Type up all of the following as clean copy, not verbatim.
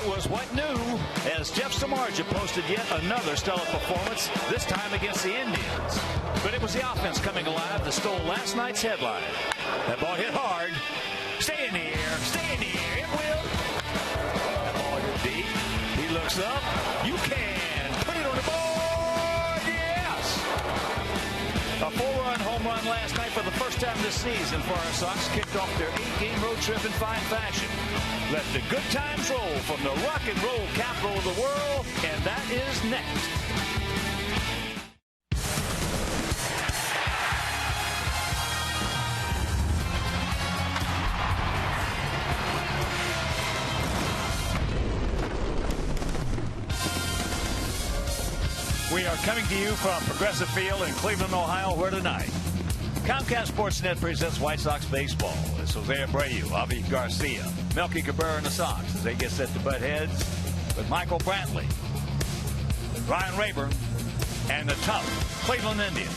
It was what new as Jeff Samardzija posted yet another stellar performance, this time against the Indians. But it was the offense coming alive that stole last night's headline. That ball hit hard. Stay in the air. Stay in the air. It will. That ball hit deep. He looks up. You can put it on the board. Yes. A 4-run home run last night for the first time this season for our Sox. Kicked off their 8-game road trip in fine fashion. Let the good times roll from the rock and roll capital of the world, and that is next. We are coming to you from Progressive Field in Cleveland, Ohio, where tonight Comcast Sportsnet presents White Sox baseball. It's Jose Abreu, Avi Garcia, Melky Cabrera and the Sox as they get set to butt heads with Michael Brantley, Ryan Rayburn, and the tough Cleveland Indians.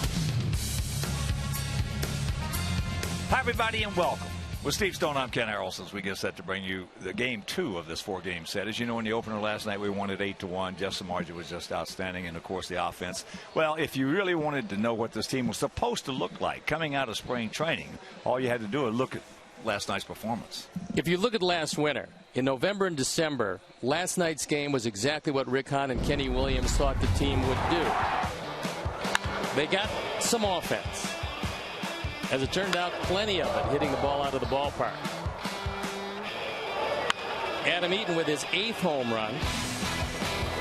Hi, everybody, and welcome. With Steve Stone, I'm Ken Harrelson as we get set to bring you the game 2 of this 4-game set. As you know, in the opener last night, we won it 8-1. Jeff Samardzija was just outstanding, and, of course, the offense. Well, if you really wanted to know what this team was supposed to look like coming out of spring training, all you had to do was look at last night's performance. If you look at last winter, in November and December, last night's game was exactly what Rick Hahn and Kenny Williams thought the team would do. They got some offense. As it turned out, plenty of it, hitting the ball out of the ballpark. Adam Eaton with his 8th home run.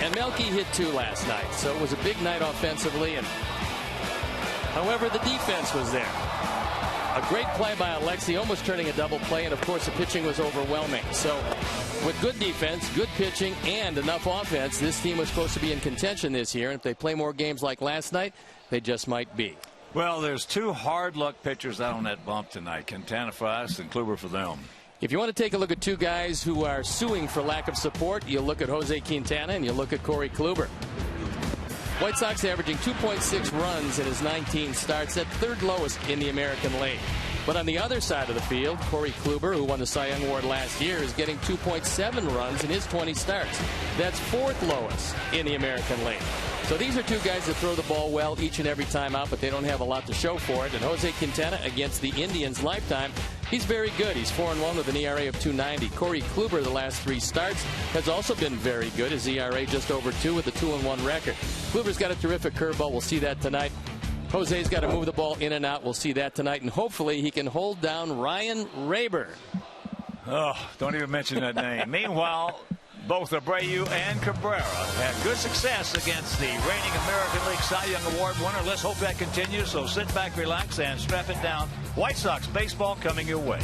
And Melky hit 2 last night. So it was a big night offensively. And however, the defense was there. A great play by Alexi, almost turning a double play. And, of course, the pitching was overwhelming. So with good defense, good pitching, and enough offense, this team was supposed to be in contention this year. And if they play more games like last night, they just might be. Well, there's 2 hard luck pitchers out on that bump tonight. Quintana for us and Kluber for them. If you want to take a look at 2 guys who are suing for lack of support, you look at Jose Quintana and you look at Corey Kluber. White Sox averaging 2.6 runs in his 19 starts, at 3rd lowest in the American League. But on the other side of the field, Corey Kluber, who won the Cy Young Award last year, is getting 2.7 runs in his 20 starts. That's 4th lowest in the American League. So these are 2 guys that throw the ball well each and every time out, but they don't have a lot to show for it. And Jose Quintana against the Indians lifetime, he's very good. He's 4-1 with an ERA of 2.90. Corey Kluber, the last 3 starts, has also been very good. His ERA just over 2 with a 2-1 record. Kluber's got a terrific curveball. We'll see that tonight. Jose's got to move the ball in and out. We'll see that tonight. And hopefully he can hold down Ryan Rayburn. Oh, don't even mention that name. Meanwhile, both Abreu and Cabrera had good success against the reigning American League Cy Young Award winner. Let's hope that continues. So sit back, relax, and strap it down. White Sox baseball coming your way.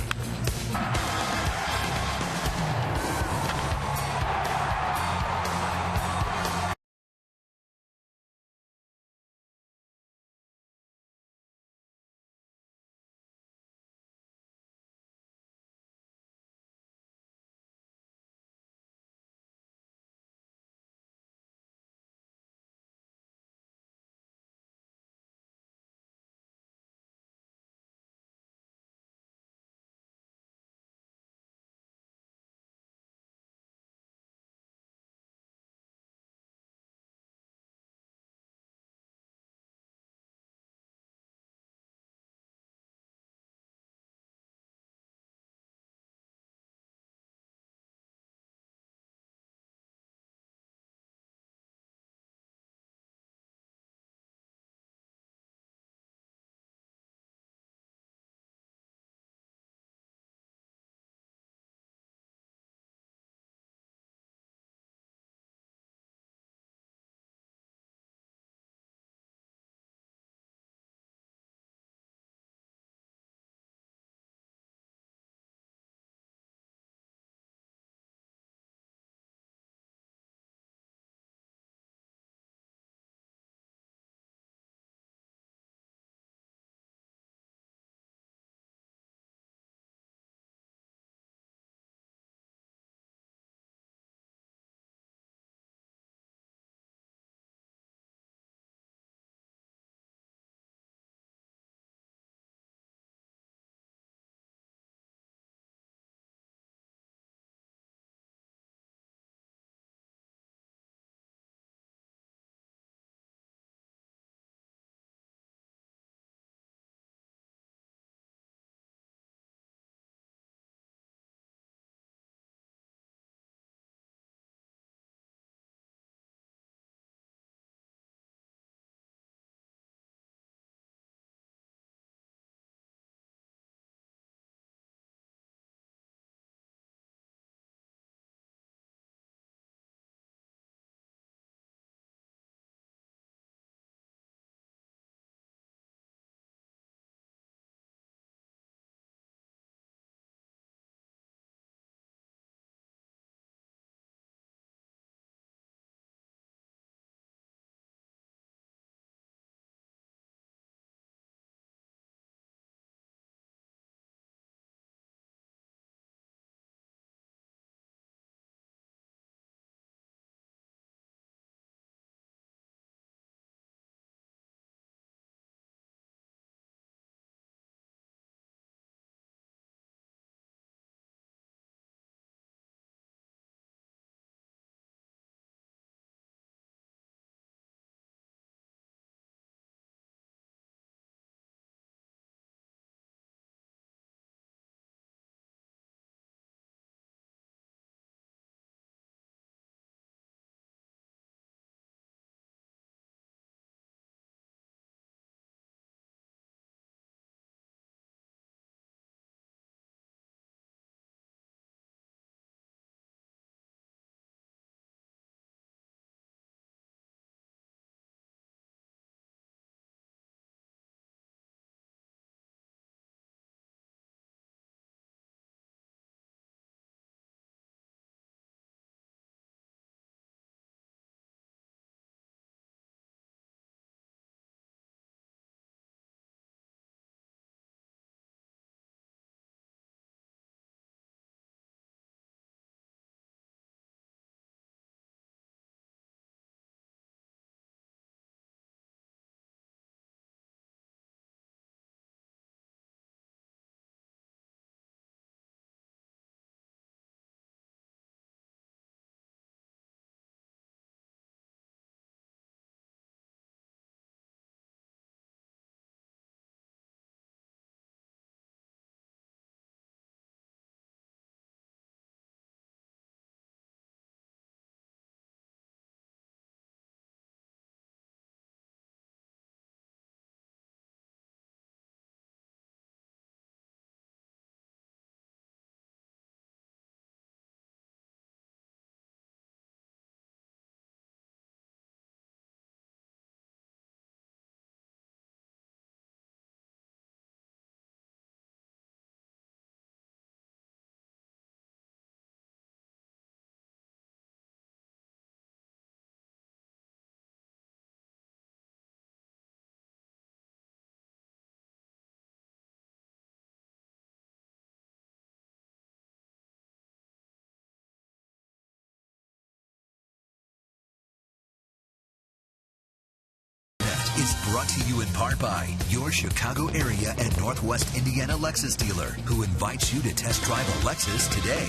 is brought to you in part by your Chicago area and Northwest Indiana Lexus dealer, who invites you to test drive a Lexus today.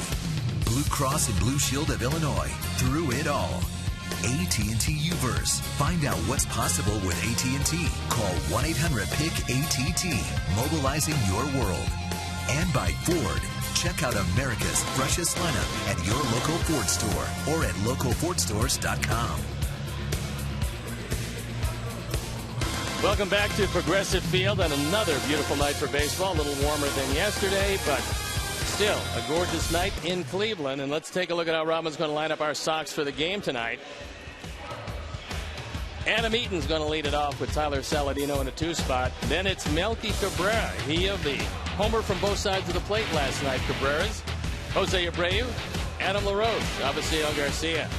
Blue Cross and Blue Shield of Illinois, through it all. AT&T U-verse. Find out what's possible with AT&T. Call 1-800-PIC-ATT, mobilizing your world. And by Ford. Check out America's freshest lineup at your local Ford store or at localfordstores.com. Welcome back to Progressive Field on another beautiful night for baseball. A little warmer than yesterday, but still a gorgeous night in Cleveland. And let's take a look at how Robin's going to line up our Sox for the game tonight. Adam Eaton's going to lead it off with Tyler Saladino in a 2 spot. Then it's Melky Cabrera. He of the homer from both sides of the plate last night. Cabrera's Jose Abreu, Adam LaRoche, Avisail Garcia,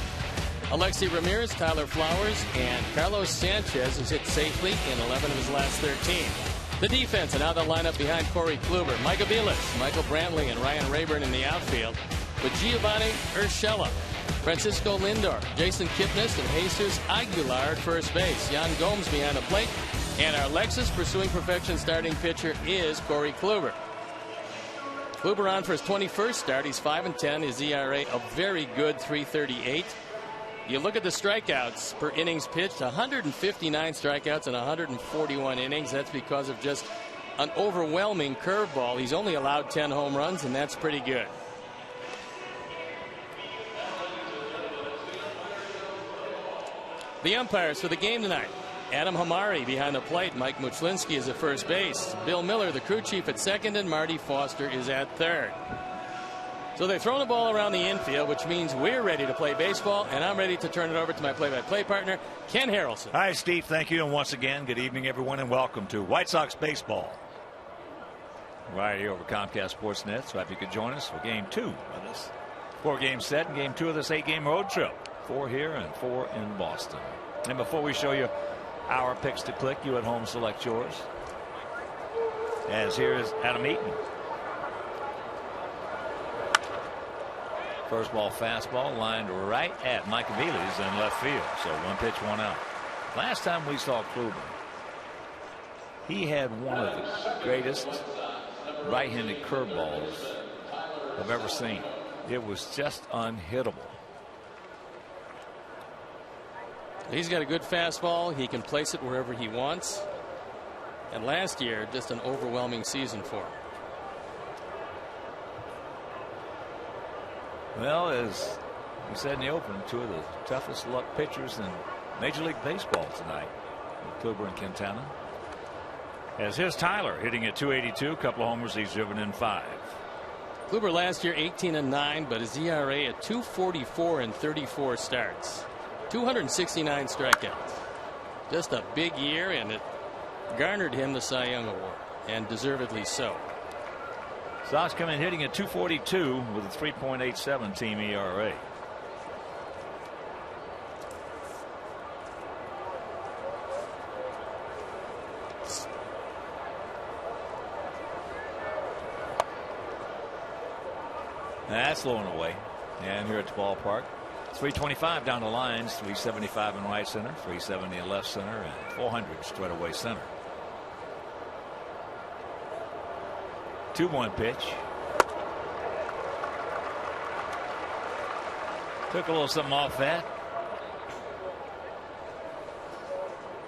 Alexi Ramirez, Tyler Flowers, and Carlos Sanchez, who's hit safely in 11 of his last 13. The defense, and now the lineup behind Corey Kluber, Mike Aviles, Michael Brantley, and Ryan Rayburn in the outfield, with Giovanni Urshela, Francisco Lindor, Jason Kipnis, and Jesus Aguilar at first base. Yan Gomes behind the plate, and our Lexus pursuing perfection starting pitcher is Corey Kluber. Kluber on for his 21st start. He's 5-10. His ERA a very good 3.38. You look at the strikeouts per innings pitched, 159 strikeouts in 141 innings. That's because of just an overwhelming curveball. He's only allowed 10 home runs, and that's pretty good. The umpires for the game tonight: Adam Hamari behind the plate, Mike Muchlinski is at first base, Bill Miller, the crew chief, at second, and Marty Foster is at third. So they're throwing the ball around the infield, which means we're ready to play baseball, and I'm ready to turn it over to my play-by-play partner, Ken Harrelson. Hi, Steve. Thank you. And once again, good evening, everyone, and welcome to White Sox baseball. Right here over Comcast Sportsnet. So if you could join us for Game 2 of this 4-game set and Game 2 of this 8-game road trip. 4 here and 4 in Boston. And before we show you our picks to click, you at home select yours. As here is Adam Eaton. First ball fastball lined right at Mike Aviles in left field. So 1 pitch, 1 out. Last time we saw Kluber, he had one of the greatest right-handed curveballs I've ever seen. It was just unhittable. He's got a good fastball. He can place it wherever he wants. And last year, just an overwhelming season for him. Well, as we said in the open, 2 of the toughest luck pitchers in Major League Baseball tonight, Kluber and Quintana. As here's Tyler hitting at 282, a couple of homers, he's driven in 5. Kluber last year 18-9, but his ERA at 2.44 in 34 starts. 269 strikeouts. Just a big year, and it garnered him the Cy Young Award, and deservedly so. Sox come in hitting at 242 with a 3.87 team ERA. That's low and away. And here at the ballpark, 325 down the lines, 375 in right center, 370 in left center, and 400 straight away center. 2-1 pitch. Took a little something off that.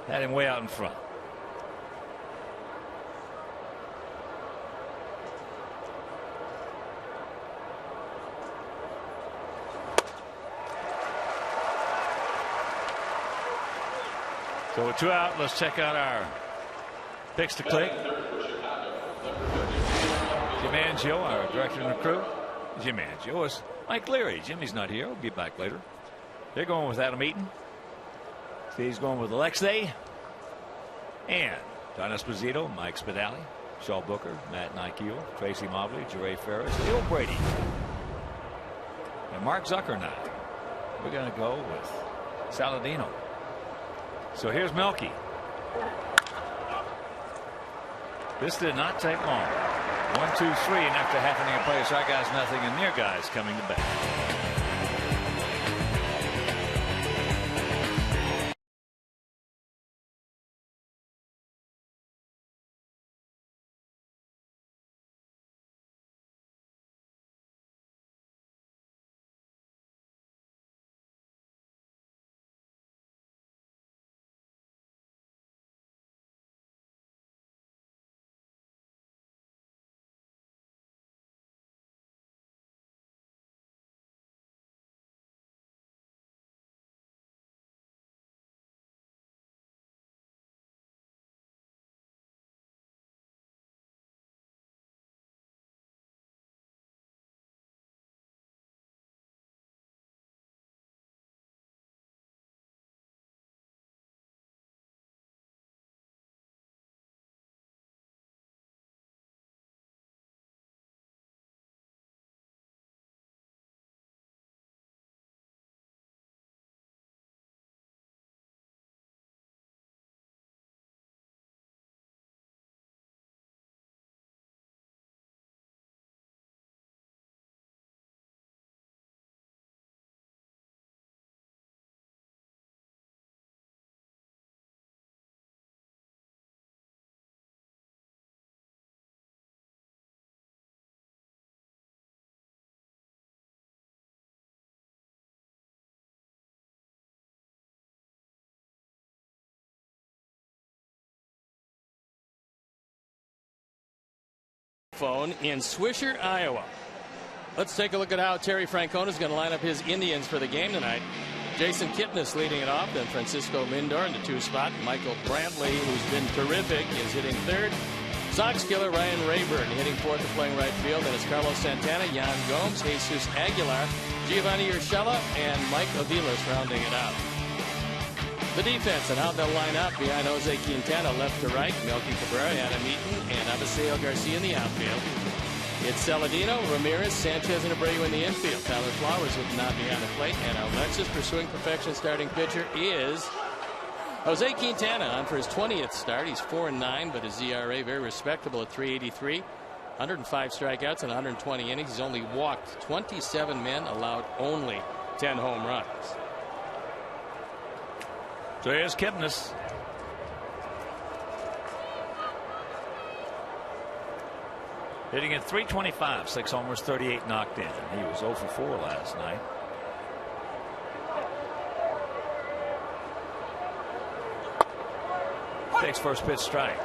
Had him way out in front. So with 2 out, let's check out our picks to click. Jim Angio, our director and the crew. Jim Angio is Mike Leary. Jimmy's not here. We'll be back later. They're going with Adam Eaton. Steve's going with Alexei. And Don Esposito, Mike Spadali, Shaw Booker, Matt Nykiel, Tracy Mobley, Jerry Ferris, Leo Brady, and Mark Zucker now. We're going to go with Saladino. So here's Melky. This did not take long. 1, 2, 3, and after half inning of play, it's our guys nothing, and their guys coming to bat. phone in Swisher, Iowa. Let's take a look at how Terry Francona is going to line up his Indians for the game tonight. Jason Kipnis leading it off, then Francisco Lindor in the 2 spot. Michael Brantley, who's been terrific, is hitting 3rd. Sox killer Ryan Rayburn hitting 4th and playing right field. Then it's Carlos Santana, Yan Gomes, Jesus Aguilar, Giovanni Urshela, and Mike Aviles rounding it out. The defense and how they'll line up behind Jose Quintana left to right, Melky Cabrera, Adam Eaton, and Abisail Garcia in the outfield. It's Saladino, Ramirez, Sanchez, and Abreu in the infield. Tyler Flowers with the nod behind the plate, and our Alexis pursuing perfection starting pitcher is Jose Quintana on for his 20th start. He's 4-9, but his ERA very respectable at 3.83. 105 strikeouts and 120 innings. He's only walked 27 men, allowed only 10 home runs. So here's Kipnis. Hitting at .325, 6 homers, 38 knocked in. He was 0 for 4 last night. Takes first pitch strike.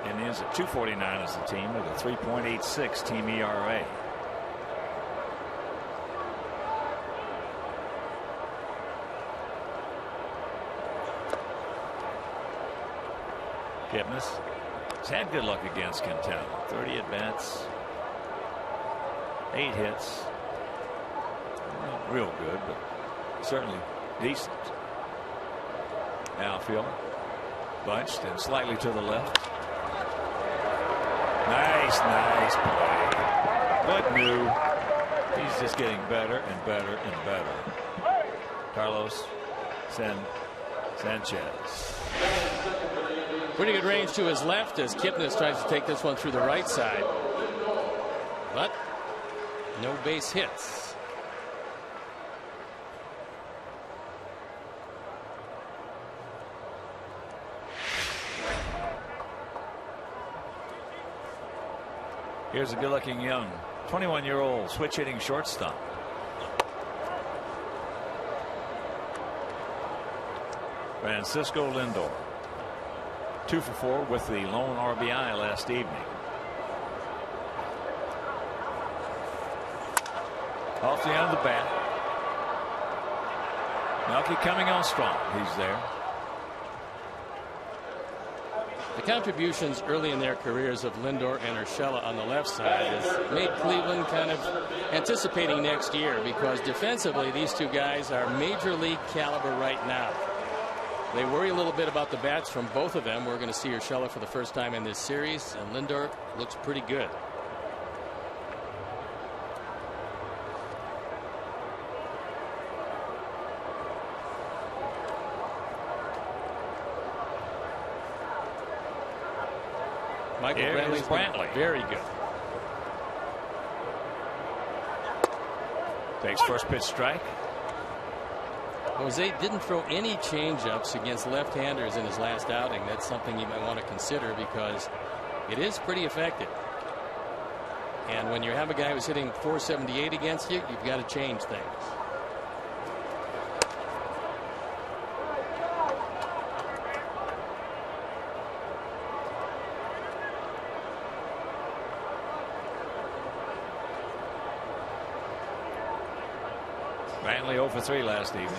And is at 2.49 as the team with a 3.86 team ERA. Kipnis has had good luck against Quintana. 30 at bats, 8 hits. Not real good, but certainly decent. Outfield bunched and slightly to the left. Nice play. But new. He's just getting better and better and better. Carlos Sanchez. Pretty good range to his left as Kipnis tries to take this one through the right side. But no base hits. Here's a good-looking young 21-year-old switch-hitting shortstop. Francisco Lindor. 2 for 4 with the lone RBI last evening. Off the end of the bat. Melky coming on strong. He's there. The contributions early in their careers of Lindor and Urshela on the left side has made Cleveland kind of anticipating next year, because defensively these two guys are major league caliber right now. They worry a little bit about the bats from both of them. We're going to see Urshela for the first time in this series, and Lindor looks pretty good. Michael Brantley, very good. Takes first pitch strike. Jose didn't throw any changeups against left-handers in his last outing. That's something you might want to consider, because it is pretty effective. And when you have a guy who's hitting .478 against you, you've got to change things. Brantley 0 for 3 last evening.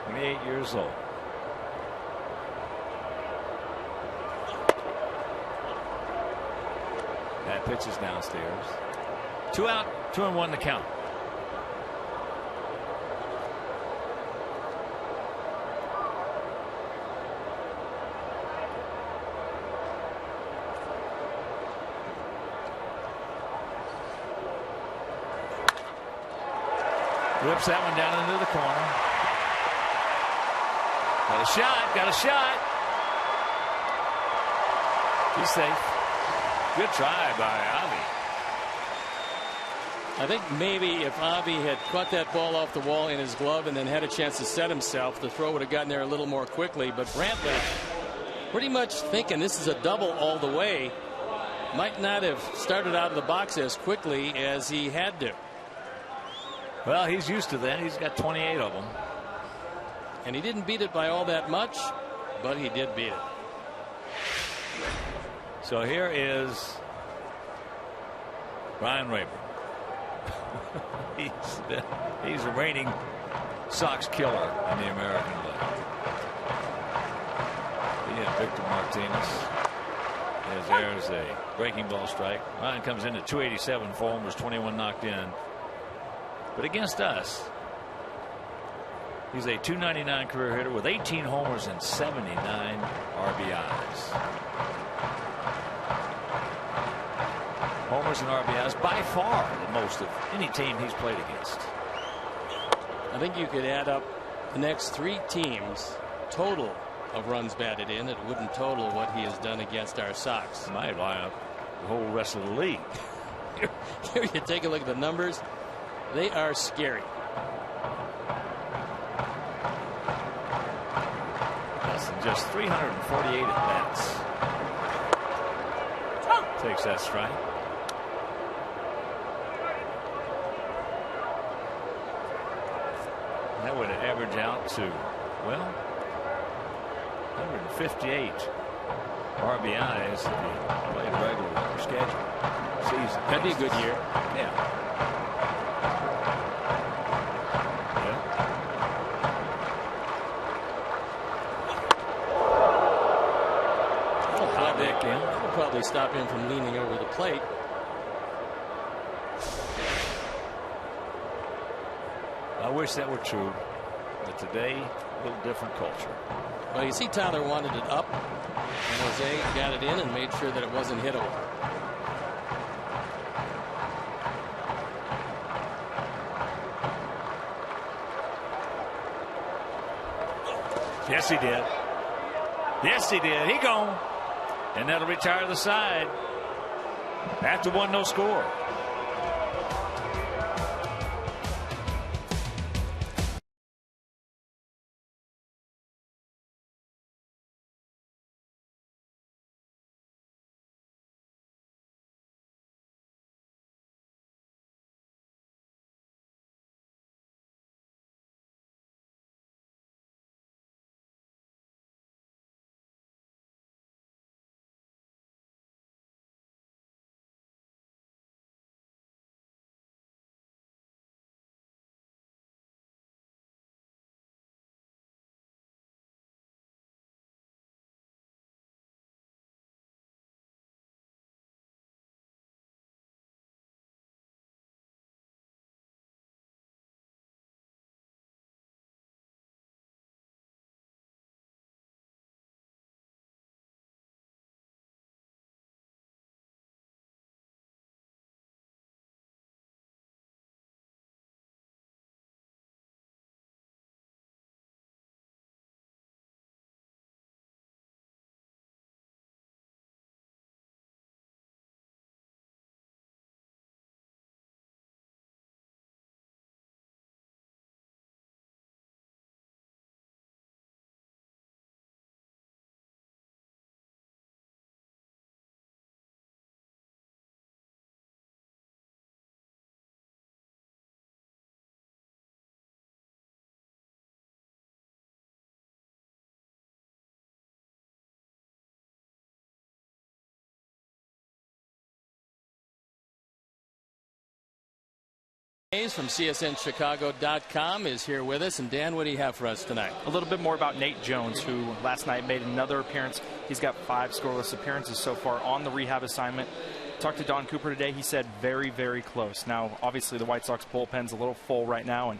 28 years old. That pitch is downstairs. 2 out, 2-1 to count. Whips that one down into the corner. Got a shot. Got a shot. He's safe. Good try by Avi. I think maybe if Avi had caught that ball off the wall in his glove and then had a chance to set himself, the throw would have gotten there a little more quickly. But Brantley, pretty much thinking this is a double all the way, might not have started out of the box as quickly as he had to. Well, he's used to that. He's got 28 of them. And he didn't beat it by all that much, but he did beat it. So here is Brian Rayburn. he's a reigning Sox killer in the American League. He had Victor Martinez. There's a breaking ball strike. Ryan comes in at 287 for homers, 21 knocked in. But against us, he's a 299 career hitter with 18 homers and 79 RBIs. Homers and RBIs by far the most of any team he's played against. I think you could add up the next 3 teams total of runs batted in. It wouldn't total what he has done against our Sox. Might line up the whole rest of the league. Here you take a look at the numbers. They are scary. Less than just 348 at bats. Takes that strike. That would average out to, well, 158 RBIs if he played regular schedule. Season. That'd be a good year. Yeah. That'll probably stop him from leaning over the plate. I wish that were true, but today, a little different culture. Well, you see, Tyler wanted it up, and Jose got it in and made sure that it wasn't hit over. Yes, he did. Yes, he did. He gone. And that'll retire the side after 1-0 score. From CSNChicago.com is here with us. And Dan, what do you have for us tonight? A little bit more about Nate Jones, who last night made another appearance. He's got 5 scoreless appearances so far on the rehab assignment. Talked to Don Cooper today. He said very, very close. Now, obviously, the White Sox bullpen's a little full right now,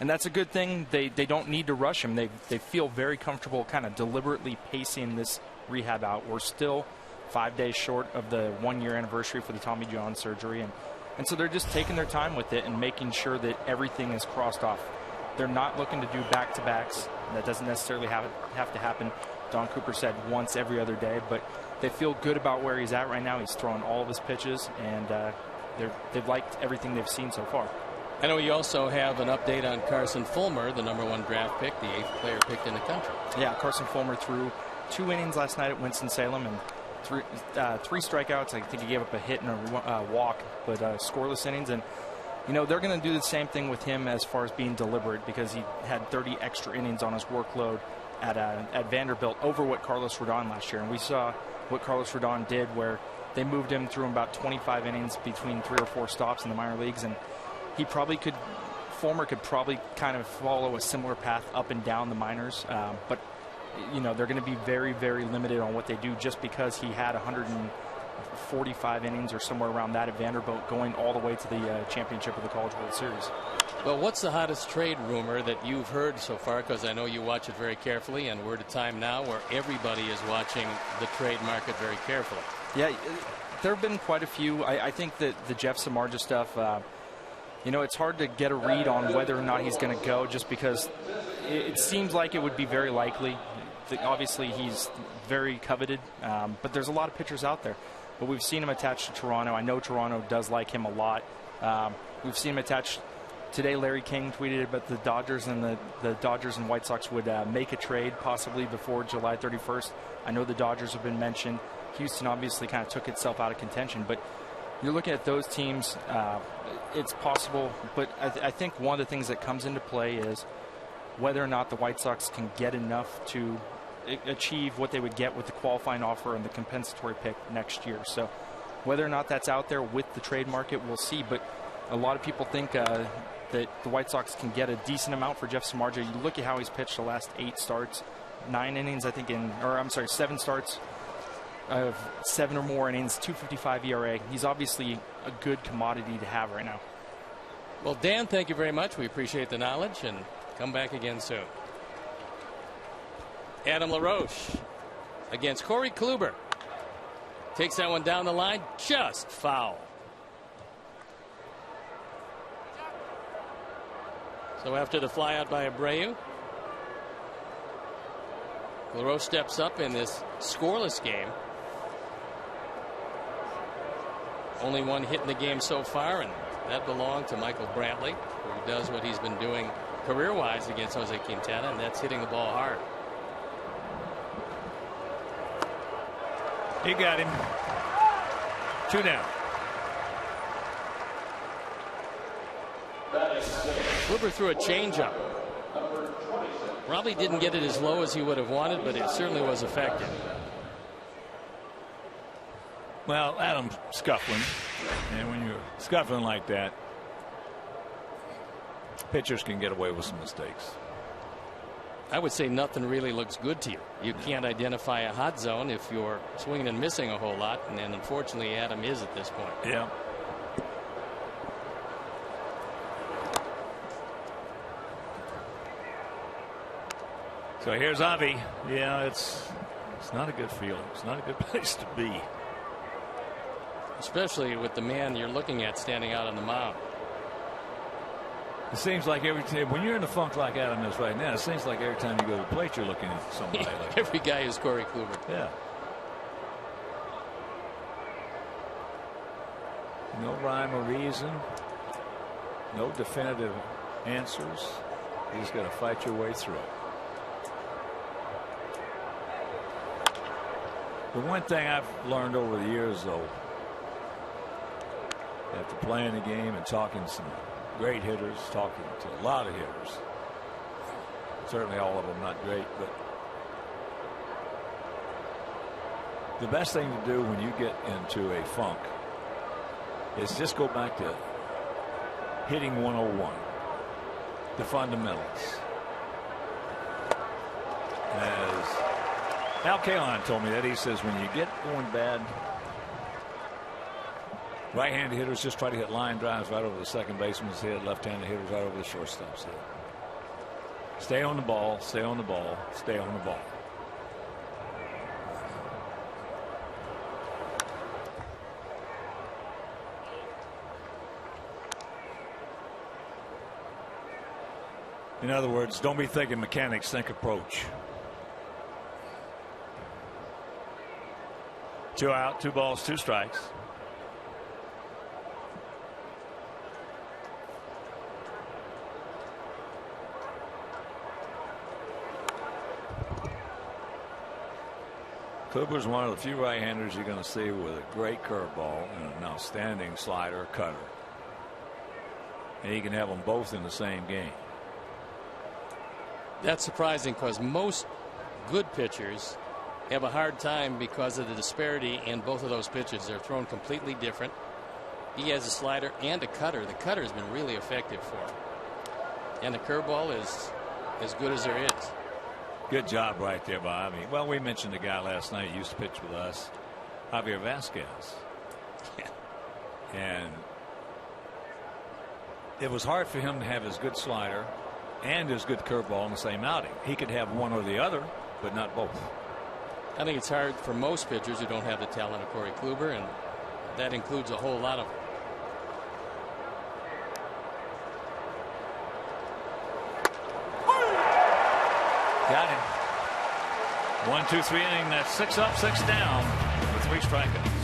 and that's a good thing. They don't need to rush him. They feel very comfortable kind of deliberately pacing this rehab out. We're still 5 days short of the 1-year anniversary for the Tommy John surgery, and so they're just taking their time with it and making sure that everything is crossed off. They're not looking to do back-to-backs. That doesn't necessarily have to happen. Don Cooper said once every other day, but they feel good about where he's at right now. He's throwing all of his pitches, and they've liked everything they've seen so far. I know you also have an update on Carson Fulmer, the #1 draft pick, the 8th player picked in the country. Yeah, Carson Fulmer threw 2 innings last night at Winston-Salem and 3 strikeouts. I think he gave up a hit and a walk, but scoreless innings. And, you know, they're going to do the same thing with him as far as being deliberate, because he had 30 extra innings on his workload at Vanderbilt over what Carlos Rodon last year. And we saw what Carlos Rodon did, where they moved him through about 25 innings between 3 or 4 stops in the minor leagues, and he probably could. Fulmer could probably kind of follow a similar path up and down the minors, but they're going to be very, very limited on what they do just because he had 145 innings or somewhere around that at Vanderbilt, going all the way to the championship of the College World Series. Well, what's the hottest trade rumor that you've heard so far? Because I know you watch it very carefully, and we're at a time now where everybody is watching the trade market very carefully. Yeah, there have been quite a few. I think that the Jeff Samardzija stuff, it's hard to get a read on whether or not he's going to go, just because it seems like it would be very likely. Obviously, he's very coveted, but there's a lot of pitchers out there. But we've seen him attached to Toronto. I know Toronto does like him a lot. We've seen him attached. Today, Larry King tweeted about the Dodgers, and the Dodgers and White Sox would make a trade possibly before July 31st. I know the Dodgers have been mentioned. Houston obviously kind of took itself out of contention, but you're looking at those teams. It's possible, but I think one of the things that comes into play is whether or not the White Sox can get enough to achieve what they would get with the qualifying offer and the compensatory pick next year. So whether or not that's out there with the trade market, we'll see. But a lot of people think that the White Sox can get a decent amount for Jeff Samardzija. You look at how he's pitched the last 8 starts, 9 innings, 7 starts of 7 or more innings, 2.55 ERA. He's obviously a good commodity to have right now. Well, Dan, thank you very much. We appreciate the knowledge, and come back again soon. Adam LaRoche against Corey Kluber. Takes that one down the line, just foul. So after the flyout by Abreu, LaRoche steps up in this scoreless game. Only one hit in the game so far, and that belonged to Michael Brantley, who does what he's been doing career-wise against Jose Quintana, and that's hitting the ball hard. He got him. 2 down. Kluber threw a changeup. Probably didn't get it as low as he would have wanted, but it certainly was effective. Well, Adam's scuffling, and when you're scuffling like that, pitchers can get away with some mistakes. I would say nothing really looks good to you. You can't identify a hot zone if you're swinging and missing a whole lot, and then unfortunately Adam is at this point. Yeah. So here's Avi. Yeah, it's not a good feeling. It's not a good place to be. Especially with the man you're looking at standing out on the mound. It seems like every time, when you're in a funk like Adam is right now, it seems like every time you go to the plate, you're looking at somebody like every guy is Corey Kluber. Yeah. No rhyme or reason. No definitive answers. You just got to fight your way through it. The one thing I've learned over the years, though, after playing the game and talking to some great hitters, talking to a lot of hitters, certainly all of them not great, but the best thing to do when you get into a funk is just go back to hitting 101, the fundamentals. As Al Kaline told me that, he says when you get going bad, right-handed hitters just try to hit line drives right over the second baseman's head. Left-handed hitters right over the shortstop's head. Stay on the ball, stay on the ball, stay on the ball. In other words, don't be thinking mechanics, think approach. 2 out, 2 balls, 2 strikes. Kluber's one of the few right-handers you're going to see with a great curveball and an outstanding slider cutter. And he can have them both in the same game. That's surprising because most good pitchers have a hard time because of the disparity in both of those pitches. They're thrown completely different. He has a slider and a cutter. The cutter has been really effective for him. And the curveball is as good as there is. Good job right there, Bob. I mean, well, we mentioned the guy last night who used to pitch with us, Javier Vasquez. Yeah. And it was hard for him to have his good slider and his good curveball in the same outing. He could have one or the other, but not both. I think it's hard for most pitchers who don't have the talent of Corey Kluber, and that includes a whole lot of them. Got him. 1, 2, 3 inning. That's 6 up, 6 down with 3 strikeouts.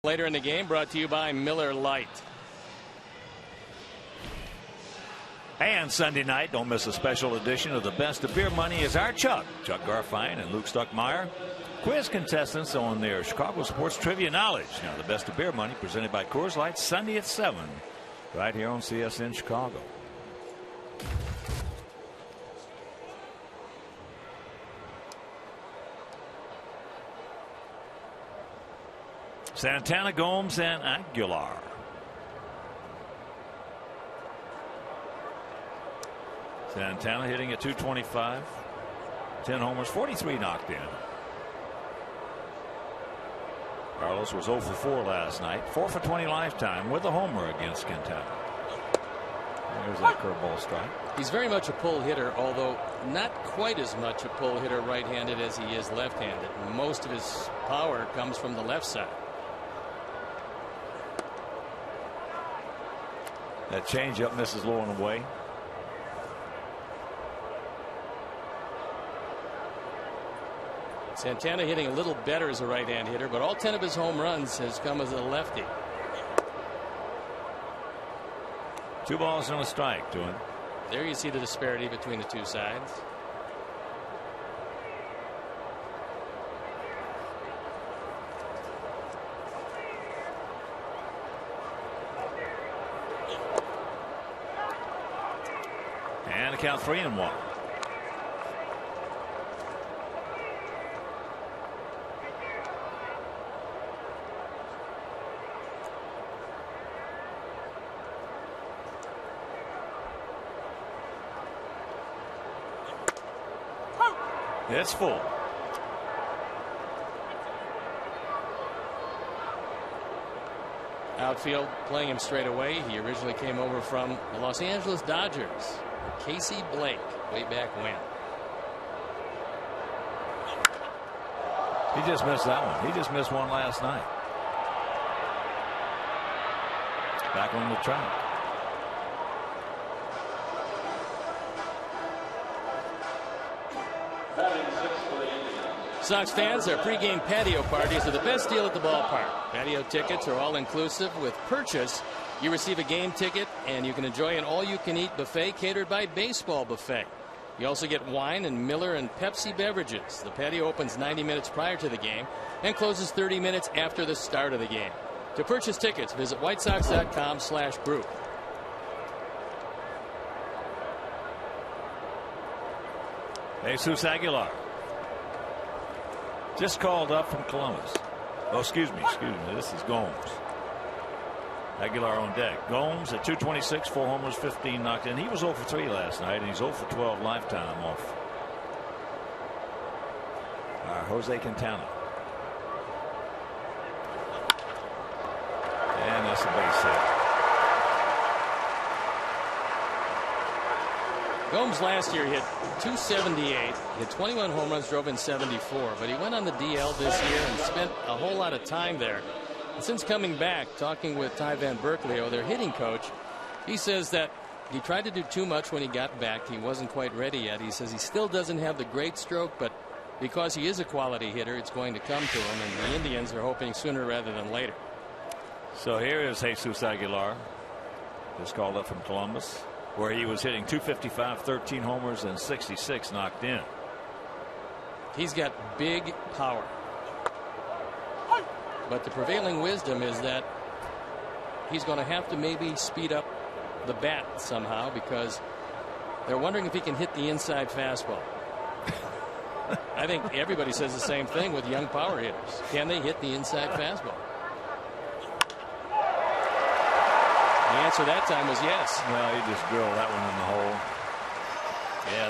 Later in the game, brought to you by Miller Lite. And Sunday night, don't miss a special edition of the Best of Beer Money is our Chuck Garfien and Luke Stuckmeyer. Quiz contestants on their Chicago sports trivia knowledge. Now, the Best of Beer Money presented by Coors Light, Sunday at 7, right here on CSN Chicago. Santana, Gomes, and Aguilar. Santana hitting at .225, 10 homers, 43 knocked in. Carlos was 0 for 4 last night, 4 for 20 lifetime with a homer against Quintana. There's that curveball strike. He's very much a pull hitter, although not quite as much a pull hitter right-handed as he is left-handed. Most of his power comes from the left side. That changeup misses low and away. Santana hitting a little better as a right-hand hitter, but all 10 of his home runs has come as a lefty. 2 balls and a strike to him. There you see the disparity between the two sides. And the count 3-1. It's full. Outfield playing him straight away. He originally came over from the Los Angeles Dodgers. Casey Blake way back when. He just missed that one. He just missed one last night. Back on the track. Sox fans, our pregame patio parties are the best deal at the ballpark. Patio tickets are all inclusive. With purchase, you receive a game ticket and you can enjoy an all-you-can-eat buffet catered by Baseball Buffet. You also get wine and Miller and Pepsi beverages. The patio opens 90 minutes prior to the game and closes 30 minutes after the start of the game. To purchase tickets, visit whitesox.com/group. Jesus Aguilar just called up from Columbus. Oh, excuse me. This is Gomes. Aguilar on deck. Gomes at 226, 4 homers, 15 knocked in. He was 0 for 3 last night, and he's 0 for 12 lifetime off Jose Quintana. And that's a base hit. Gomes last year hit .278, hit 21 home runs, drove in 74, but he went on the DL this year and spent a whole lot of time there. And since coming back, talking with Ty Van Berkeley, their hitting coach, he says that he tried to do too much when he got back. He wasn't quite ready yet. He says he still doesn't have the great stroke, but because he is a quality hitter, it's going to come to him, and the Indians are hoping sooner rather than later. So here is Jesus Aguilar, just called up from Columbus, where he was hitting .255, 13 homers, and 66 knocked in. He's got big power. But the prevailing wisdom is that he's going to have to maybe speed up the bat somehow, because they're wondering if he can hit the inside fastball. I think everybody says the same thing with young power hitters. Can they hit the inside fastball? The answer that time was yes. Well, he just drilled that one in the hole. Yeah,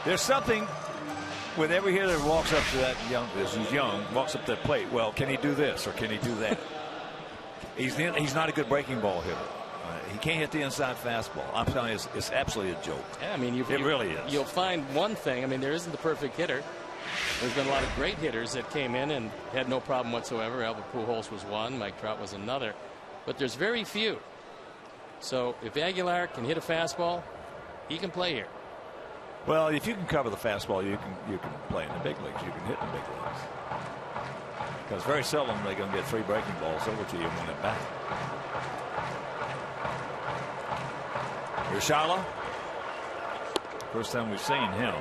there's something with every hitter that walks up to that walks up to that plate. Well, can he do this or can he do that? He's not a good breaking ball hitter. He can't hit the inside fastball. I'm telling you, it's absolutely a joke. Yeah, I mean, it really is. You'll find one thing. I mean, there isn't the perfect hitter. There's been a lot of great hitters that came in and had no problem whatsoever. Albert Pujols was one. Mike Trout was another. But there's very few. So if Aguilar can hit a fastball, he can play here. Well, if you can cover the fastball, you can play in the big leagues. You can hit in the big leagues. Because very seldom they're going to get 3 breaking balls over to you and win it back. Urshela. First time we've seen him.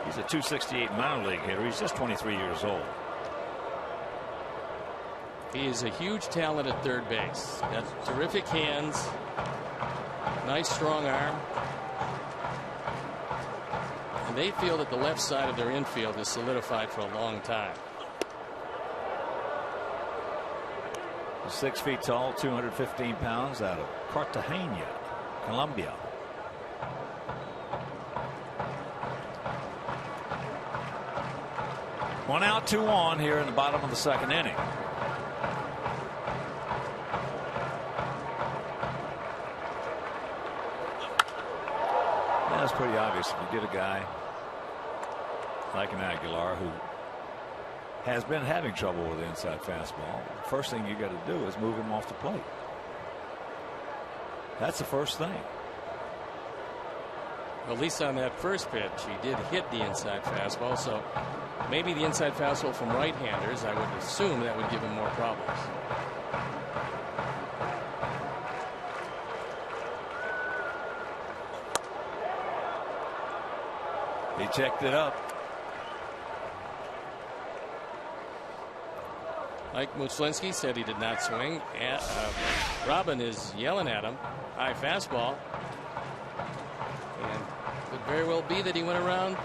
He's a .268 minor league hitter. He's just 23 years old. He is a huge talent at third base. Got terrific hands. Nice strong arm. And they feel that the left side of their infield is solidified for a long time. He's 6 feet tall, 215 pounds, out of Cartagena, Colombia. One out, 2 on here in the bottom of the second inning. That's pretty obvious. If you get a guy like an Aguilar who has been having trouble with the inside fastball, the first thing you got to do is move him off the plate. That's the first thing. Well, at least on that first pitch, he did hit the inside fastball, so maybe the inside fastball from right-handers, I would assume that would give him more problems. He checked it up. Mike Muchlinski said he did not swing. Robin is yelling at him. High fastball. And could very well be that he went around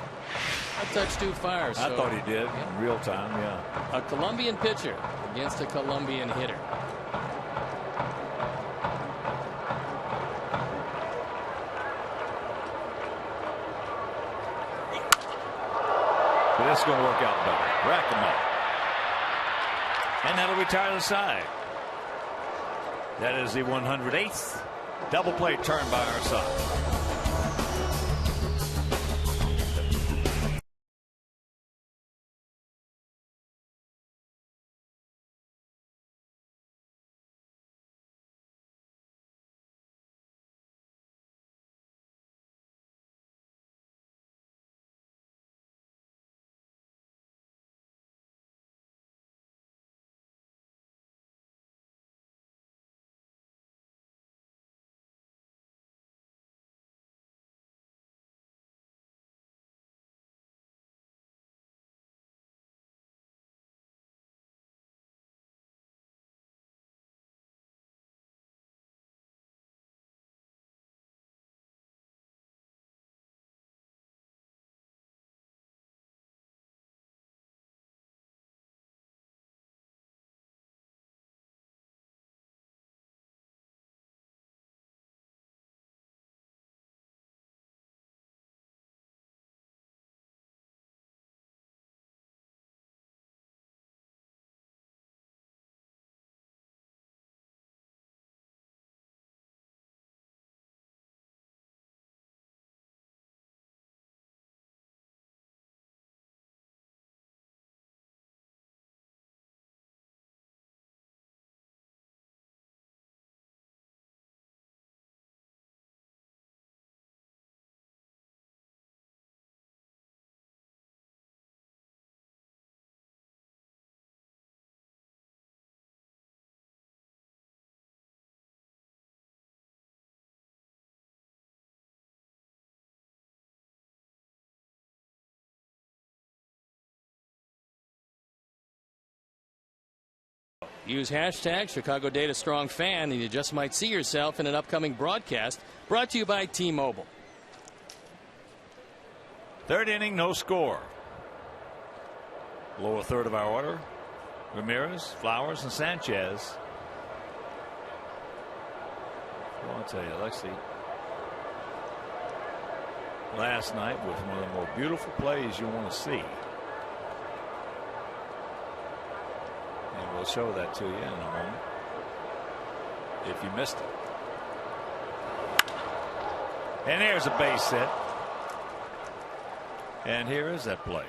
a touch too far. So, I thought he did in real time, yeah. A Colombian pitcher against a Colombian hitter. But this is going to work out better. Rack him up. And that'll retire the side. That is the 108th double play turn by our Sox. use hashtag Chicago Data Strong Fan, and you just might see yourself in an upcoming broadcast. Brought to you by T-Mobile. Third inning, no score. Lower third of our order. Ramirez, Flowers, and Sanchez. Well, I'll tell you, Alexi, last night was one of the more beautiful plays you want to see. And we'll show that to you in a moment if you missed it. And there's a base hit. And here is that play.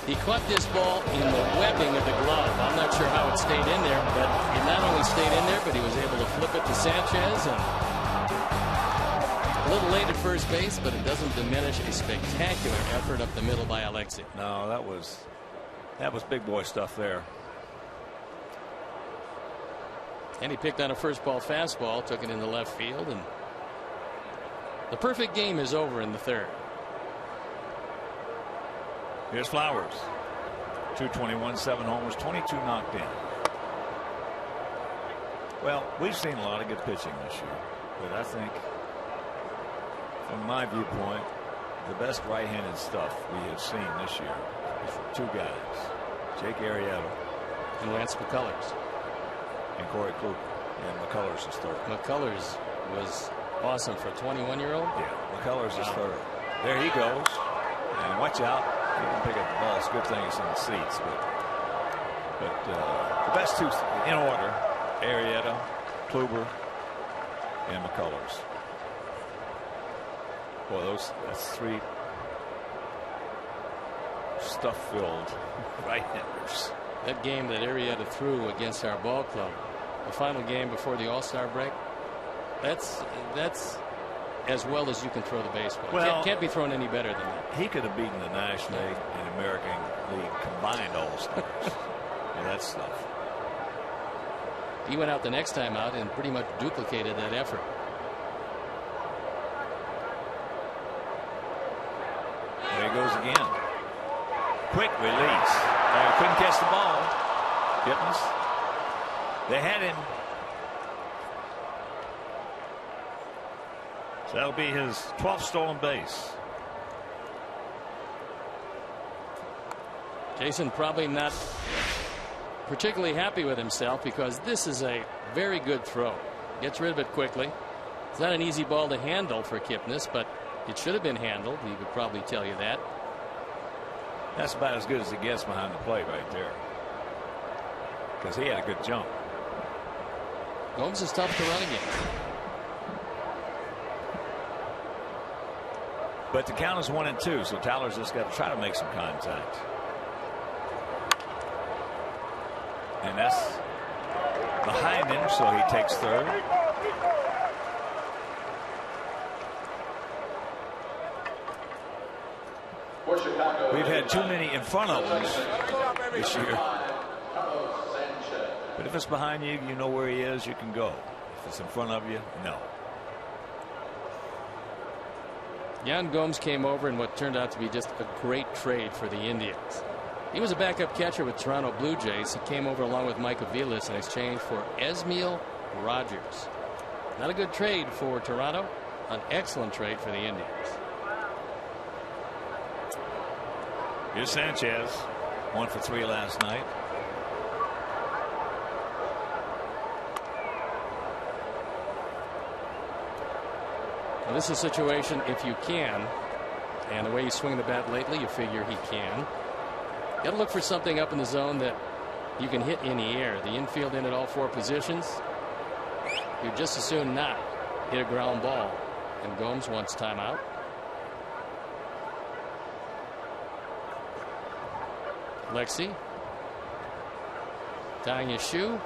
He caught this ball in the webbing of the glove. I'm not sure how it stayed in there, but it not only stayed in there, but he was able to flip it to Sanchez. And a little late at first base, but it doesn't diminish a spectacular effort up the middle by Alexi. No, that was big boy stuff there. And he picked on a first ball fastball, took it in the left field, and the perfect game is over in the third. Here's Flowers. 221, 7 homers, 22 knocked in. Well, we've seen a lot of good pitching this year, but I think, from my viewpoint, the best right-handed stuff we have seen this year is from two guys, Jake Arrieta and Lance McCullers. And Corey Kluber. And McCullers is third. McCullers was awesome for a 21-year-old. Yeah, McCullers is third. There he goes. And watch out. He can pick up the ball. It's a good thing it's in the seats. But the best two in order, Arrieta, Kluber, and McCullers. Boy, that's three stuff-filled right-handers. That game that Arrieta threw against our ball club, the final game before the All-Star break, that's as well as you can throw the baseball. Well, can't be thrown any better than that. He could have beaten the National League and American League combined All-Stars. And that stuff. He went out the next time out and pretty much duplicated that effort. There he goes again. Quick release. Couldn't catch the ball. Kipnis. They had him. So that'll be his 12th stolen base. Jason probably not particularly happy with himself because this is a very good throw. Gets rid of it quickly. It's not an easy ball to handle for Kipnis, but it should have been handled. He would probably tell you that. That's about as good as it gets behind the plate right there. Because he had a good jump. Gomes is tough to run against. But the count is 1-2, so Tyler's just got to try to make some contact. And that's behind him, so he takes third. We've had too many in front of us this year. But if it's behind you, you know where he is, you can go. If it's in front of you, no. Yan Gomes came over in what turned out to be just a great trade for the Indians. He was a backup catcher with Toronto Blue Jays. He came over along with Mike Aviles in exchange for Esmiel Rogers. Not a good trade for Toronto, an excellent trade for the Indians. Here's Sanchez, 1 for 3 last night. Well, this is a situation, if you can, and the way you swing the bat lately, you figure he can. Got to look for something up in the zone that you can hit in the air. The infield in at all 4 positions. You'd just as soon not hit a ground ball. And Gomes wants timeout. Lexi tying his shoe,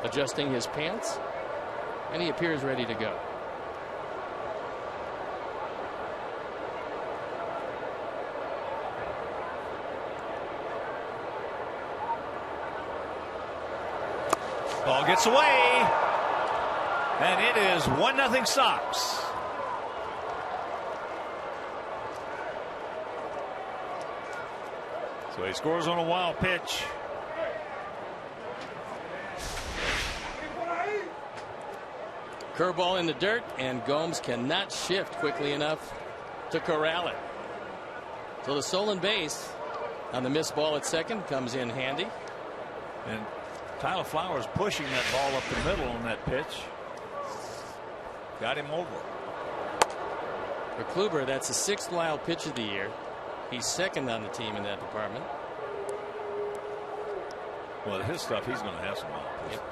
adjusting his pants, and he appears ready to go. Ball gets away, and it is 1-0 Sox. So he scores on a wild pitch. Curveball in the dirt, and Gomes cannot shift quickly enough to corral it. So the stolen base on the missed ball at second comes in handy. And Tyler Flowers pushing that ball up the middle on that pitch. Got him over. For Kluber, that's the 6th wild pitch of the year. He's second on the team in that department. Well, his stuff, he's going to have some wild pitches. Yep.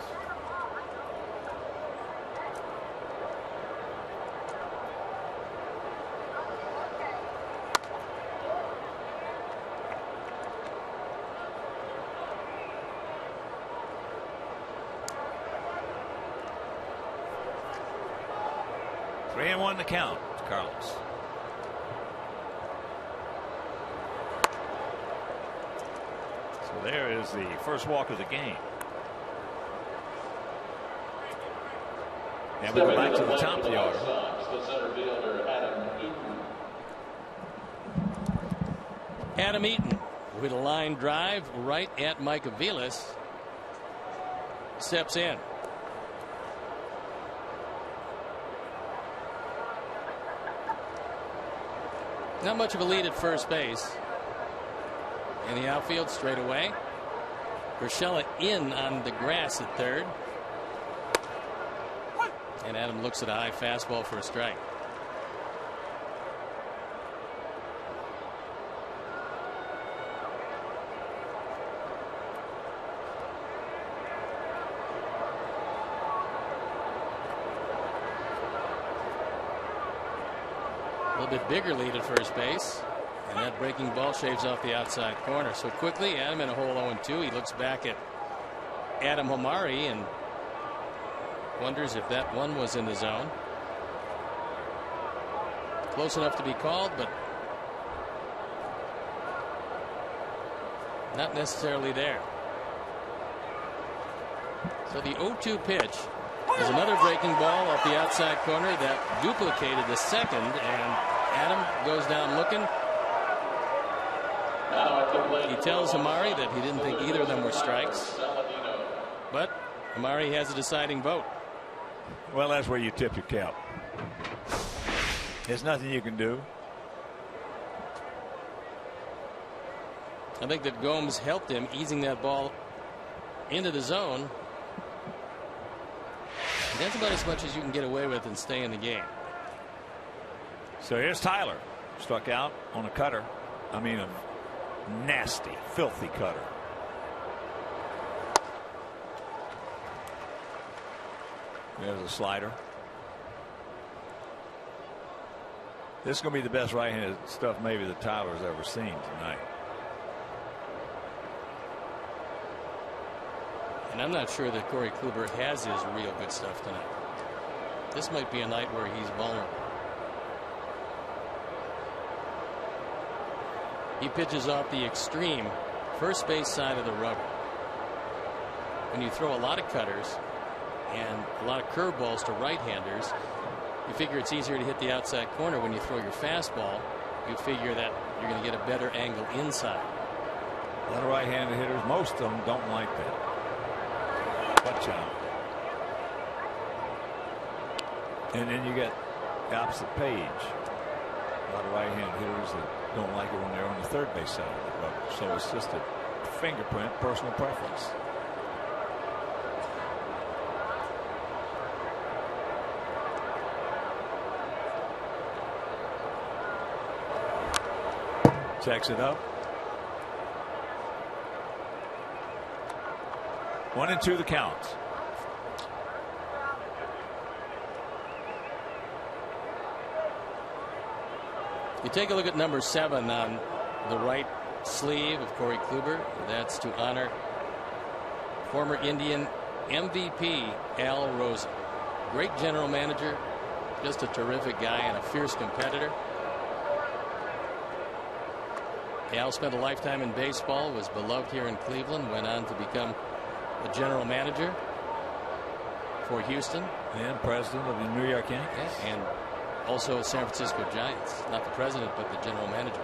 Three and one to count, Carlos. So there is the first walk of the game. And we go back to the top of the order. Adam Eaton with a line drive right at Mike Aviles. Steps in. Not much of a lead at first base. In the outfield straight away. Urshela in on the grass at third. And Adam looks at a high fastball for a strike. A little bit bigger lead at first base. And that breaking ball shaves off the outside corner. So quickly, Adam in a hole 0-2. He looks back at Adam Hamari and wonders if that one was in the zone. Close enough to be called, but not necessarily there. So the 0-2 pitch is another breaking ball off the outside corner that duplicated the second, and Adam goes down looking. He tells Hamari that he didn't think either of them were strikes, but Hamari has a deciding vote. Well, that's where you tip your cap. There's nothing you can do. I think that Gomes helped him easing that ball into the zone. And that's about as much as you can get away with and stay in the game. So here's Tyler, struck out on a cutter. I mean, a nasty, filthy cutter. There's a slider. This is going to be the best right-handed stuff maybe that Tyler's ever seen tonight. And I'm not sure that Corey Kluber has his real good stuff tonight. This might be a night where he's vulnerable. He pitches off the extreme first base side of the rubber. When you throw a lot of cutters and a lot of curveballs to right-handers, you figure it's easier to hit the outside corner. When you throw your fastball, you figure that you're going to get a better angle inside. A lot of right-handed hitters, most of them don't like that. Watch out. And then you get the opposite page. A lot of right-handed hitters that don't like it when they're on the third base side of the rubber. So it's just a fingerprint, personal preference. Checks it up. 1-2 the count. You take a look at number 7 on the right sleeve of Corey Kluber. That's to honor former Indian MVP Al Rosen. Great general manager, just a terrific guy and a fierce competitor. Al spent a lifetime in baseball, was beloved here in Cleveland, went on to become a general manager for Houston. And president of the New York Yankees. Yeah, and also San Francisco Giants. Not the president, but the general manager.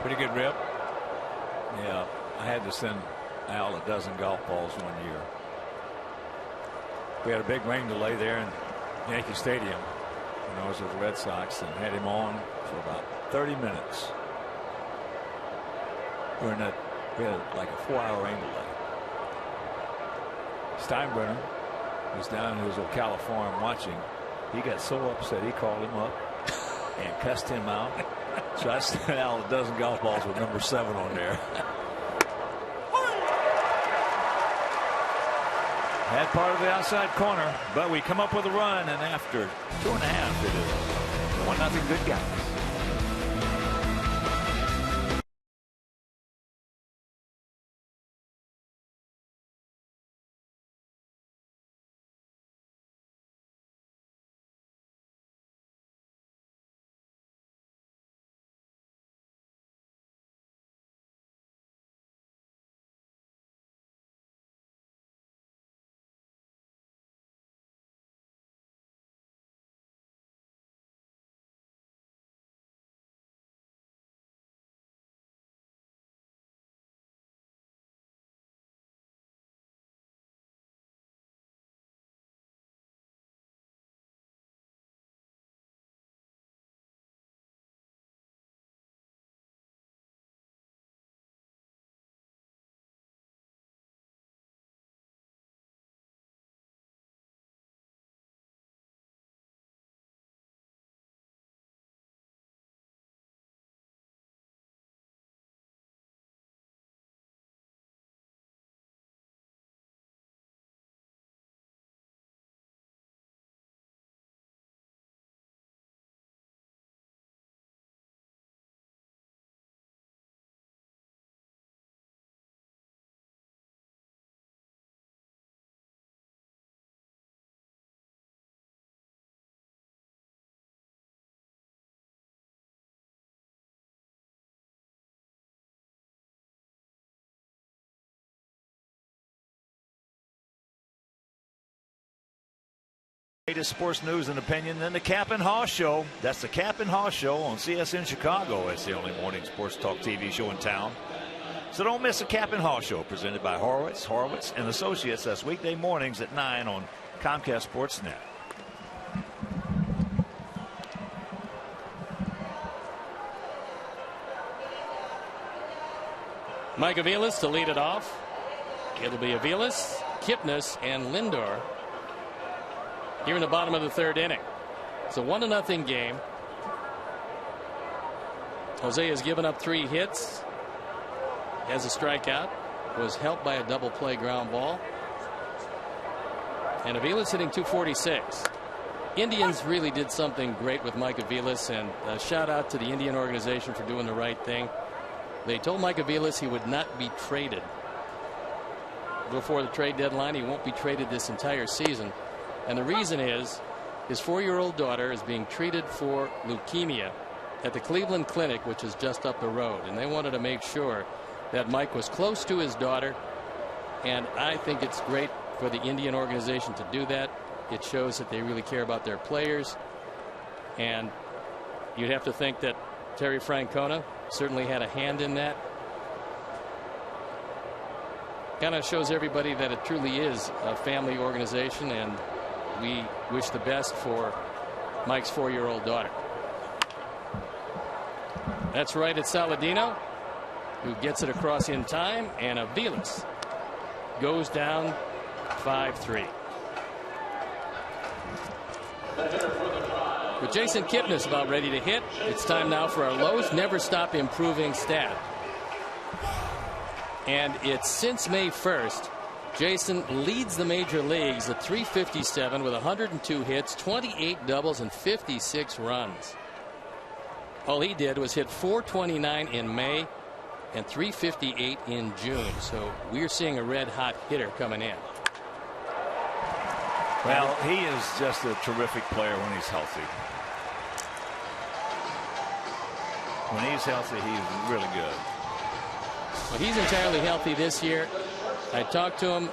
Pretty good rip. Yeah, I had to send Al a dozen golf balls one year. We had a big rain delay there in Yankee Stadium when I was with the Red Sox, and had him on for about 30 minutes. We had like a 4-hour rain delay. Steinbrenner was down in his Ocala farm watching. He got so upset he called him up and cussed him out. So I sent Al a dozen golf balls with number 7 on there. That part of the outside corner, but we come up with a run, and after 2.5, it is 1-0 good guys. Latest sports news and opinion, then the Cap and Haw Show. That's the Cap and Haw Show on CSN Chicago. It's the only morning sports talk TV show in town. So don't miss the Cap and Haw Show, presented by Horowitz and Associates. That's weekday mornings at 9 on Comcast Sportsnet. Mike Aviles to lead it off. It'll be Aviles, Kipnis, and Lindor here in the bottom of the 3rd inning. It's a 1-0 game. Jose has given up 3 hits. Has a strikeout. Was helped by a double play ground ball. And Aviles hitting .246. Indians really did something great with Mike Aviles, and a shout out to the Indian organization for doing the right thing. They told Mike Aviles he would not be traded before the trade deadline. He won't be traded this entire season. And the reason is his 4-year-old daughter is being treated for leukemia at the Cleveland Clinic, which is just up the road. And they wanted to make sure that Mike was close to his daughter. And I think it's great for the Indian organization to do that. It shows that they really care about their players. And you'd have to think that Terry Francona certainly had a hand in that. Kind of shows everybody that it truly is a family organization, and we wish the best for Mike's 4-year-old daughter. That's right at Saladino, who gets it across in time, and Aviles goes down 5-3. With Jason Kipnis about ready to hit, it's time now for our Lowe's Never Stop Improving stat. And it's since May 1st, Jason leads the major leagues at .357 with 102 hits, 28 doubles, and 56 runs. All he did was hit .429 in May and .358 in June. So we're seeing a red-hot hitter coming in. Well, he is just a terrific player when he's healthy. When he's healthy, he's really good. Well, he's entirely healthy this year. I talked to him.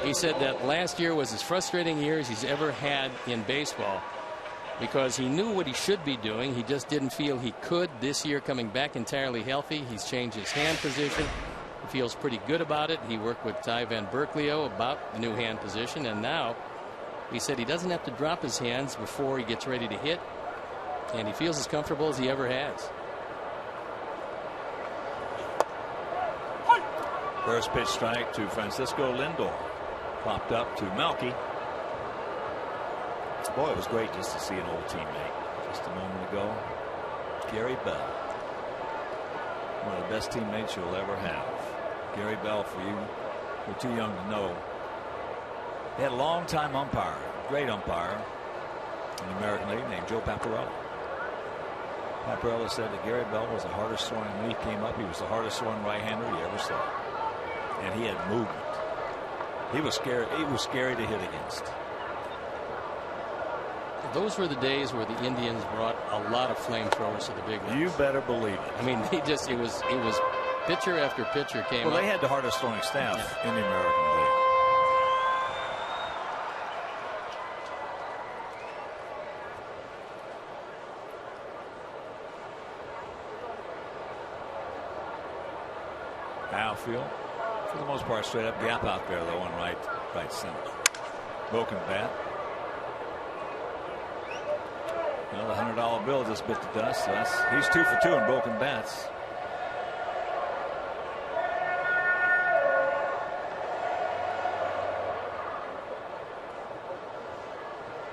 He said that last year was as frustrating year as he's ever had in baseball. because he knew what he should be doing. He just didn't feel he could. This year, coming back entirely healthy, he's changed his hand position. He feels pretty good about it. He worked with Ty Van Berkelio about the new hand position, and now he said he doesn't have to drop his hands before he gets ready to hit, and he feels as comfortable as he ever has. First pitch strike to Francisco Lindor. Popped up to Melky. Boy, it was great just to see an old teammate. Just a moment ago, Gary Bell. One of the best teammates you'll ever have. Gary Bell, for you, you're too young to know. He had a long-time umpire, great umpire in the American League named Joe Paparella. Paparella said that Gary Bell was the hardest throwing when he came up. He was the hardest throwing right-hander he ever saw. And he had movement. He was scary. He was scary to hit against. Those were the days where the Indians brought a lot of flamethrowers to the big leagues. You better believe it. I mean, it was pitcher after pitcher came Well, up. they had the hardest throwing staff in the American League. Outfield, for the most part, straight up gap out there, though, on right center. Broken bat. Well, the $100 bill just bit the dust. He's 2 for 2 in broken bats.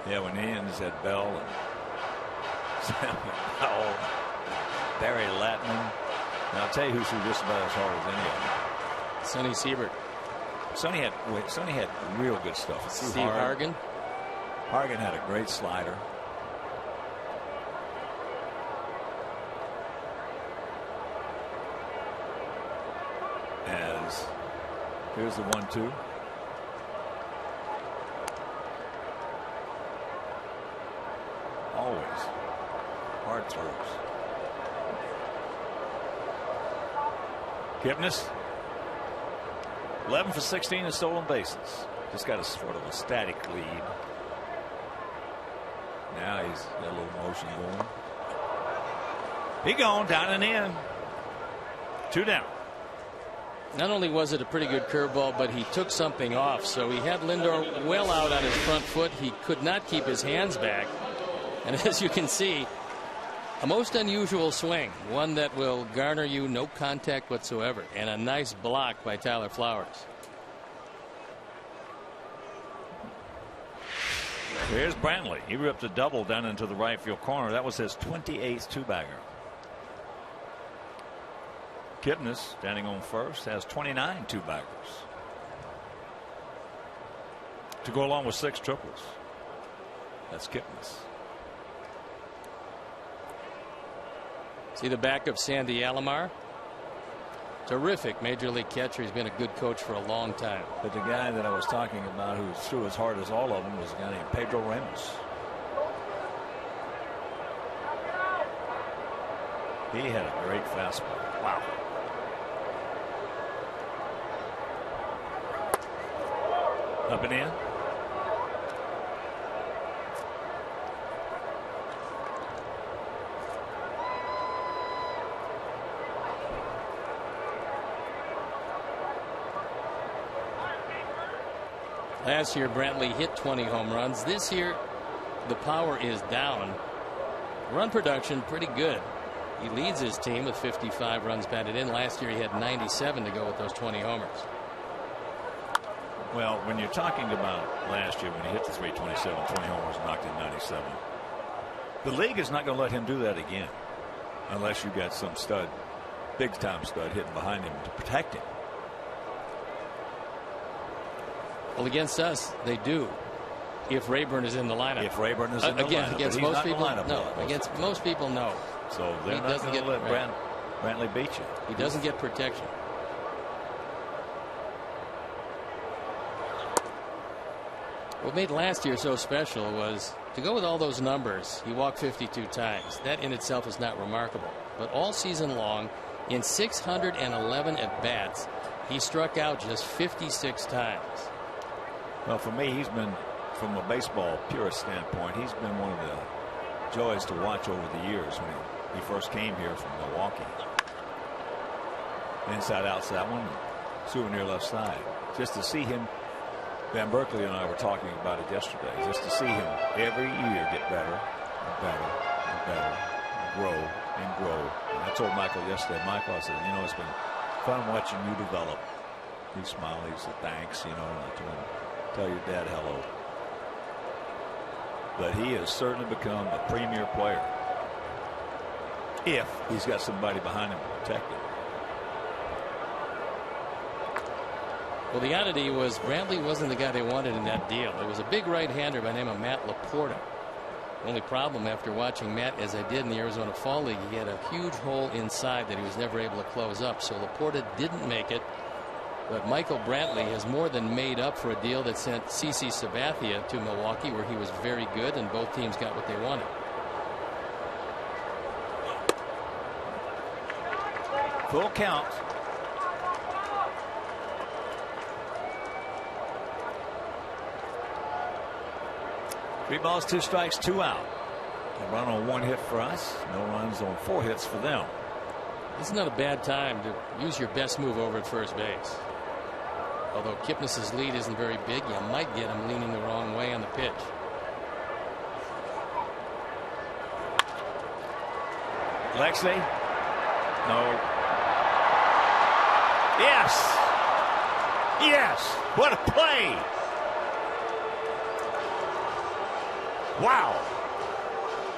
Yeah, when the Indians had Bell and Sam Powell, Barry Latman. Now, I'll tell you who threw just about as hard as any of them. Sonny Siebert. Sonny had real good stuff. Steve Hargan. Hargan had a great slider. Here's the 1-2. Always hard throws. Kipnis, 11 for 16 in stolen bases. Just got a sort of a static lead. Now he's got a little motion going. He gone down and in. 2 down. Not only was it a pretty good curveball, but he took something off. So he had Lindor well out on his front foot. He could not keep his hands back. And as you can see, a most unusual swing. One that will garner you no contact whatsoever. And a nice block by Tyler Flowers. Here's Brantley. He ripped a double down into the right field corner. That was his 28th two-bagger. Kipnis, standing on first, has 29 two-baggers to go along with 6 triples. That's Kipnis. See the back of Sandy Alomar. Terrific major league catcher. He's been a good coach for a long time. But the guy that I was talking about who threw as hard as all of them was a guy named Pedro Ramos. He had a great fastball. Wow. Up and in. Last year, Brantley hit 20 home runs. This year, the power is down. Run production, pretty good. He leads his team with 55 runs batted in. Last year, he had 97 to go with those 20 homers. Well, when you're talking about last year when he hit the 327, 20 homers, knocked in 97, the league is not going to let him do that again unless you got some stud, big time stud hitting behind him to protect him. Well, against us, they do. If Rayburn is in the lineup. If Rayburn is in the lineup. Against most people, no. Against most people, no. So they're not going to let Brantley beat you. He doesn't get protection. What made last year so special was to go with all those numbers. He walked 52 times. That in itself is not remarkable. But all season long, in 611 at-bats, he struck out just 56 times. Well, for me, he's been, from a baseball purist standpoint, he's been one of the joys to watch over the years when he first came here from Milwaukee. Inside, outside one, souvenir left side. Just to see him, Van Berkeley and I were talking about it yesterday. Just to see him every year get better and better and better, and grow and grow. And I told Michael yesterday, Michael, I said, you know, it's been fun watching you develop. He smiled, he said, thanks, you know, and I told him, tell your dad hello. But he has certainly become a premier player if he's got somebody behind him to protect him. Well, the oddity was Brantley wasn't the guy they wanted in that deal. It was a big right-hander by the name of Matt Laporta. Only problem after watching Matt, as I did in the Arizona Fall League, he had a huge hole inside that he was never able to close up. So Laporta didn't make it. But Michael Brantley has more than made up for a deal that sent CC Sabathia to Milwaukee, where he was very good, and both teams got what they wanted. Full count. Three balls, two strikes, two out. A run on one hit for us. No runs on four hits for them. This is not a bad time to use your best move over at first base. Although Kipnis's lead isn't very big, you might get him leaning the wrong way on the pitch. Alexei. No. Yes. Yes. What a play. Wow.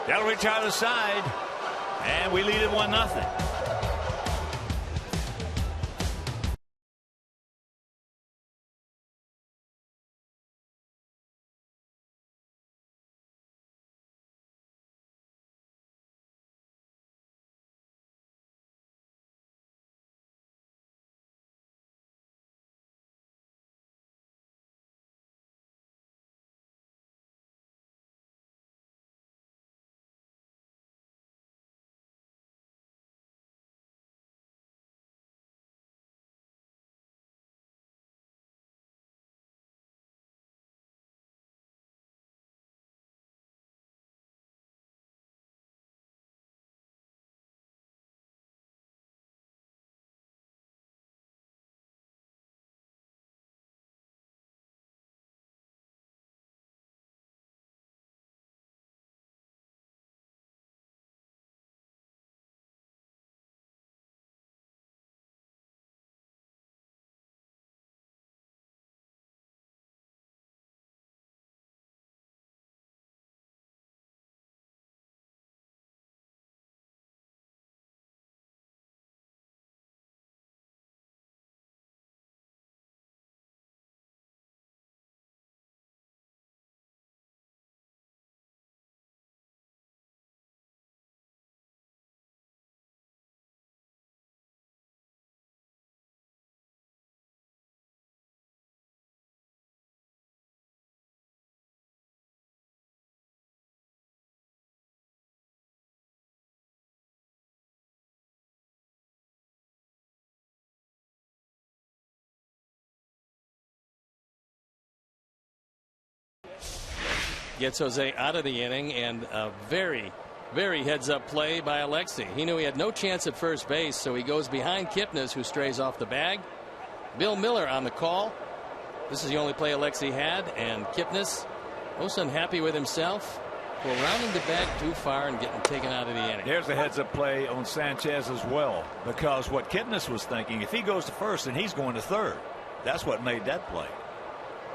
That'll reach out of the side. And we lead it 1-0. Gets Jose out of the inning, and a very, very heads-up play by Alexei. He knew he had no chance at first base, so he goes behind Kipnis, who strays off the bag. Bill Miller on the call. This is the only play Alexei had, and Kipnis, most unhappy with himself, for rounding the bag too far and getting taken out of the inning. There's a heads-up play on Sanchez as well, because what Kipnis was thinking, if he goes to first, then he's going to third. That's what made that play.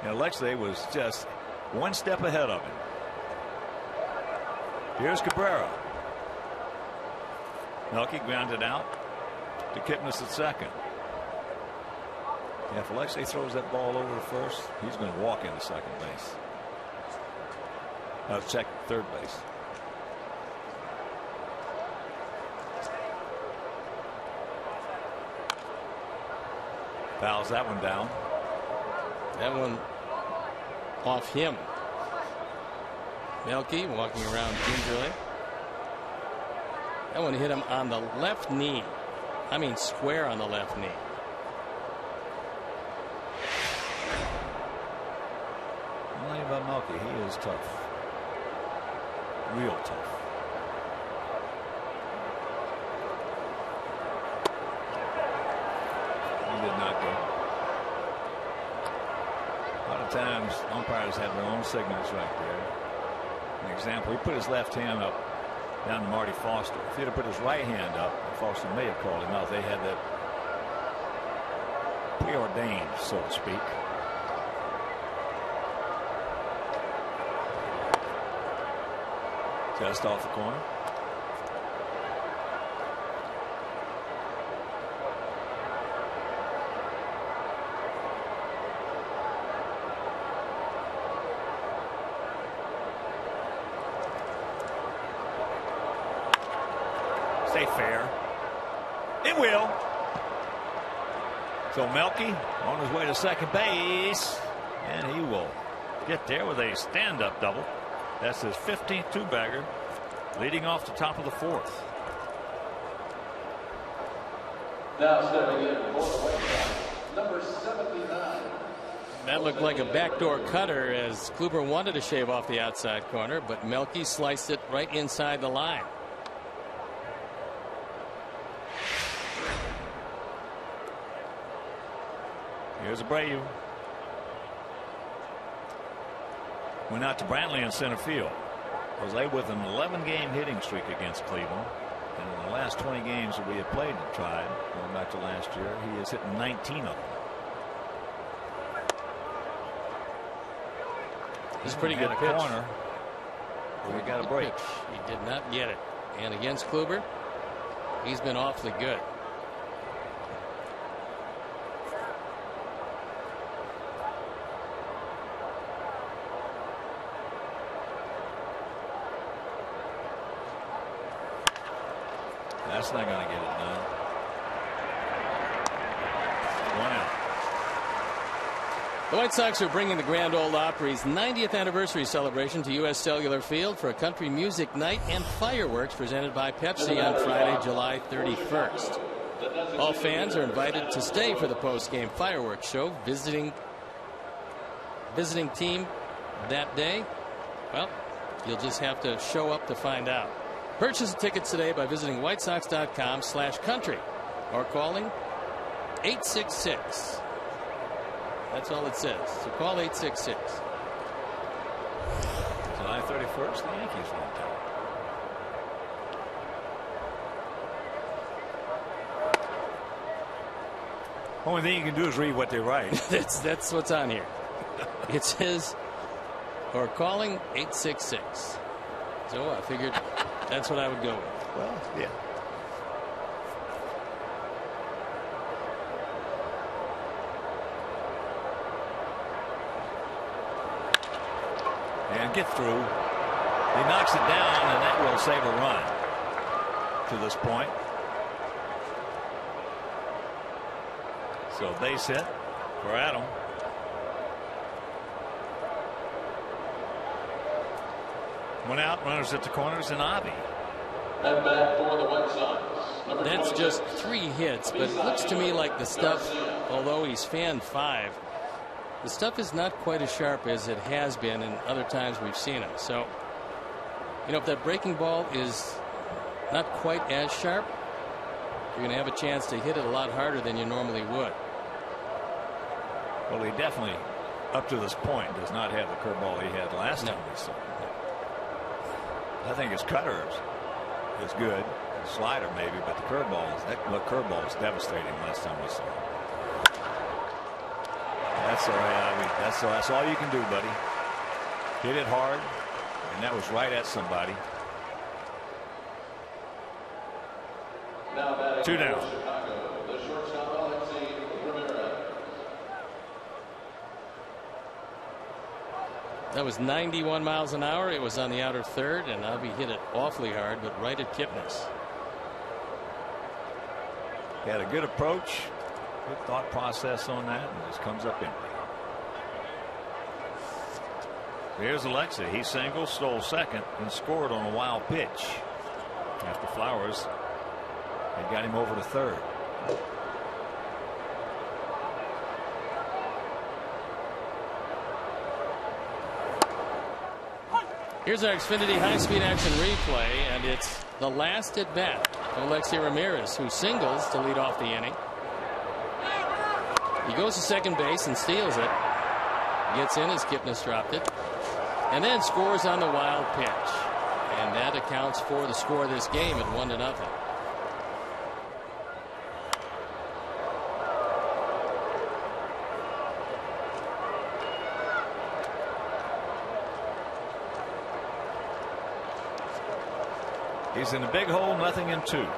And Alexei was just one step ahead of him. Here's Cabrera. Melky grounded out to Kipnis at second. If Alexei throws that ball over to first, he's going to walk into second base. Check third base. Fouls that one down. That one off him. Melky walking around gingerly. That one hit him on the left knee. I mean square on the left knee. One thing about Melky, he is tough. Real tough. Sometimes umpires have their own signals right there. An example, he put his left hand up down to Marty Foster. If he'd have put his right hand up, Foster may have called him out. They had that preordained, so to speak. Just off the corner. Stay fair. It will. So Melky on his way to second base, and he will get there with a stand-up double. That's his 15th two-bagger, leading off the top of the fourth. Now stepping in for the White Sox, number 79. That looked like a backdoor cutter as Kluber wanted to shave off the outside corner, but Melky sliced it right inside the line. Here's Abreu. Went out to Brantley in center field. Jose with an 11-game hitting streak against Cleveland. And in the last 20 games that we have played the Tribe, going back to last year, he has hit 19 of them. This is a pretty good pitch. Corner. We got a break. He did not get it. And against Kluber, he's been awfully good. That's not going to get it done. 1 out. The White Sox are bringing the Grand Ole Opry's 90th anniversary celebration to U.S. Cellular Field for a country music night and fireworks presented by Pepsi on Friday, July 31st. All fans are invited to stay for the post-game fireworks show. Visiting team that day, well, you'll just have to show up to find out. Purchase tickets today by visiting whitesox.com/country or calling 866. That's all it says. So call 866. July 31st, the Yankees won. Only thing you can do is read what they write. That's what's on here. It says, or calling 866. So I figured that's what I would go with. Well, yeah. And get through. He knocks it down, and that will save a run to this point. So base hit for Adam. One out, runners at the corners, and Avi. And back for the White Sox. That's just 3 hits, but it looks to me like the stuff, although he's fanned 5, the stuff is not quite as sharp as it has been in other times we've seen him. So, you know, if that breaking ball is not quite as sharp, you're going to have a chance to hit it a lot harder than you normally would. Well, he definitely, up to this point, does not have the curveball he had last time we saw him. I think his cutter is good, slider maybe, but the curveball is devastating last time we saw him. That's all right. I mean, that's all you can do, buddy. Hit it hard, and that was right at somebody. Now 2 down. Chicago, the shortstop Alexei Ramirez. That was 91 miles an hour. It was on the outer third, and Avi hit it awfully hard, but right at Kipnis. He had a good approach, good thought process on that, and just comes up empty. Here's Alexei. He singled, stole second, and scored on a wild pitch. After Flowers had got him over to third. Here's our Xfinity high-speed action replay, and it's the last at bat of Alexei Ramirez, who singles to lead off the inning. He goes to second base and steals it. Gets in as Kipnis dropped it. And then scores on the wild pitch. And that accounts for the score of this game at 1-0. He's in a big hole, 0-2.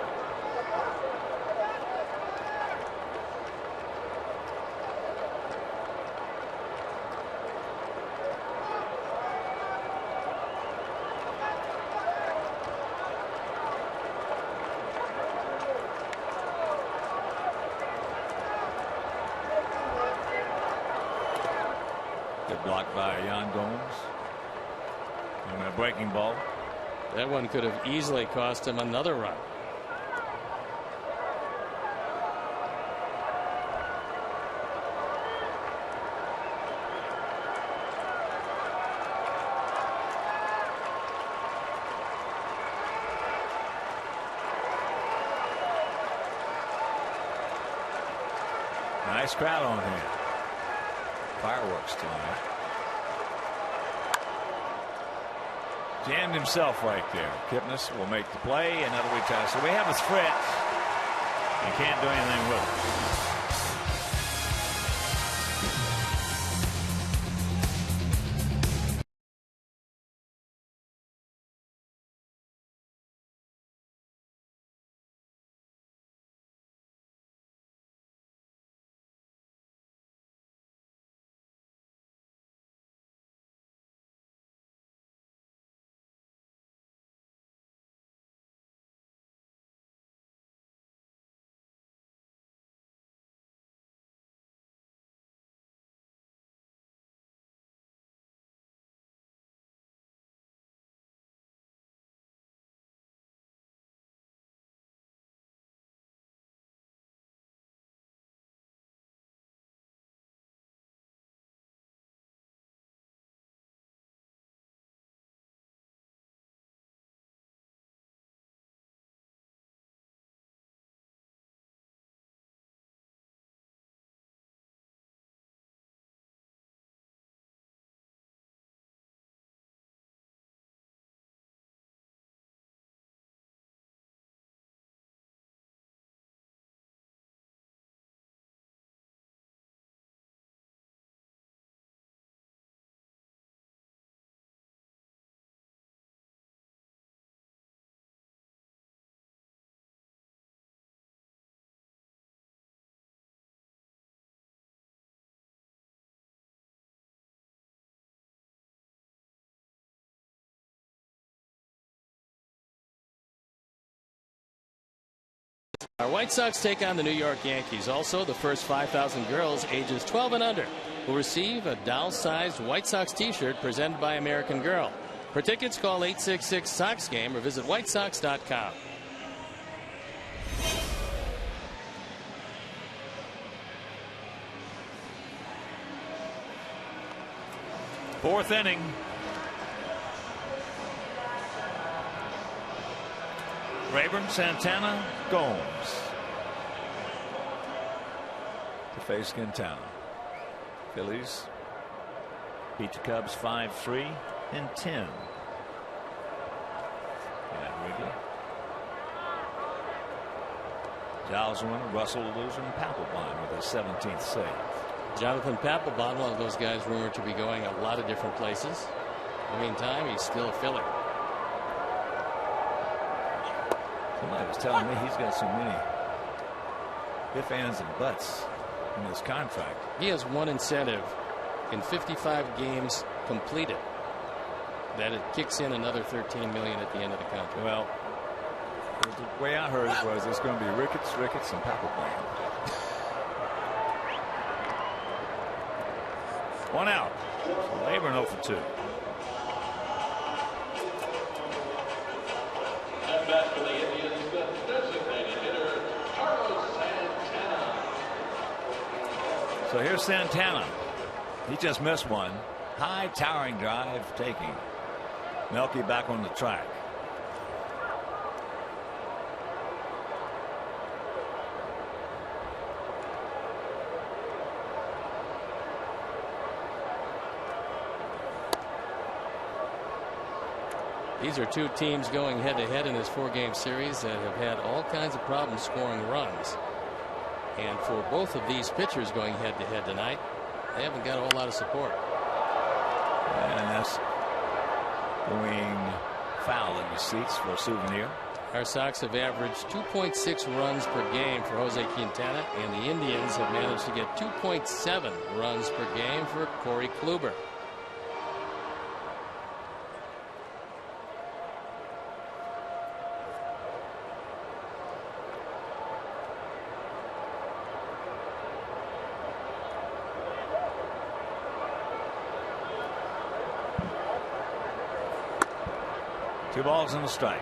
Good block by Yan Gomes on a breaking ball. That one could have easily cost him another run. Nice crowd on here. Fireworks tonight. Jammed himself right there. Kipnis will make the play, and that'll retire. So we have a threat. You can't do anything with it. Our White Sox take on the New York Yankees. Also, the first 5,000 girls ages 12 and under will receive a doll-sized White Sox t-shirt presented by American Girl. For tickets, call 866-SOX-GAME or visit whitesox.com. Fourth inning. Rayburn, Santana, Gomes to face Quintana. Phillies beat the Cubs 5-3 in 10. Yeah, Wrigley. Giles winner, Russell loser, and Papelbon with his 17th save. Jonathan Papelbon, one of those guys rumored to be going a lot of different places. In the meantime, he's still a Philly. Somebody was telling me he's got so many ifs, ands, and buts in his contract. He has one incentive in 55 games completed that it kicks in another $13 million at the end of the contract. Well, the way I heard it was it's going to be Ricketts, and Papelbon. One out. So Rayburn 0 for 2. And back for the Indians, the designated hitter, Carlos Santana. So here's Santana. He just missed one. High towering drive taking Melky back on the track. These are two teams going head-to-head in this 4-game series that have had all kinds of problems scoring runs. And for both of these pitchers going head-to-head tonight, they haven't got a whole lot of support. And that's going foul in the seats for a souvenir. Our Sox have averaged 2.6 runs per game for Jose Quintana, and the Indians have managed to get 2.7 runs per game for Corey Kluber. Two balls and a strike.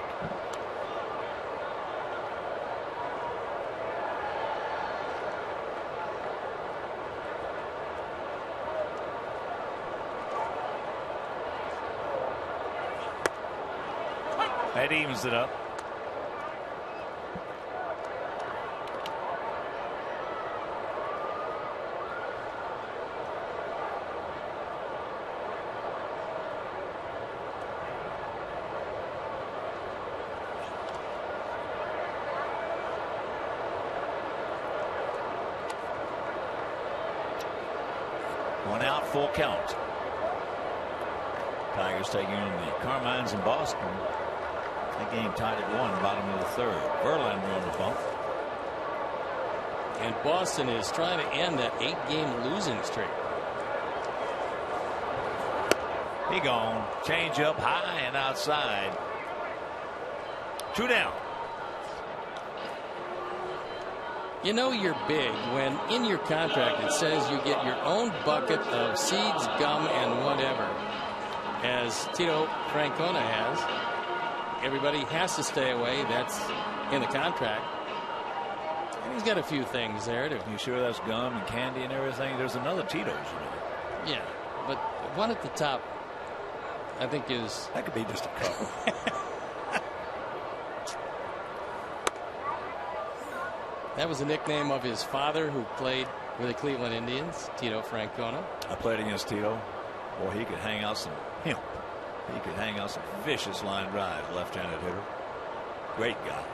That evens it up. One out, full count. Tigers taking on the Carmines in Boston. That game tied at 1, bottom of the 3rd. Verlander on the bump. And Boston is trying to end that 8-game losing streak. He gone. Change up high and outside. 2 down. You know you're big when in your contract it says you get your own bucket of seeds, gum, and whatever. As Tito Francona has. Everybody has to stay away. That's in the contract. And he's got a few things there too. You sure that's gum and candy and everything? There's another Tito's. Yeah, but one at the top, I think is. That could be just a couple. That was a nickname of his father, who played with the Cleveland Indians, Tito Francona. I played against Tito. Boy, he could hang out some hemp. He could hang out some vicious line drives, left-handed hitter. Great guy.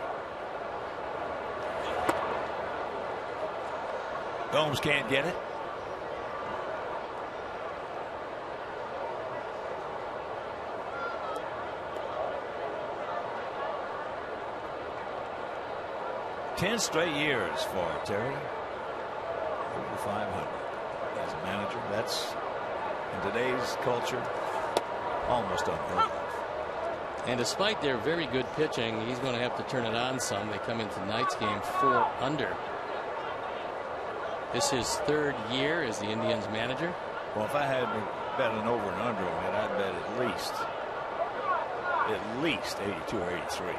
Gomes can't get it. Ten straight years for Terry. Over 500 as a manager. That's in today's culture almost unheard of. And despite their very good pitching, he's going to have to turn it on some. They come into tonight's game 4 under. This is his 3rd year as the Indians manager. Well, if I had to bet an over and under on it, I'd bet at least 82 or 83.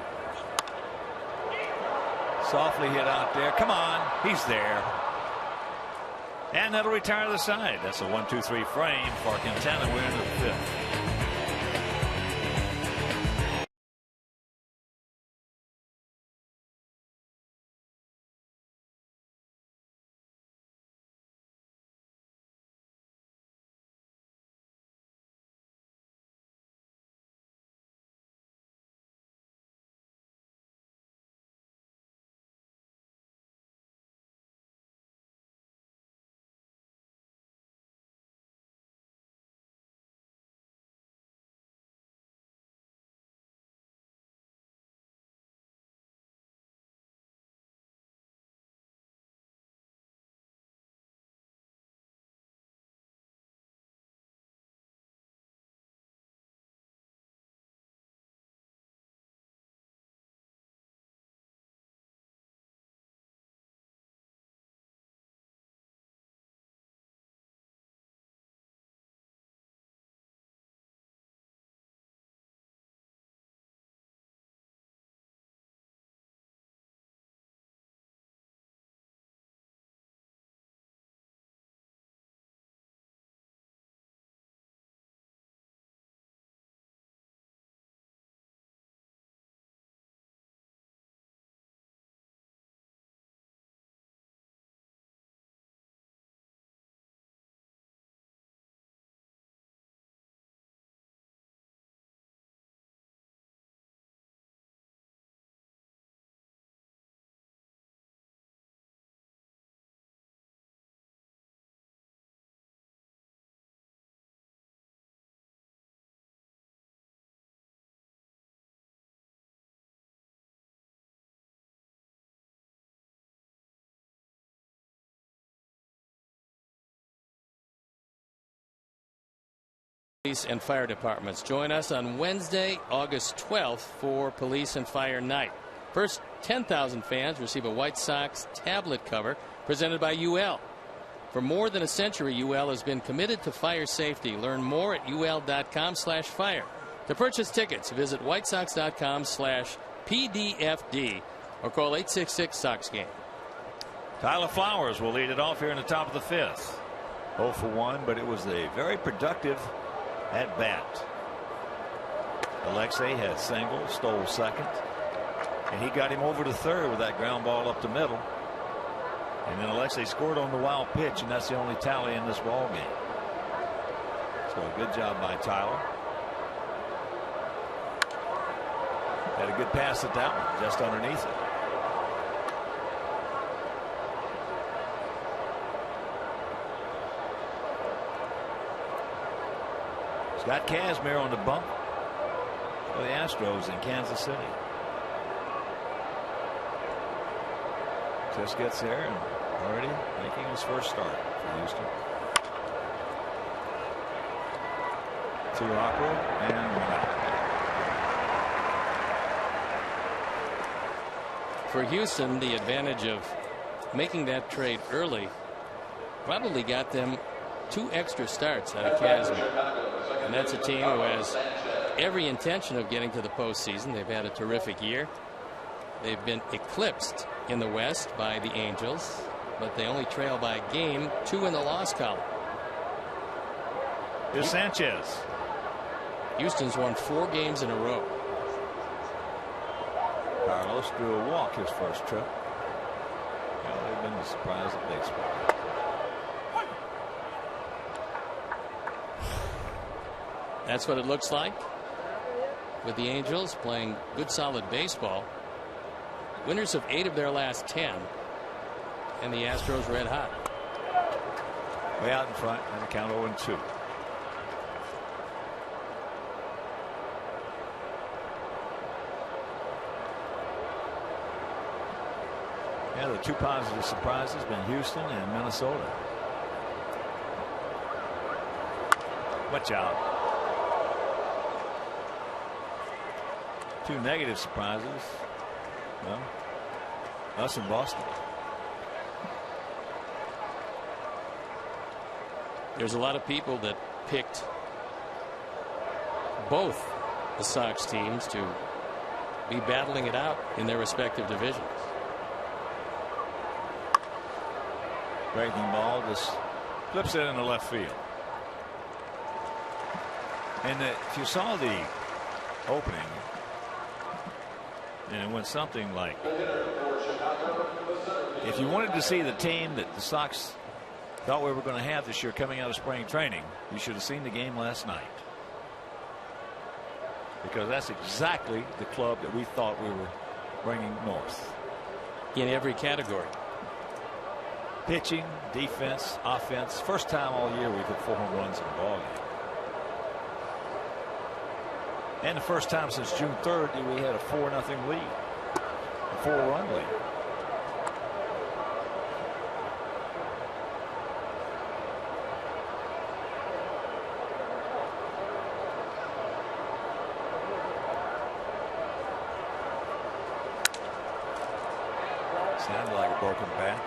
Softly hit out there. Come on, he's there. And that'll retire the side. That's a 1-2-3 frame for Quintana. We're into the 5th. Police and fire departments. Join us on Wednesday, August 12th for Police and Fire Night. First 10,000 fans receive a White Sox tablet cover presented by UL. For more than a century, UL has been committed to fire safety. Learn more at ul.com/fire. To purchase tickets, visit whitesox.com/PDFD or call 866-SOX-GAME. Tyler Flowers will lead it off here in the top of the 5th. 0 for 1, but it was a very productive at bat. Alexei had single, stole second, and he got him over to third with that ground ball up the middle. And then Alexei scored on the wild pitch, and that's the only tally in this ball game. So a good job by Tyler. Had a good pass at that one, just underneath it. Scott Kazmir on the bump for the Astros in Kansas City. Just gets there and already making his first start for Houston. 2 awkward and 1 out. For Houston, the advantage of making that trade early probably got them 2 extra starts out of Kazmir. And that's a team who has every intention of getting to the postseason. They've had a terrific year. They've been eclipsed in the West by the Angels, but they only trail by a game, 2 in the loss column. Here's Sanchez. Houston's won 4 games in a row. Carlos drew a walk his first trip. Well, they've been the surprise of baseball. That's what it looks like with the Angels playing good solid baseball. Winners of 8 of their last 10, and the Astros red hot. Way out in front and the count 0-2. Yeah, the 2 positive surprises been Houston and Minnesota. Watch out. 2 negative surprises. Well, us in Boston. There's a lot of people that picked both the Sox teams to be battling it out in their respective divisions. Breaking ball just flips it into left field. And if you saw the opening, and it went something like, if you wanted to see the team that the Sox thought we were going to have this year coming out of spring training, you should have seen the game last night, because that's exactly the club that we thought we were bringing north in every category. Pitching, defense, offense. First time all year we've hit 4 home runs in a ball game. And the first time since June 3rd that we had a 4-0 lead, a 4-run lead. Sounded like a broken bat.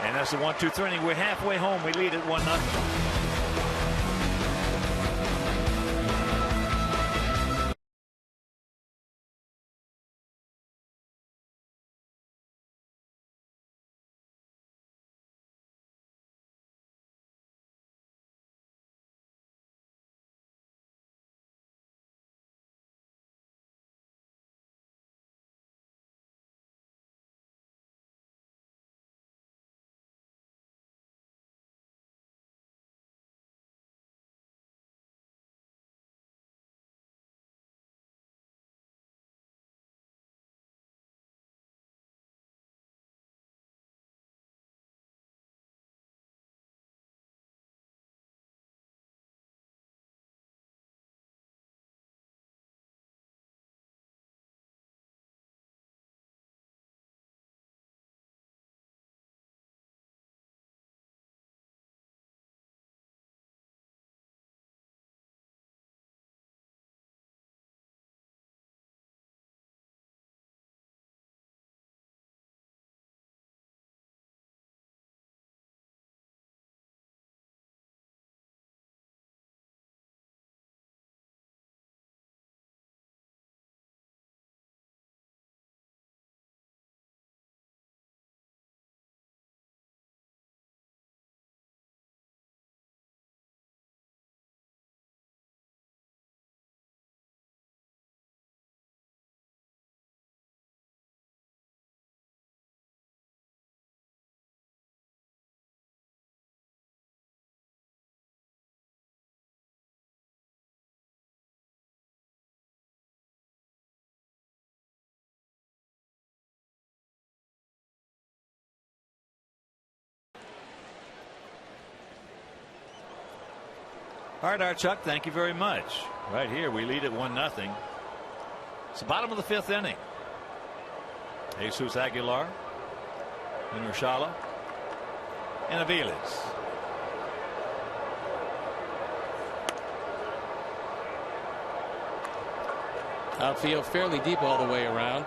And that's the 1-2-3 inning. We're halfway home. We lead at 1-0. All right, our Chuck, thank you very much. Right here, we lead at 1-0. It's the bottom of the 5th inning. Jesus Aguilar, and Urshela, and Aviles. Outfield fairly deep all the way around.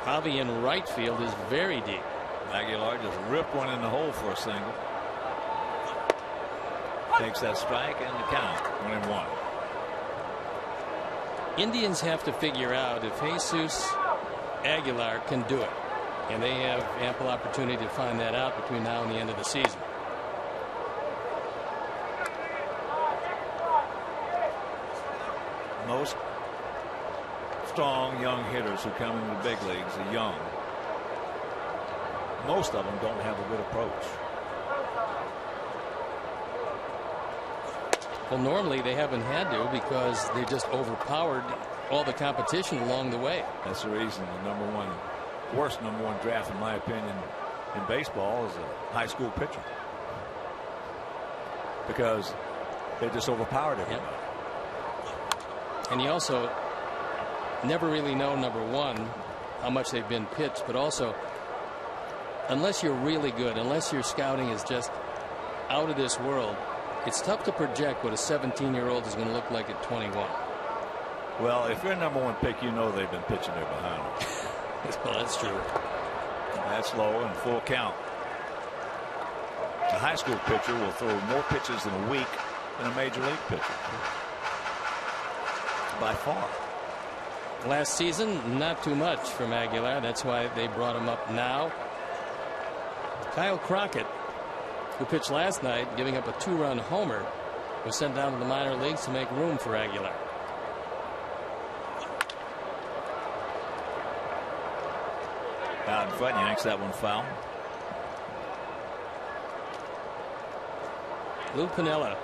Javi in right field is very deep. Aguilar just ripped one in the hole for a single. Takes that strike and the count 1-1. Indians have to figure out if Jesus Aguilar can do it, and they have ample opportunity to find that out between now and the end of the season. Most strong young hitters who come into the big leagues are young. Most of them don't have a good approach. Well, normally they haven't had to because they just overpowered all the competition along the way. That's the reason the worst number one draft, in my opinion, in baseball is a high school pitcher. Because they just overpowered everybody. Yep. And you also never really know, number one, how much they've been pitched, but also, unless you're really good, unless your scouting is just out of this world, it's tough to project what a 17-year-old is going to look like at 21. Well, if you're a number one pick, you know they've been pitching there behind them. Well, that's true. That's low and full count. A high school pitcher will throw more pitches in a week than a major league pitcher. By far. Last season, not too much from Aguilar. That's why they brought him up now. Kyle Crockett, who pitched last night, giving up a 2-run homer, was sent down to the minor leagues to make room for Aguilar. Out in front, yanks that one foul. Lou Piniella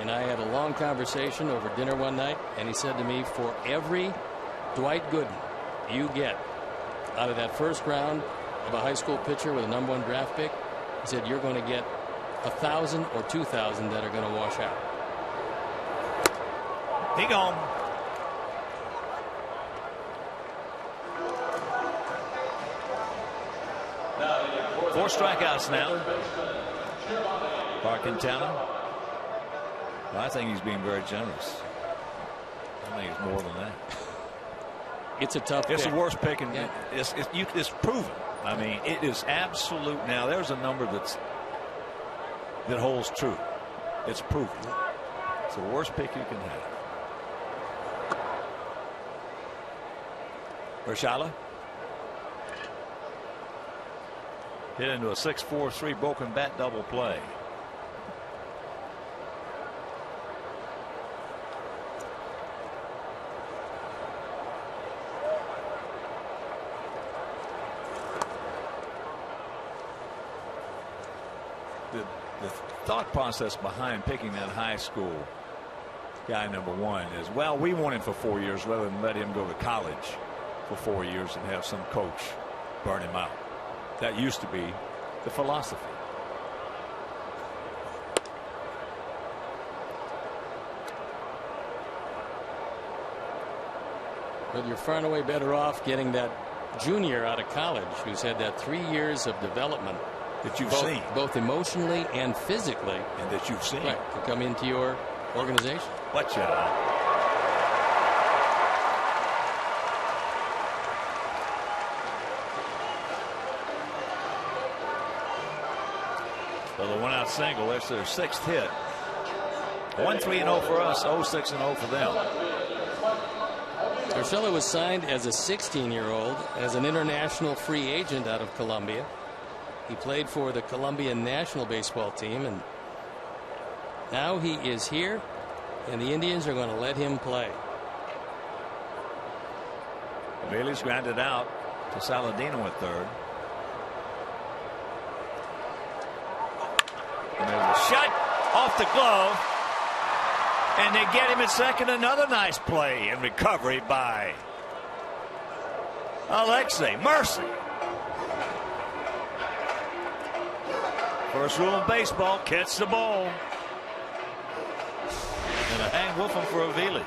and I had a long conversation over dinner one night, and he said to me, for every Dwight Gooden you get out of that first round of a high school pitcher with a number one draft pick, he said you're going to get 1,000 or 2,000 that are going to wash out. He gone. Four strikeouts now. Quintana. Well, I think he's being very generous. I think it's more than that. It's a tough It's pick. the worst pick, and Yeah. it's proven. I mean, it is absolute. Now, there's a number that holds true. It's proven. It's the worst pick you can have. Urshela hit into a 6-4-3 broken bat double play. The thought process behind picking that high school guy number one is, well, we want him for 4 years rather than let him go to college for 4 years and have some coach burn him out. That used to be the philosophy. But you're far and away better off getting that junior out of college who's had that 3 years of development That you've both, seen. both emotionally and physically. And that you've seen. Right, to come into your organization. Watch out. So the 1-out single, that's their 6th hit. 1-3-0 for us, 0-6-0 for them. Urshela was signed as a 16-year-old as an international free agent out of Colombia. He played for the Colombian national baseball team, and now he is here, and the Indians are going to let him play. Bailey's grounded out to Saladino at third. And there's a shot off the glove. And they get him at second. Another nice play and recovery by Alexei Mercy. First rule of baseball, catch the ball. and Wolfham for Aviles.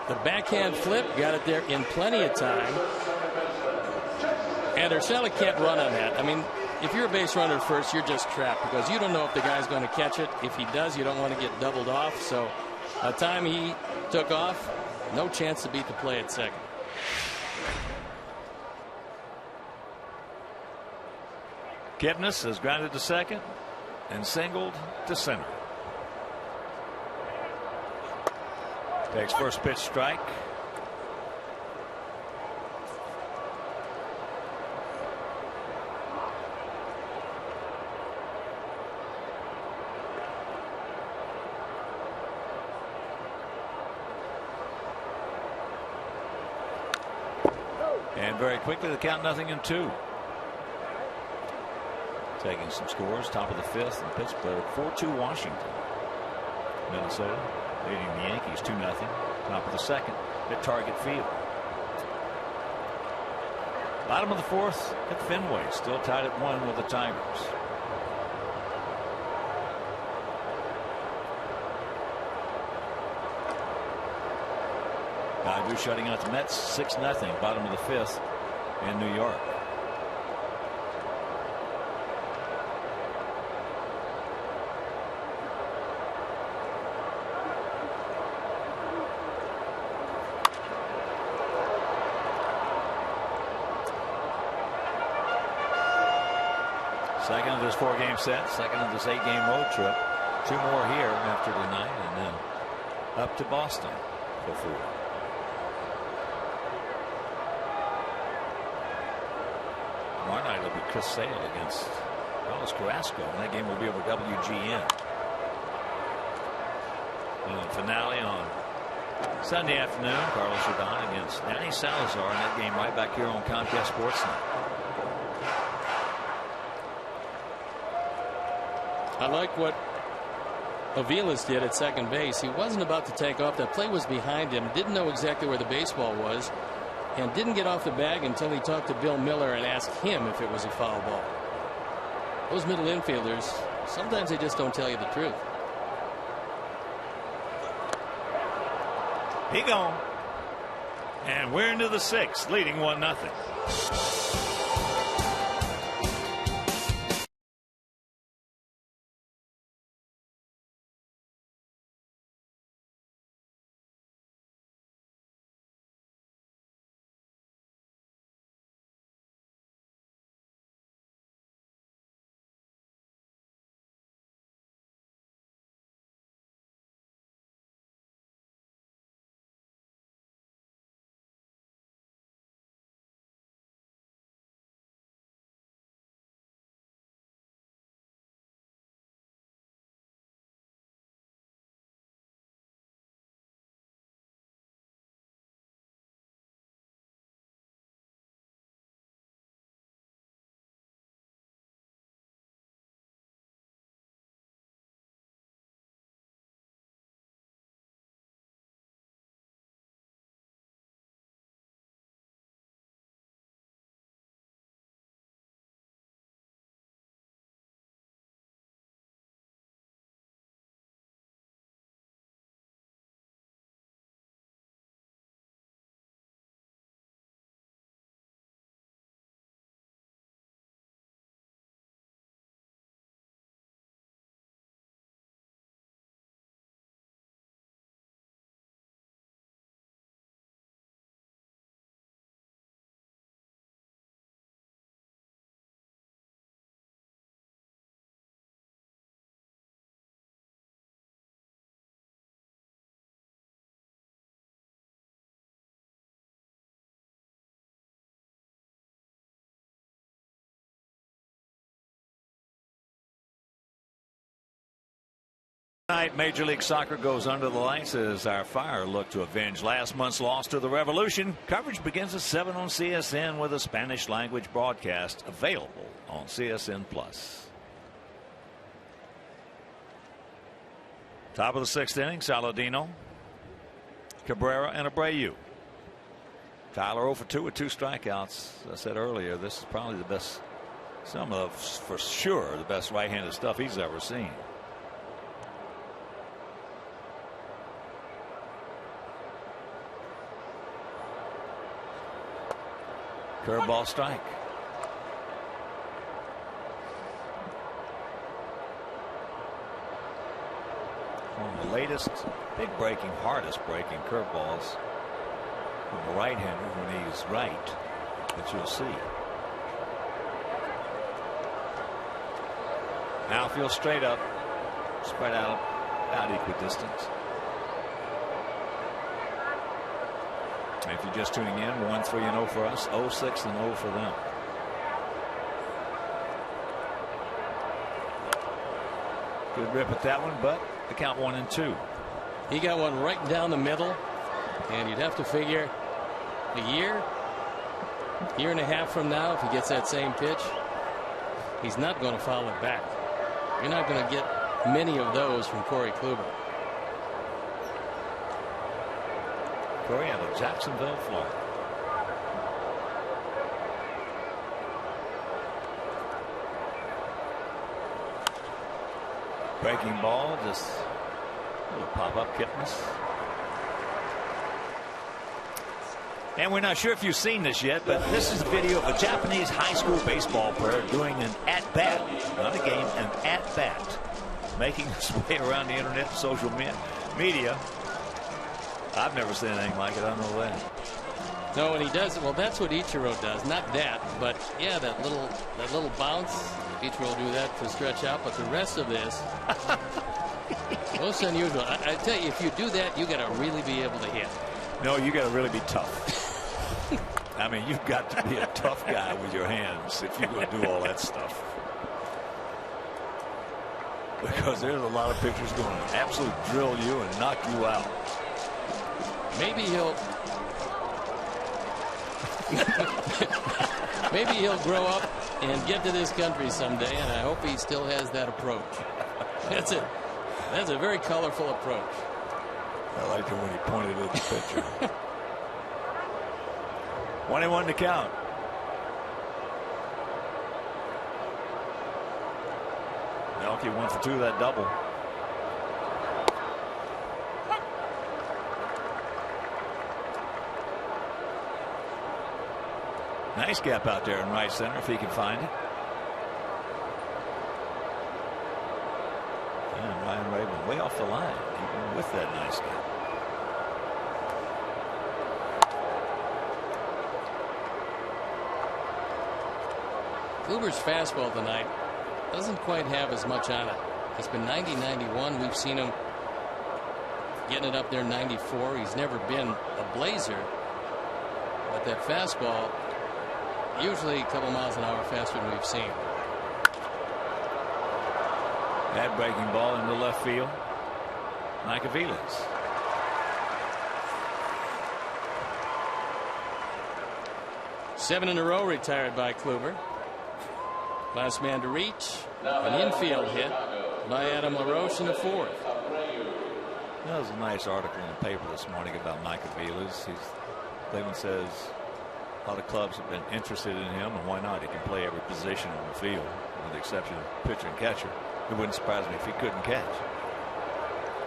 The backhand flip got it there in plenty of time. And Urshela can't run on that. I mean, if you're a base runner at first, you're just trapped because you don't know if the guy's going to catch it. If he does, you don't want to get doubled off. So by the time he took off, no chance to beat the play at second. Kipnis has grounded to second and singled to center. Takes first pitch strike. And very quickly the count 0-2. Taking some scores. Top of the fifth in Pittsburgh. 4-2 Washington. Minnesota leading the Yankees 2-0. Top of the second at Target Field. Bottom of the fourth at Fenway. Still tied at 1 with the Tigers. Dodgers shutting out the Mets 6-0. Bottom of the fifth in New York. Second of this 4-game set, second of this 8-game road trip. 2 more here after tonight, and then up to Boston for 4. Tomorrow night it'll be Chris Sale against Carlos Carrasco, and that game will be over WGN. And the finale on Sunday afternoon, Carlos Rodon against Danny Salazar, in that game right back here on Comcast Sportsnet. I like what Aviles did at second base. He wasn't about to take off. That play was behind him. Didn't know exactly where the baseball was. And didn't get off the bag until he talked to Bill Miller and asked him if it was a foul ball. Those middle infielders, sometimes they just don't tell you the truth. He gone. And we're into the 6th, leading 1-0. Tonight, Major League Soccer goes under the lights as our Fire look to avenge last month's loss to the Revolution. Coverage begins at 7 on CSN with a Spanish language broadcast available on CSN Plus. Top of the 6th inning, Saladino, Cabrera, and Abreu. Tyler 0 for 2 with 2 strikeouts. As I said earlier, this is probably the best, for sure, the best right-handed stuff he's ever seen. Curveball strike. One of the latest big breaking, hardest breaking curveballs from the right-hander when he's right that you'll see. Outfield straight up, spread out about equidistant. And if you're just tuning in, 1-3-0 for us, 0-6-0 for them. Good rip at that one, but the count 1-2. He got one right down the middle, and you'd have to figure a year and a half from now, if he gets that same pitch, he's not going to foul it back. You're not going to get many of those from Corey Kluber. Corey out of Jacksonville, Florida. Breaking ball, just a little pop-up kittens. And we're not sure if you've seen this yet, but this is a video of a Japanese high school baseball player doing an at-bat, not a game, an at-bat, making his way around the internet and social media. I've never seen anything like it. I don't know that. No, and he does. Well, that's what Ichiro does. Not that, but yeah, that little bounce. Ichiro will do that to stretch out, but the rest of this, most unusual. I tell you, if you do that, you got to really be able to hit. No, you got to really be tough. I mean, you've got to be a tough guy with your hands if you're going to do all that stuff. Because there's a lot of pitchers going to absolutely drill you and knock you out. Maybe he'll grow up and get to this country someday, and I hope he still has that approach. That's a very colorful approach. I liked it when he pointed at the pitcher. 1-1 to count. Milwaukee 1 for 2, that double. Nice gap out there in right center if he can find it. And Ryan Raven way off the line, even with that nice gap. Kluber's fastball tonight doesn't quite have as much on it. It's been 90-91. We've seen him getting it up there 94. He's never been a blazer, but that fastball usually a couple miles an hour faster than we've seen. That breaking ball into left field. Micah Velez. Seven in a row retired by Kluber. Last man to reach. An infield hit by Adam LaRoche in the fourth. That was a nice article in the paper this morning about Micah Velez. Cleveland says a lot of clubs have been interested in him, and why not? He can play every position on the field, with the exception of pitcher and catcher. It wouldn't surprise me if he couldn't catch.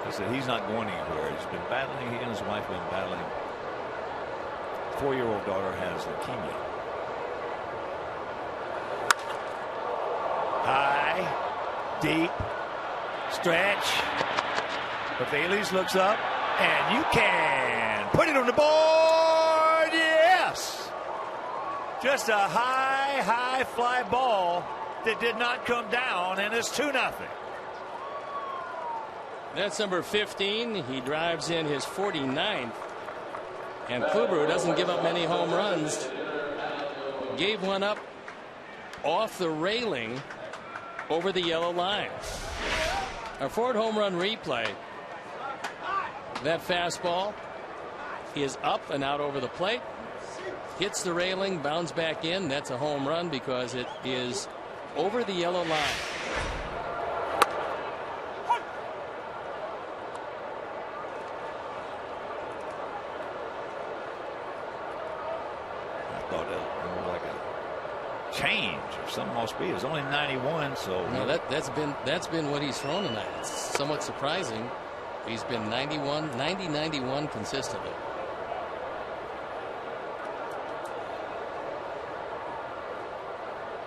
He said he's not going anywhere. He's been battling. He and his wife have been battling. 4-year-old daughter has leukemia. High, deep, stretch. Velez looks up, and you can put it on the board. Yes! Just a high fly ball that did not come down, and it's 2-0. That's number 15. He drives in his 49th. And Kluber, who doesn't give up many home runs, gave one up off the railing over the yellow line. Our Ford home run replay. That fastball is up and out over the plate. Hits the railing, bounds back in. That's a home run because it is over the yellow line. I thought that was like a change or something off speed. It was only 91, so no, that's been what he's thrown tonight. It's somewhat surprising. He's been 90-91 consistently.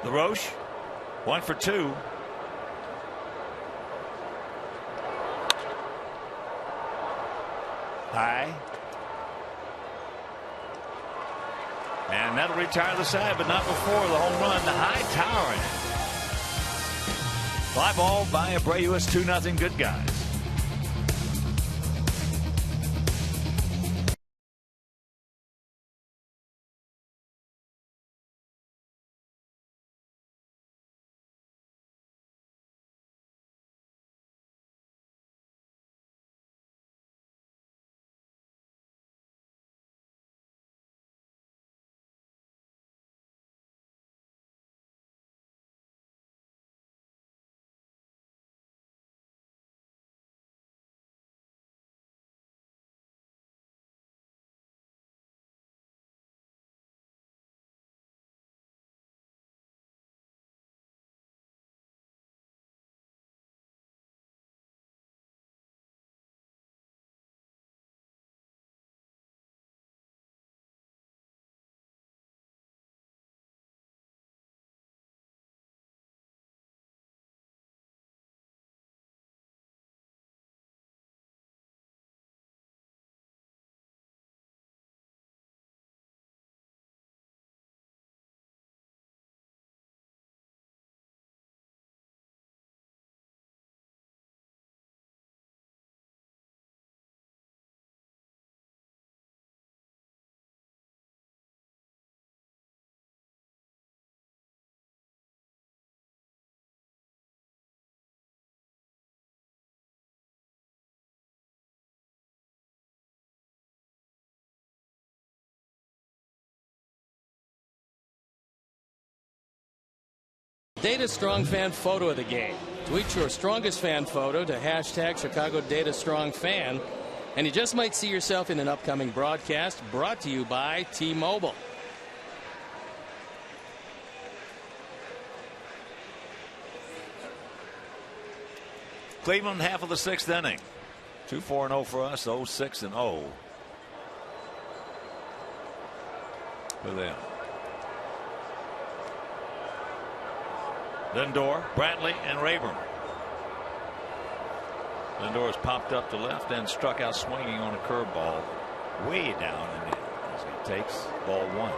LaRoche, 1 for 2. High. And that'll retire the side, but not before the home run. The high towering. Fly ball by Abreu. It's 2-0. Good guys. Data Strong fan photo of the game. Tweet your strongest fan photo to hashtag Chicago Data Strong Fan, and you just might see yourself in an upcoming broadcast brought to you by T-Mobile. Cleveland, half of the 6th inning. 2-4-0 for us. 0-6-0 for them. Lindor, Brantley, and Rayburn. Lindor has popped up to left and struck out swinging on a curveball way down in the as he takes ball 1.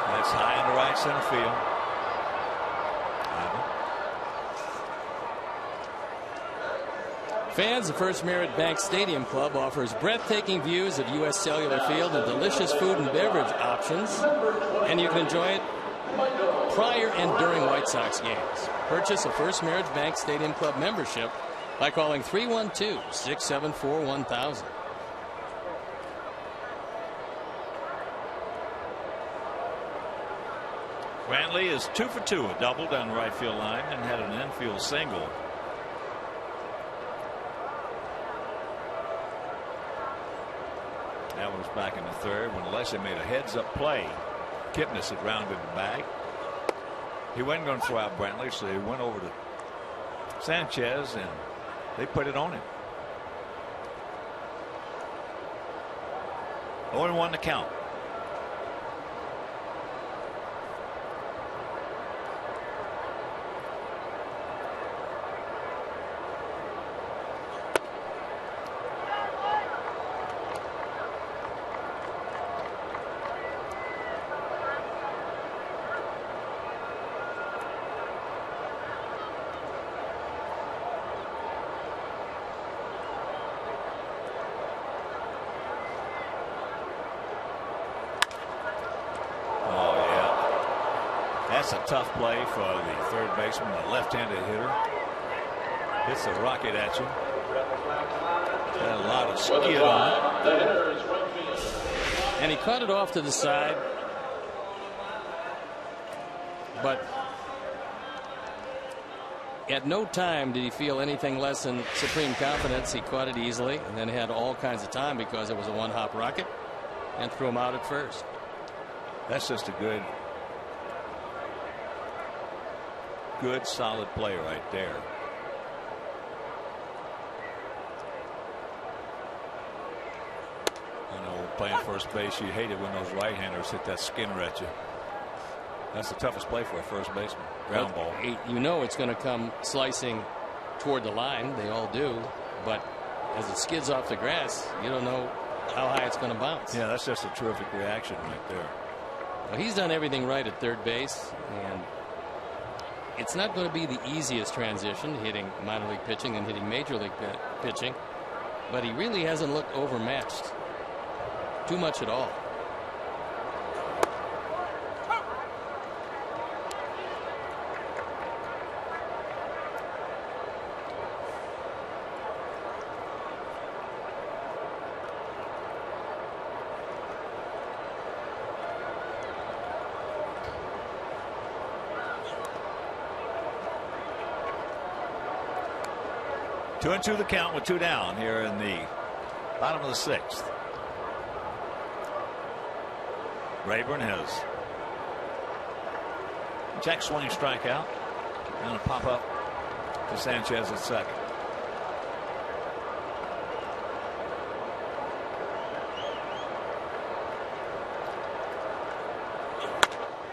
That's high in the right center field. Fans, the First Merit Bank Stadium Club offers breathtaking views of U.S. Cellular Field and delicious food and beverage options, and you can enjoy it prior and during White Sox games. Purchase a First Merit Bank Stadium Club membership by calling 312-674-1000. Brantley is 2 for 2, a double down the right field line, and had an infield single. That was back in the 3rd when Alessi made a heads-up play. Kipnis had rounded the bag. He wasn't going to throw out Brantley, so he went over to Sanchez, and they put it on him. 0-1 to count. That's a tough play for the third baseman, the left-handed hitter. Hits a rocket at you. Got a lot of skid on it. And he cut it off to the side. But at no time did he feel anything less than supreme confidence. He caught it easily and then had all kinds of time because it was a one-hop rocket and threw him out at first. good, solid play right there. You know, playing first base, you hate it when those right-handers hit that skimmer at you. That's the toughest play for a first baseman. Ground ball. You know it's going to come slicing toward the line. They all do. But as it skids off the grass, you don't know how high it's going to bounce. Yeah, that's just a terrific reaction right there. Well, he's done everything right at third base, and it's not going to be the easiest transition, hitting minor league pitching and hitting major league pitching, but he really hasn't looked overmatched too much at all. Two and two the count with 2 down here in the bottom of the 6th. Rayburn has check swing strikeout. And a pop up to Sanchez at second.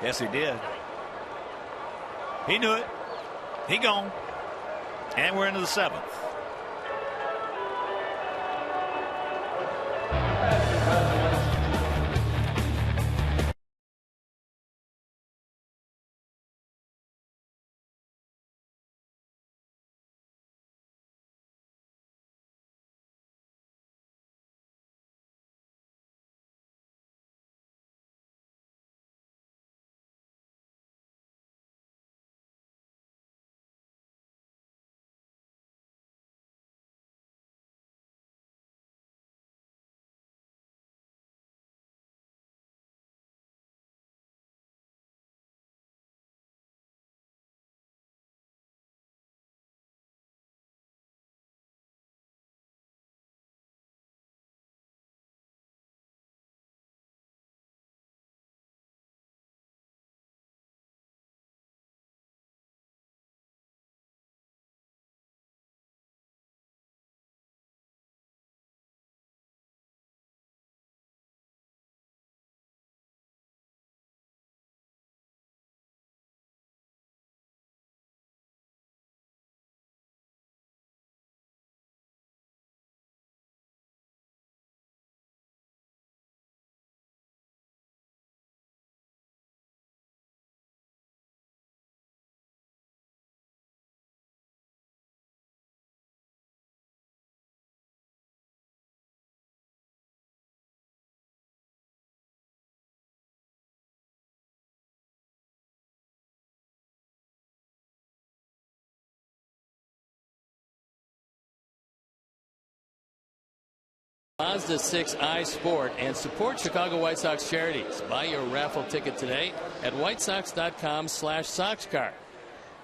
Yes, he did. He knew it. He gone. And we're into the 7th. Mazda 6 iSport and support Chicago White Sox charities. Buy your raffle ticket today at whitesox.com/SoxCar.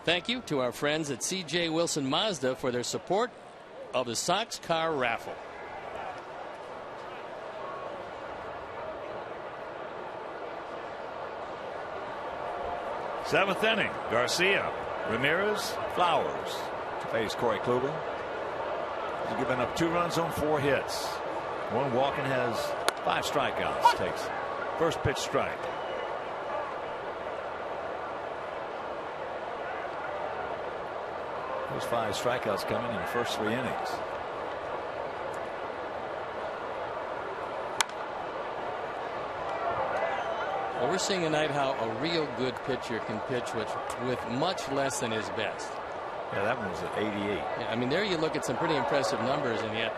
Thank you to our friends at CJ Wilson Mazda for their support of the Sox Car Raffle. Seventh inning. Garcia, Ramirez, Flowers to face Corey Kluber. He's given up 2 runs on 4 hits. One walk and has 5 strikeouts. Takes first pitch strike. Those 5 strikeouts coming in the first 3 innings. Well, we're seeing tonight how a real good pitcher can pitch with much less than his best. Yeah, that one was at 88. Yeah, I mean, there you look at some pretty impressive numbers, and yet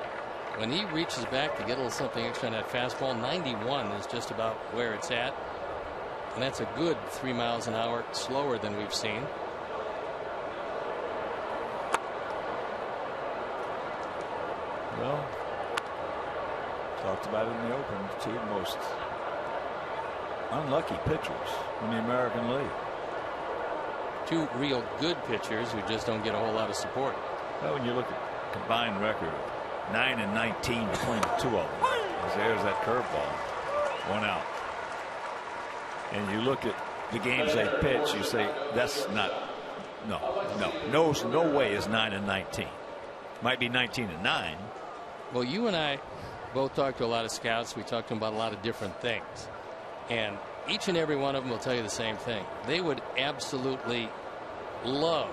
when he reaches back to get a little something extra on that fastball, 91 is just about where it's at. And that's a good 3 miles an hour slower than we've seen. Well, talked about it in the open. 2 most unlucky pitchers in the American League. 2 real good pitchers who just don't get a whole lot of support. Well, when you look at combined record, 9 and 19 between the 2 of them. There's that curveball. 1 out. And you look at the games they pitch, you say that's not No way is 9-19. Might be 19-9. Well, you and I both talked to a lot of scouts. We talked to them about a lot of different things. And each and every one of them will tell you the same thing. They would absolutely love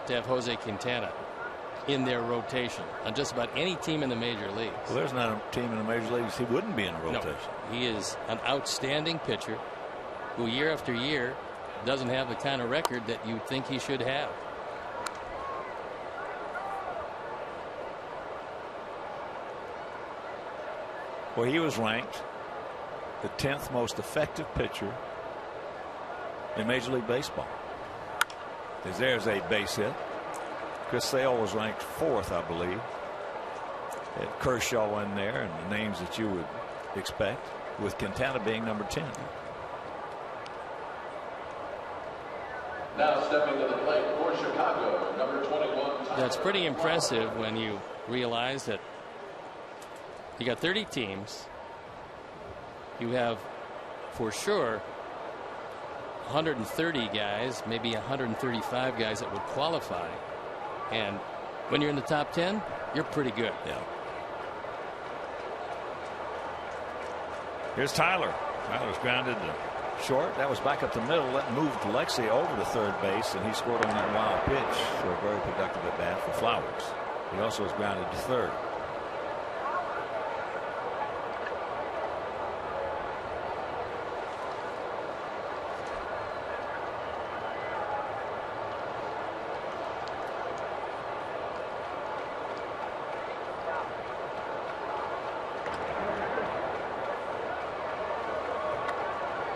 to have Jose Quintana in their rotation on just about any team in the major leagues. Well, there's not a team in the major leagues he wouldn't be in a rotation. No, he is an outstanding pitcher who year after year doesn't have the kind of record that you think he should have. Well, he was ranked the 10th most effective pitcher in Major League Baseball. There's a base hit. Chris Sale was ranked 4th, I believe. Had Kershaw in there and the names that you would expect, with Quintana being number 10. Now stepping to the plate for Chicago, number 21. That's pretty impressive when you realize that you got 30 teams. You have for sure 130 guys, maybe 135 guys that would qualify. And when you're in the top 10, you're pretty good. Yeah. Here's Tyler. Tyler's grounded to short. That was back up the middle. That moved Alexei over to third base, and he scored on that wild pitch for a very productive at bat for Flowers. He also was grounded to third.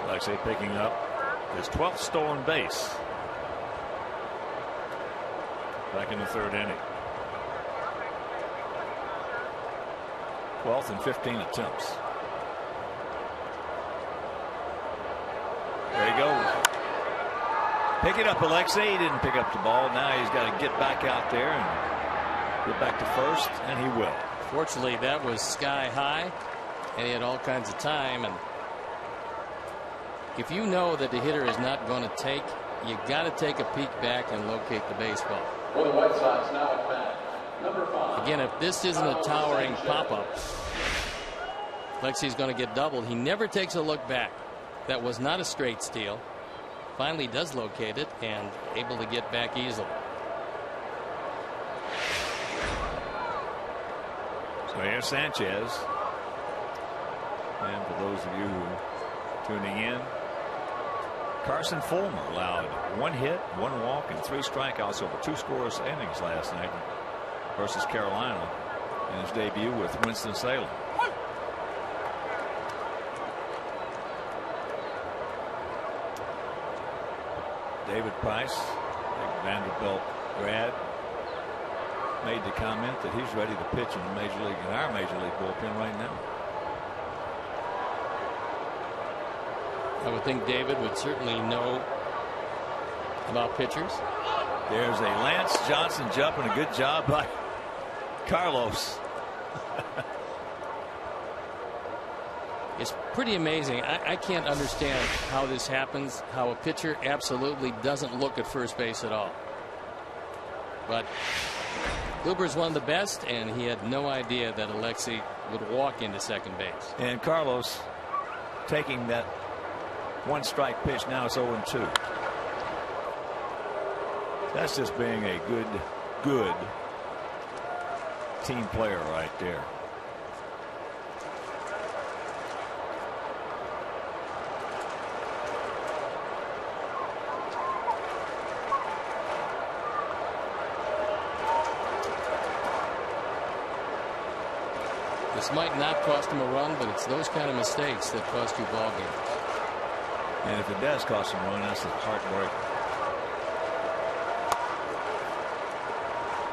Alexei picking up his 12th stolen base. Back in the third inning. 12th and 15 attempts. There he goes. Pick it up, Alexei. He didn't pick up the ball. Now he's got to get back out there and get back to first, and he will. Fortunately, that was sky high, and he had all kinds of time. And if you know that the hitter is not going to take, you got to take a peek back and locate the baseball. For the White Sox now at bat, number 5. Again, if this isn't a towering pop-up, Alexei's going to get doubled. He never takes a look back. That was not a straight steal. Finally does locate it and able to get back easily. So here's Sanchez. And for those of you who are tuning in, Carson Fulmer allowed 1 hit, 1 walk, and 3 strikeouts over 2 scoreless innings last night versus Carolina in his debut with Winston-Salem. David Price, Vanderbilt grad, made the comment that he's ready to pitch in the major league, in our major league bullpen right now. I would think David would certainly know about pitchers. There's a Lance Johnson jump, and a good job by Carlos. It's pretty amazing. I can't understand how this happens, how a pitcher absolutely doesn't look at first base at all. But Kluber's one of the best, and he had no idea that Alexei would walk into second base. And Carlos taking that 1 strike pitch. Now it's 0-2. That's just being a good team player right there. This might not cost him a run, but it's those kind of mistakes that cost you ball games. And if it does cost him a run, that's a heartbreaker.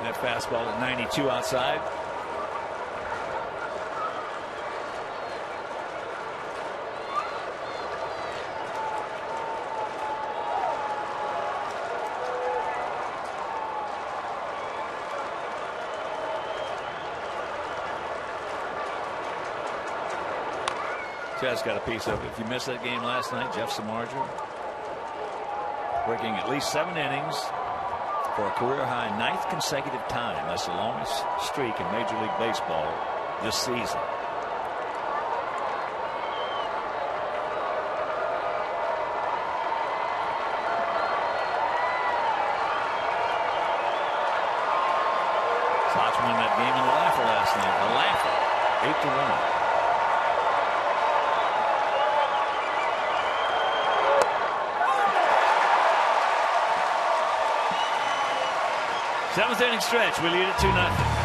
That fastball at 92 outside. Jeff's got a piece of it. If you missed that game last night, Jeff Samardzija working at least 7 innings, for a career high 9th consecutive time. That's the longest streak in Major League Baseball this season. Sox won that game in the laugher last night. A laugher, 8-1. Seventh inning stretch. We lead it 2-0.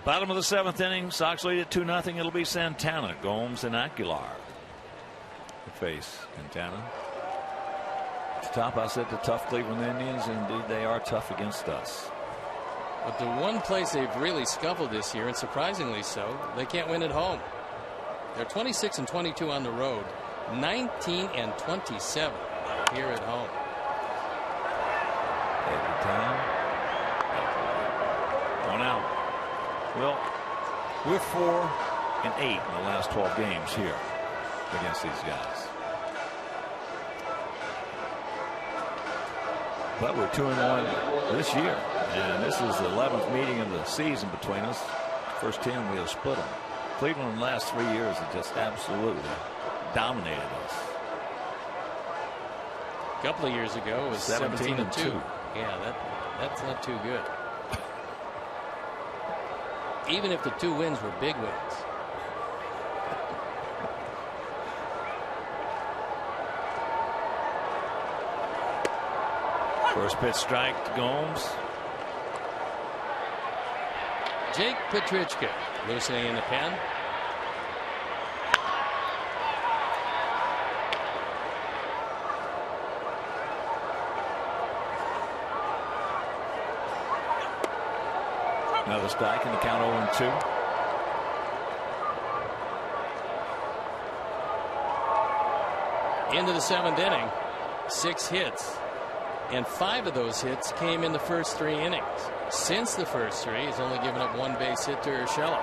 Bottom of the 7th inning. Sox lead at 2-0. It'll be Santana, Gomes, and Aguilar to face Santana. At the top, I said the tough Cleveland Indians. Indeed, they are tough against us. But the one place they've really scuffled this year, and surprisingly so, they can't win at home. They're 26-22 on the road, 19-27 here at home. Every time. One out. Well, we're 4-8 in the last 12 games here against these guys. But we're 2-1 this year, and this is the 11th meeting of the season between us. First 10 we have split them. Cleveland in the last 3 years has just absolutely dominated us. A couple of years ago it was 17-2. Yeah, that's not too good. Even if the 2 wins were big wins. First pitch strike to Gomes. Jake Petrichka loosening in the pen. Another strike in the count 0-2. Into the 7th inning, 6 hits, and 5 of those hits came in the first 3 innings. Since the first 3, he's only given up 1 base hit to Urshela.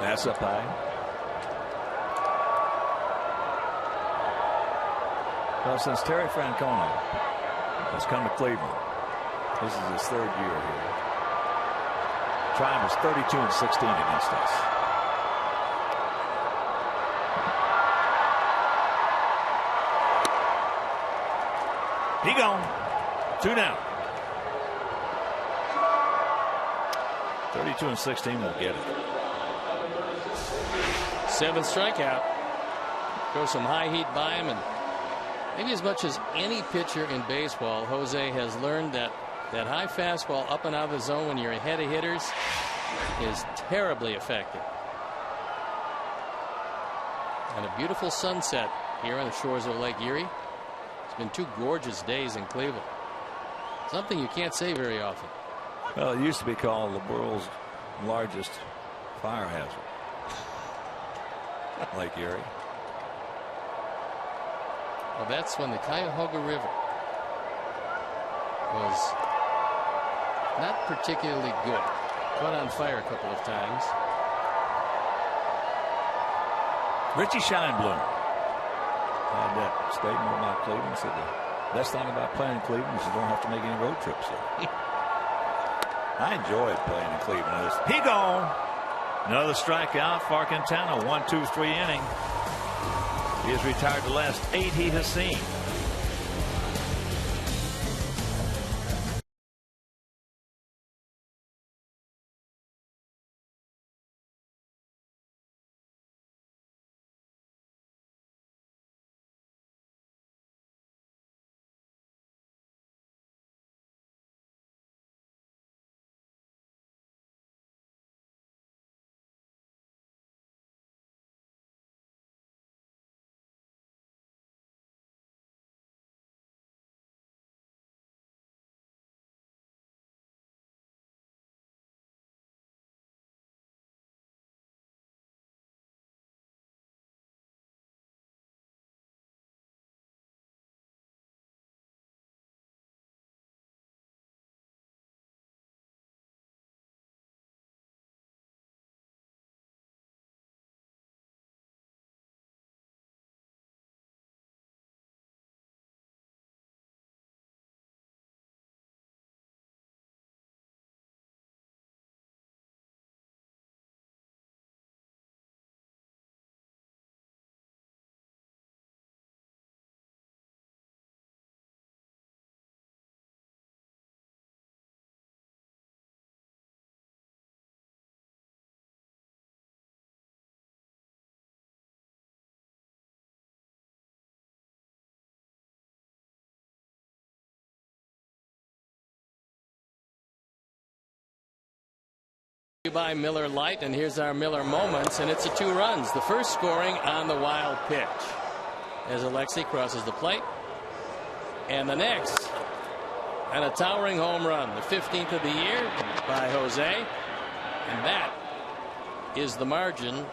That's up high. Well, since Terry Francona has come to Cleveland, this is his 3rd year here. Tribe is 32-16 against us. He gone. 2 down. 32-16 will get it. 7th strikeout. Throw some high heat by him, and maybe as much as any pitcher in baseball, Jose has learned that high fastball up and out of the zone when you're ahead of hitters is terribly effective. And a beautiful sunset here on the shores of Lake Erie. It's been 2 gorgeous days in Cleveland. Something you can't say very often. Well, it used to be called the world's largest fire hazard. Lake Erie. Well, that's when the Cuyahoga River was not particularly good. Caught on fire a couple of times. Richie Scheinblum had that statement about Cleveland. Said the best thing about playing in Cleveland is you don't have to make any road trips there. I enjoyed playing in Cleveland. He gone. Another strikeout for Quintana. 1-2-3 inning. He has retired the last 8 he has seen. By Miller Lite, and here's our Miller Moments, and it's a 2 runs. The first scoring on the wild pitch as Alexi crosses the plate, and the next and a towering home run, the 15th of the year by Jose, and that is the margin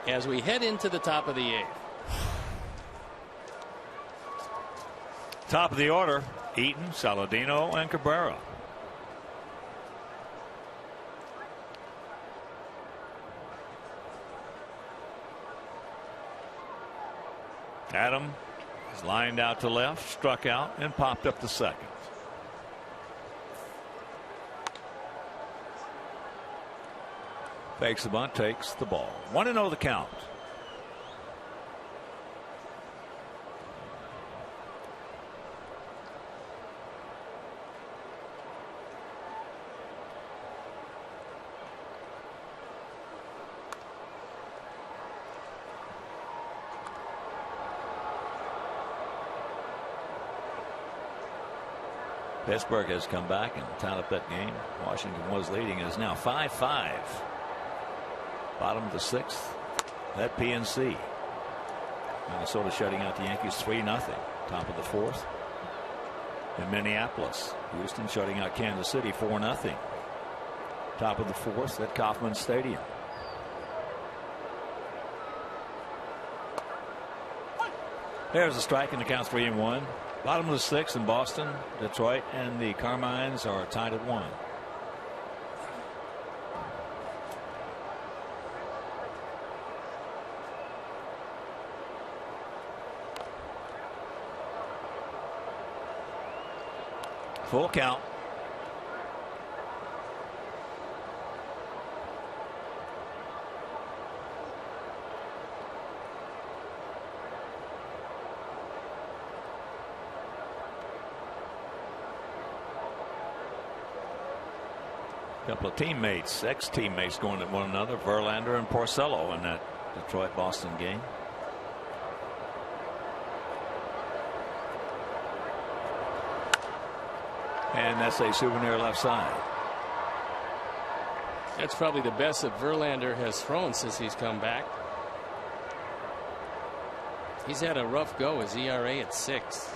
as we head into the top of the 8th. Top of the order: Eaton, Saladino, and Cabrera. Adam is lined out to left, struck out, and popped up to second. Fakes the bunt, takes the ball. 1-0 the count. Pittsburgh has come back and tied up that game. Washington was leading. It is now 5-5. Bottom of the 6th at PNC. Minnesota shutting out the Yankees 3-0. Top of the 4th in Minneapolis. Houston shutting out Kansas City 4-0. Top of the 4th at Kauffman Stadium. There's a strike, and the count's 3-1. Bottom of the 6th in Boston, Detroit, and the Carmines are tied at 1. Full count. Couple of teammates, ex-teammates going at one another, Verlander and Porcello in that Detroit-Boston game. And that's a souvenir left side. That's probably the best that Verlander has thrown since he's come back. He's had a rough go. His ERA at 6.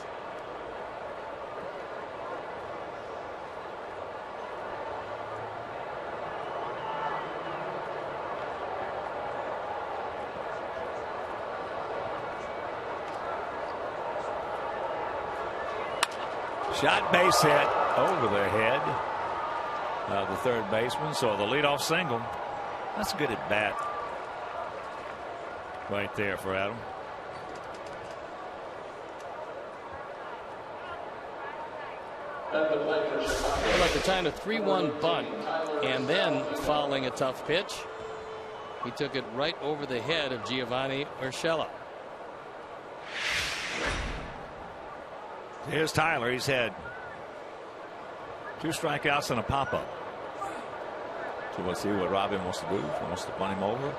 Shot base hit over the head of the third baseman. So the leadoff single. That's a good at bat right there for Adam. How about the time to 3-1 bunt and then fouling a tough pitch? He took it right over the head of Giovanni Urshela. Here's Tyler. He's had 2 strikeouts and a pop-up. So let's see what Robin wants to do. If he wants to bunt him over.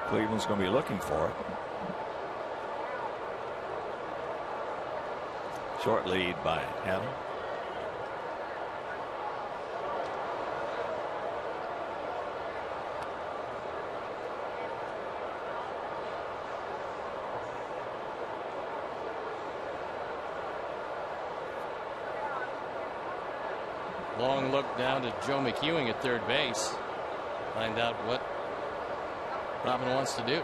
Cleveland's going to be looking for it. Short lead by Adam. Long look down to Joe McEwing at third base. Find out what Robin wants to do.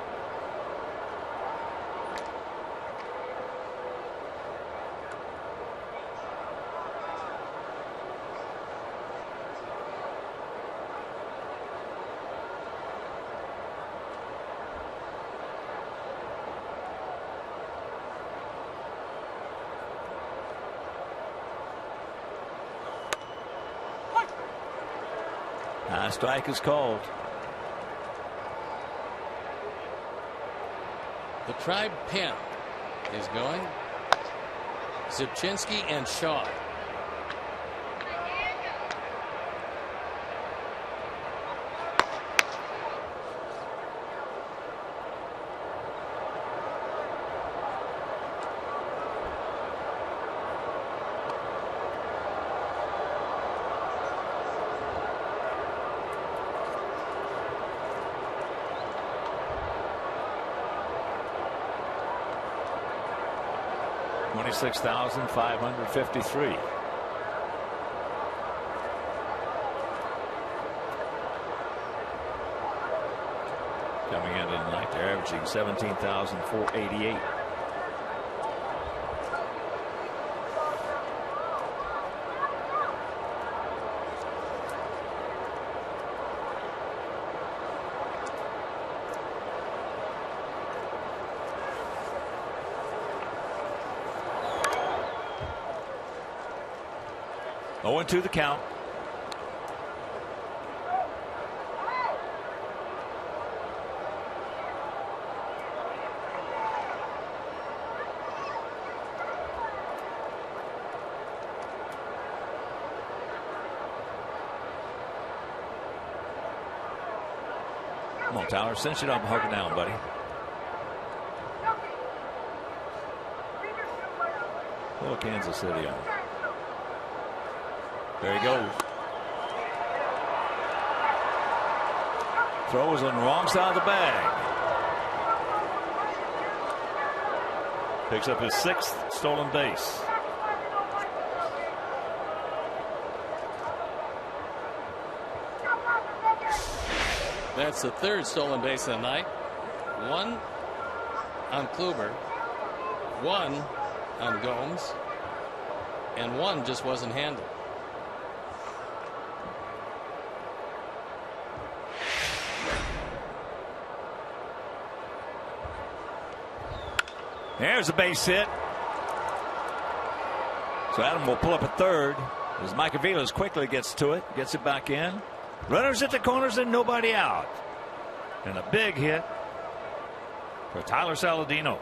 Strike is called. The Tribe pen is going. Zipchinski and Shaw. $26,553. Coming into tonight, they're averaging 17,488. To the count. Come on, Tyler, cinch it up and hug it down, buddy. Little Kansas City on. There he goes. Throw is on the wrong side of the bag. Picks up his 6th stolen base. That's the 3rd stolen base of the night. 1 on Kluber, 1 on Gomes, and 1 just wasn't handled. There's a base hit. So Adam will pull up at third as Mike Aviles quickly gets to it, gets it back in. Runners at the corners and nobody out. And a big hit for Tyler Saladino.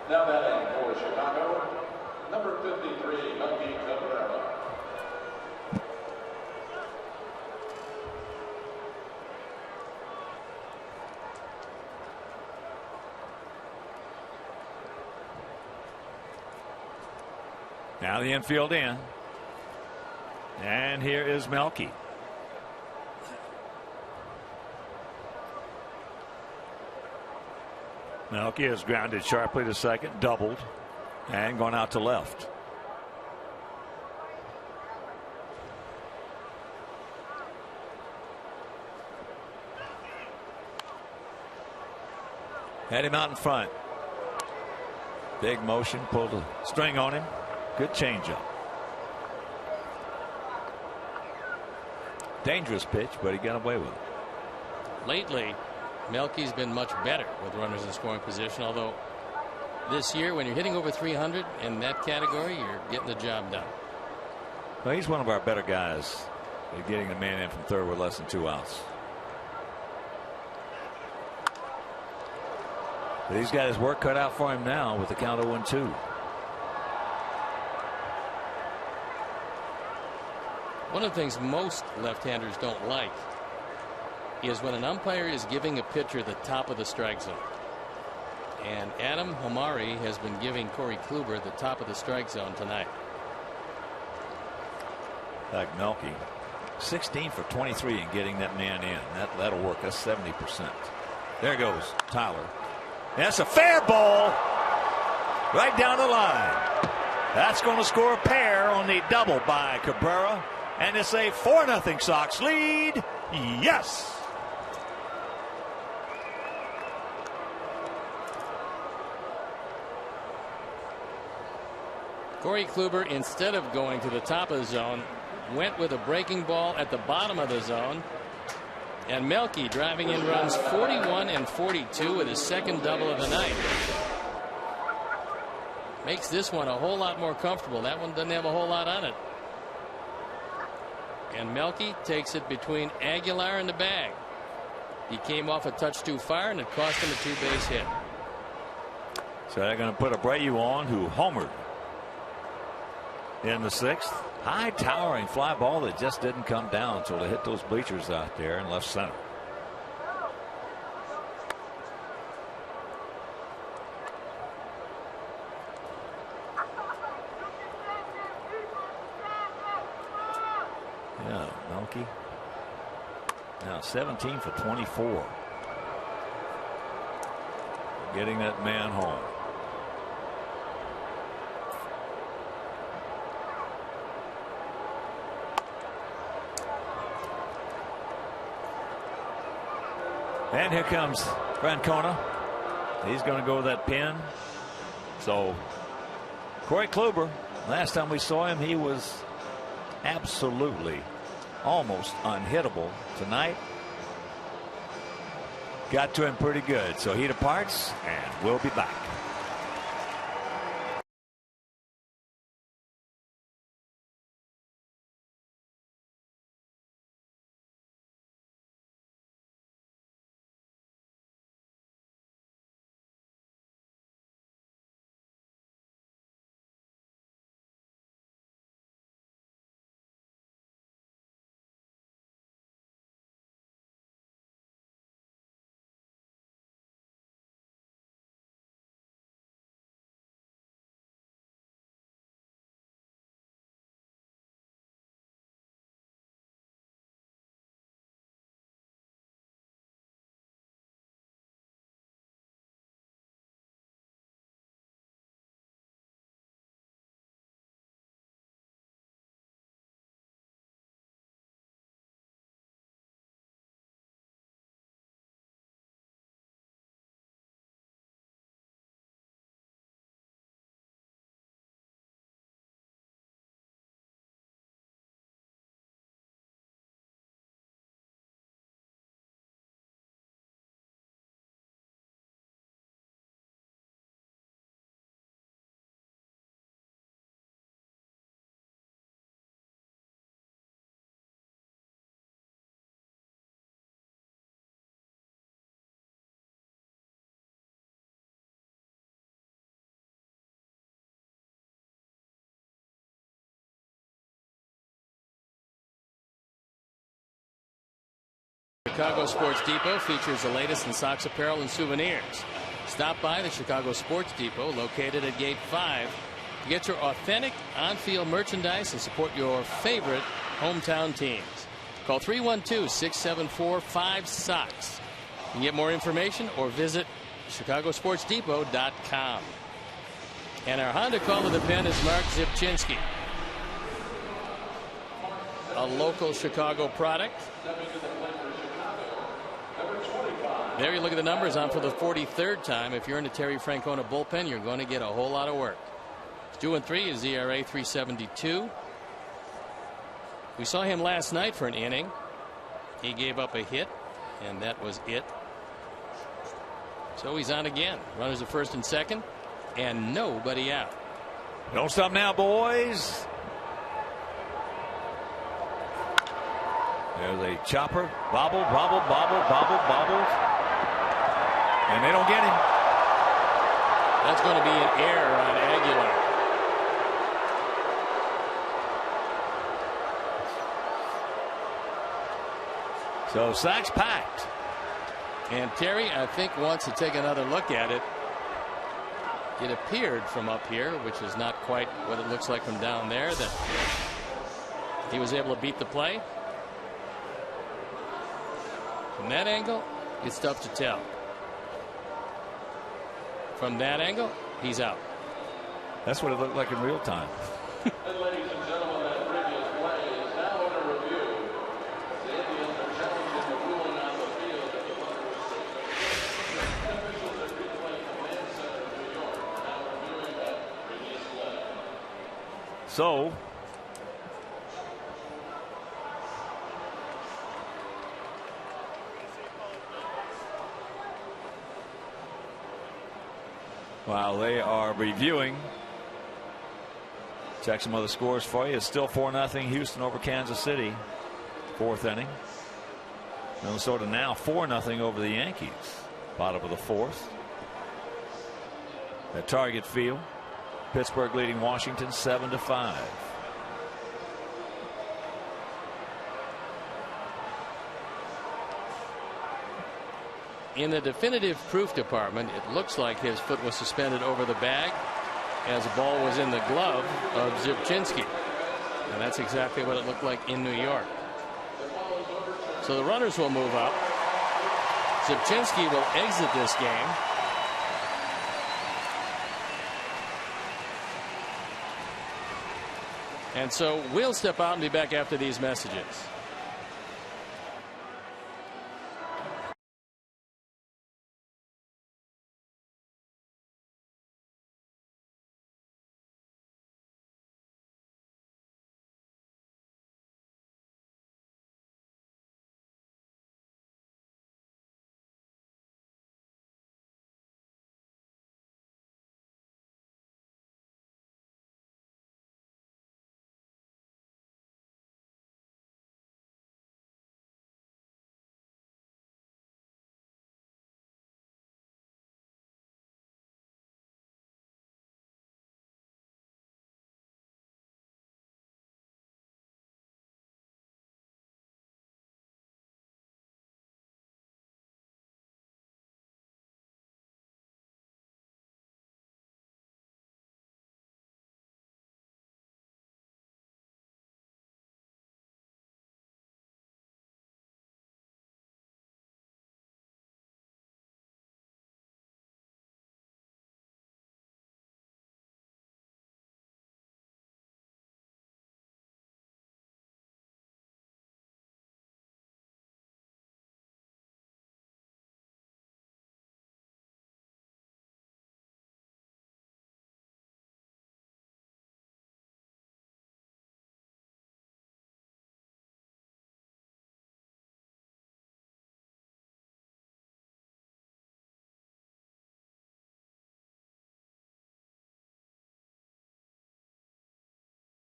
Now batting for Chicago, number 53, Melky Cabrera. Now the infield in. And here is Melky. Melky is grounded sharply to second, doubled, and going out to left. Had him out in front. Big motion, pulled a string on him. Good changeup. Dangerous pitch, but he got away with it. Lately, Melky's been much better with runners in scoring position, although this year when you're hitting over 300 in that category, you're getting the job done. Well, he's one of our better guys at getting the man in from third with less than 2 outs. But he's got his work cut out for him now with the count of 1-2. One of the things most left-handers don't like is when an umpire is giving a pitcher the top of the strike zone. And Adam Hamari has been giving Corey Kluber the top of the strike zone tonight. Like Melky, 16 for 23 in getting that man in. That'll work. That's 70%. There goes Tyler. That's a fair ball right down the line. That's going to score a pair on the double by Cabrera. And it's a 4-0 Sox lead. Yes. Corey Kluber, instead of going to the top of the zone, went with a breaking ball at the bottom of the zone. And Melky driving in runs 41 and 42 with his second double of the night. Makes this one a whole lot more comfortable. That one doesn't have a whole lot on it. And Melky takes it between Aguilar and the bag. He came off a touch too far, and it cost him a 2-base hit. So they're going to put Abreu on, who homered in the 6th. High towering fly ball that just didn't come down until it hit those bleachers out there in left center. Yeah, Melky. Now 17 for 24. Getting that man home. And here comes Francona. He's going to go with that pin. So Corey Kluber, last time we saw him, he was absolutely almost unhittable. Tonight, got to him pretty good. So he departs, and we'll be back. Chicago Sports Depot features the latest in Sox apparel and souvenirs. Stop by the Chicago Sports Depot, located at Gate 5, to get your authentic on-field merchandise and support your favorite hometown teams. Call 312-674-5SOX. You can get more information or visit ChicagoSportsDepot.com. And our Honda call to the pen is Mark Zipchinski, a local Chicago product. There you look at the numbers on for the 43rd time. If you're in the Terry Francona bullpen, you're going to get a whole lot of work. 2-3 is ERA, 3.72. We saw him last night for an inning. He gave up a hit, and that was it. So he's on again. Runners at first and second, and nobody out. Don't stop now, boys. There's a chopper. Bobble, bobble, bobble, bobble, bobbles. And they don't get him. That's going to be an error on Aguilar. So Sox packed. And Terry, I think, wants to take another look at it. It appeared from up here, which is not quite what it looks like from down there, that he was able to beat the play. From that angle, it's tough to tell. From that angle, he's out. That's what it looked like in real time. And ladies and gentlemen, that previous play is now under review. The Indians are challenging the ruling on the field that the runner was safe. Officials at Replay Command Center in New York are now reviewing that previous play. So while they are reviewing, check some other scores for you. It's still 4-0 Houston over Kansas City. 4th inning. Minnesota now 4-0 over the Yankees. Bottom of the 4th. At Target Field, Pittsburgh leading Washington 7-5. In the definitive proof department, it looks like his foot was suspended over the bag as the ball was in the glove of Zipchinski. And that's exactly what it looked like in New York. So the runners will move up. Zipchinski will exit this game. And so we'll step out and be back after these messages.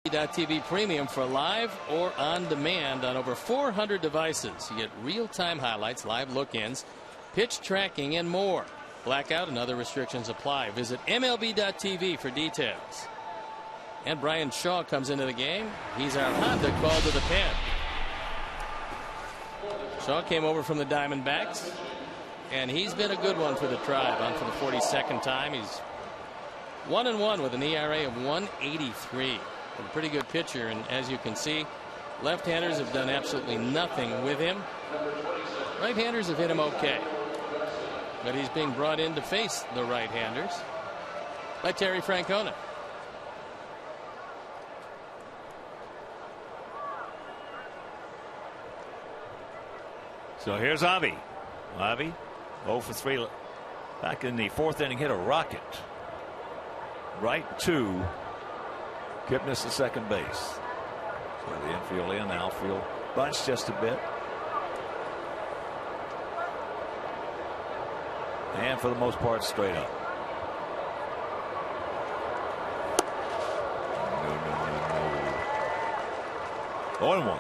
TV Premium for live or on demand on over 400 devices. You get real-time highlights, live look-ins, pitch tracking, and more. Blackout and other restrictions apply. Visit MLB.tv for details. And Brian Shaw comes into the game. He's our Honda call to the pen. Shaw came over from the Diamondbacks, and he's been a good one for the Tribe. On for the 42nd time. He's 1-1 with an ERA of 1.83. A pretty good pitcher, and as you can see, left-handers have done absolutely nothing with him. Right-handers have hit him okay, but he's being brought in to face the right-handers by Terry Francona. So here's Avi. Avi, 0 for 3. Back in the 4th inning, hit a rocket right to Kipnis to second base. So the infield in, outfield bunched just a bit. And for the most part, straight up. No. 0-1.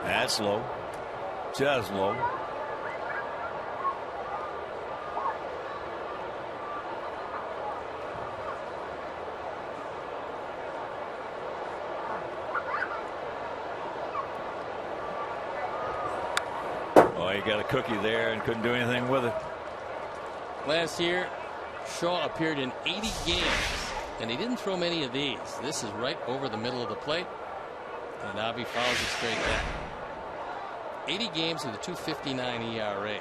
That's low. Just low. Oh, he got a cookie there and couldn't do anything with it. Last year, Shaw appeared in 80 games, and he didn't throw many of these. This is right over the middle of the plate, and Avi fouls it straight back. 80 games with a 2.59 ERA.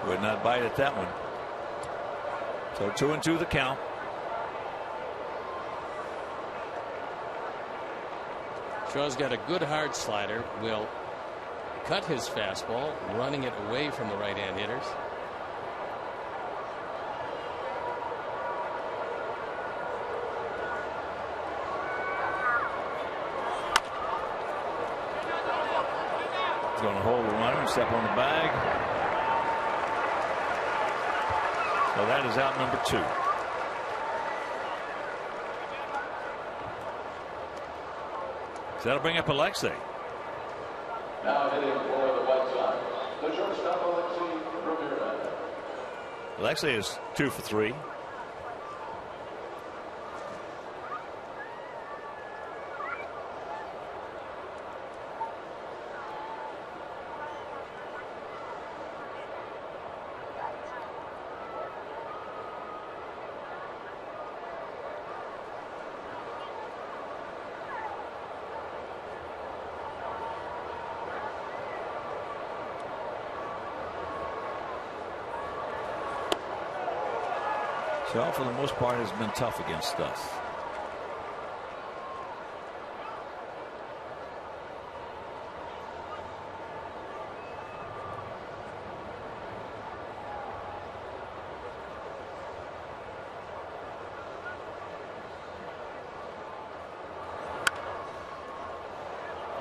Would not bite at that one. So 2-2 the count. Shaw's got a good hard slider. Will cut his fastball, running it away from the right-hand hitters. He's going to hold the runner and step on the bag. So that is out number 2. So that'll bring up Alexei. Now hitting for the White Sox, the shortstop Alexei Ramirez. Alexei is 2 for 3. So for the most part has been tough against us.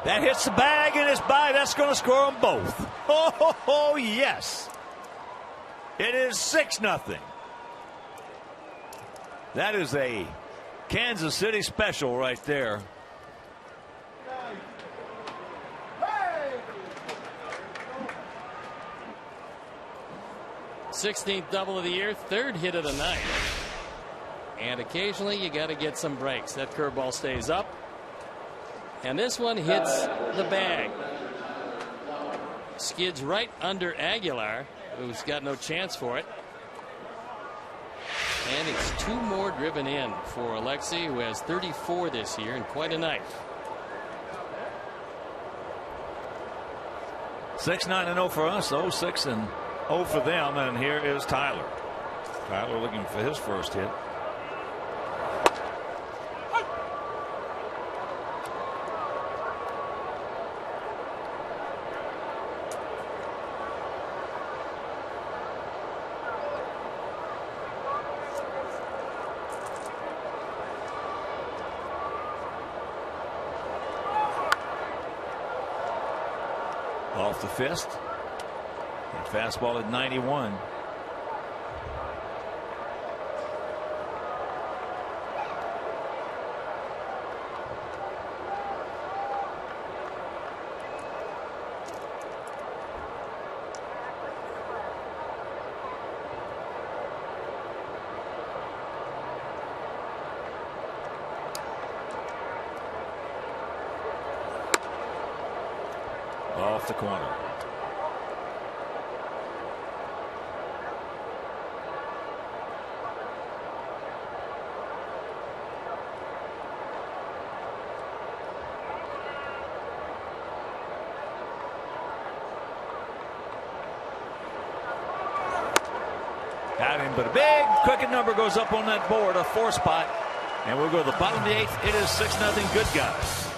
That hits the bag and it's by. That's going to score them both. Oh, yes. It is 6-0. That is a Kansas City special right there. #16th double of the year, 3rd hit of the night. And occasionally you got to get some breaks. That curveball stays up. And this one hits the bag. Skids right under Aguilar, who's got no chance for it. And it's 2 more driven in for Alexei, who has 34 this year, and quite a night. 6-9-0 for us, 0-6-0 for them, and here is Tyler. Tyler looking for his first hit. off the fist. And fastball at 91. Off the corner. Got him, but a big crooked number goes up on that board, a 4 spot, and we'll go to the bottom of the 8th. It is 6-0 good guys.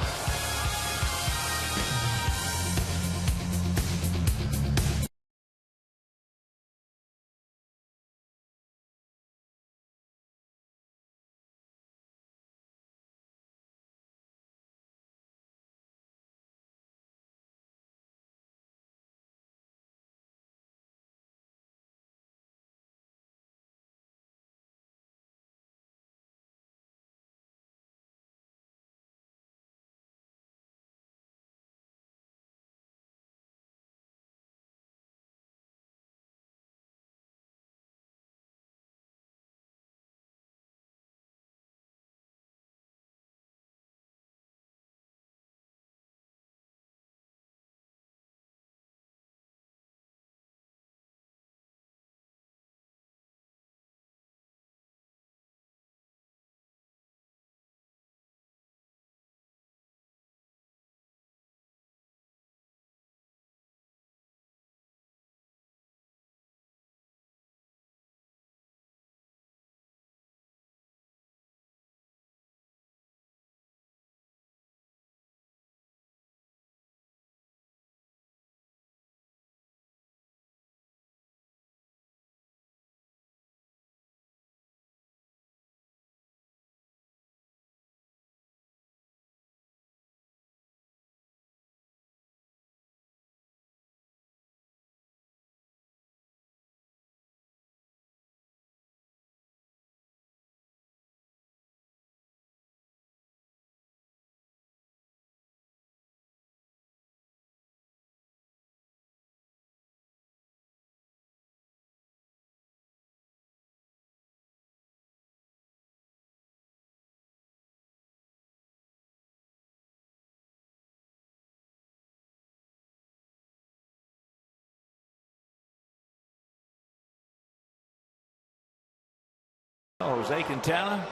Jose Quintana.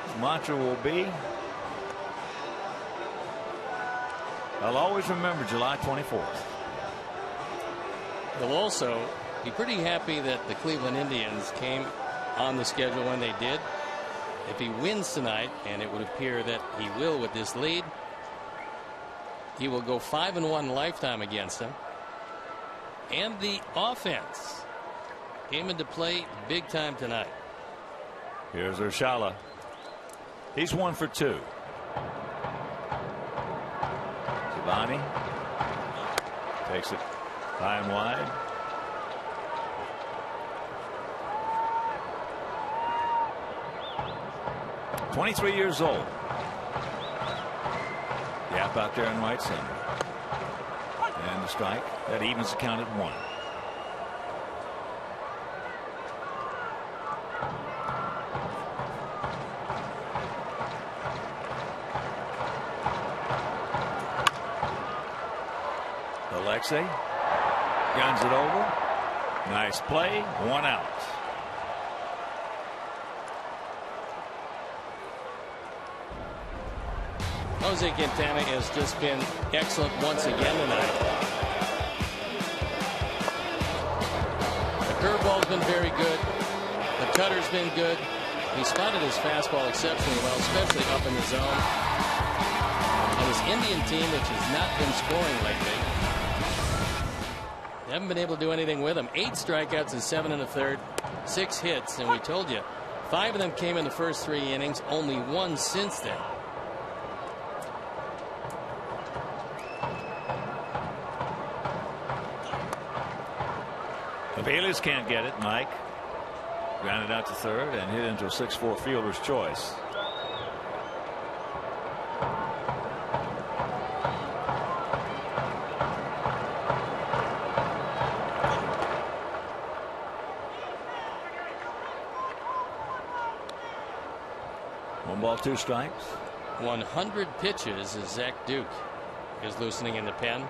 His mantra will be, I'll always remember July 24th. He'll also be pretty happy that the Cleveland Indians came on the schedule when they did. If he wins tonight, and it would appear that he will with this lead, he will go 5-1 lifetime against them. And the offense came into play big time tonight. Here's Urshela. He's 1 for 2. Giovanni takes it high and wide. "23 years old. Gap out there in right center. And the strike. That evens the count at 1. Alexei guns it over. Nice play. 1 out. Jose Quintana has just been excellent once again tonight. The curveball's been very good. The cutter's been good. He spotted his fastball exceptionally well, especially up in the zone. And this Indian team, which has not been scoring lately, they haven't been able to do anything with him. 8 strikeouts in 7 1/3, 6 hits, and we told you 5 of them came in the first 3 innings, only 1 since then. The Phillies can't get it. Mike grounded out to third and hit into a 6-4 fielder's choice. One ball, 2 strikes. 100 pitches as Zach Duke is loosening in the pen.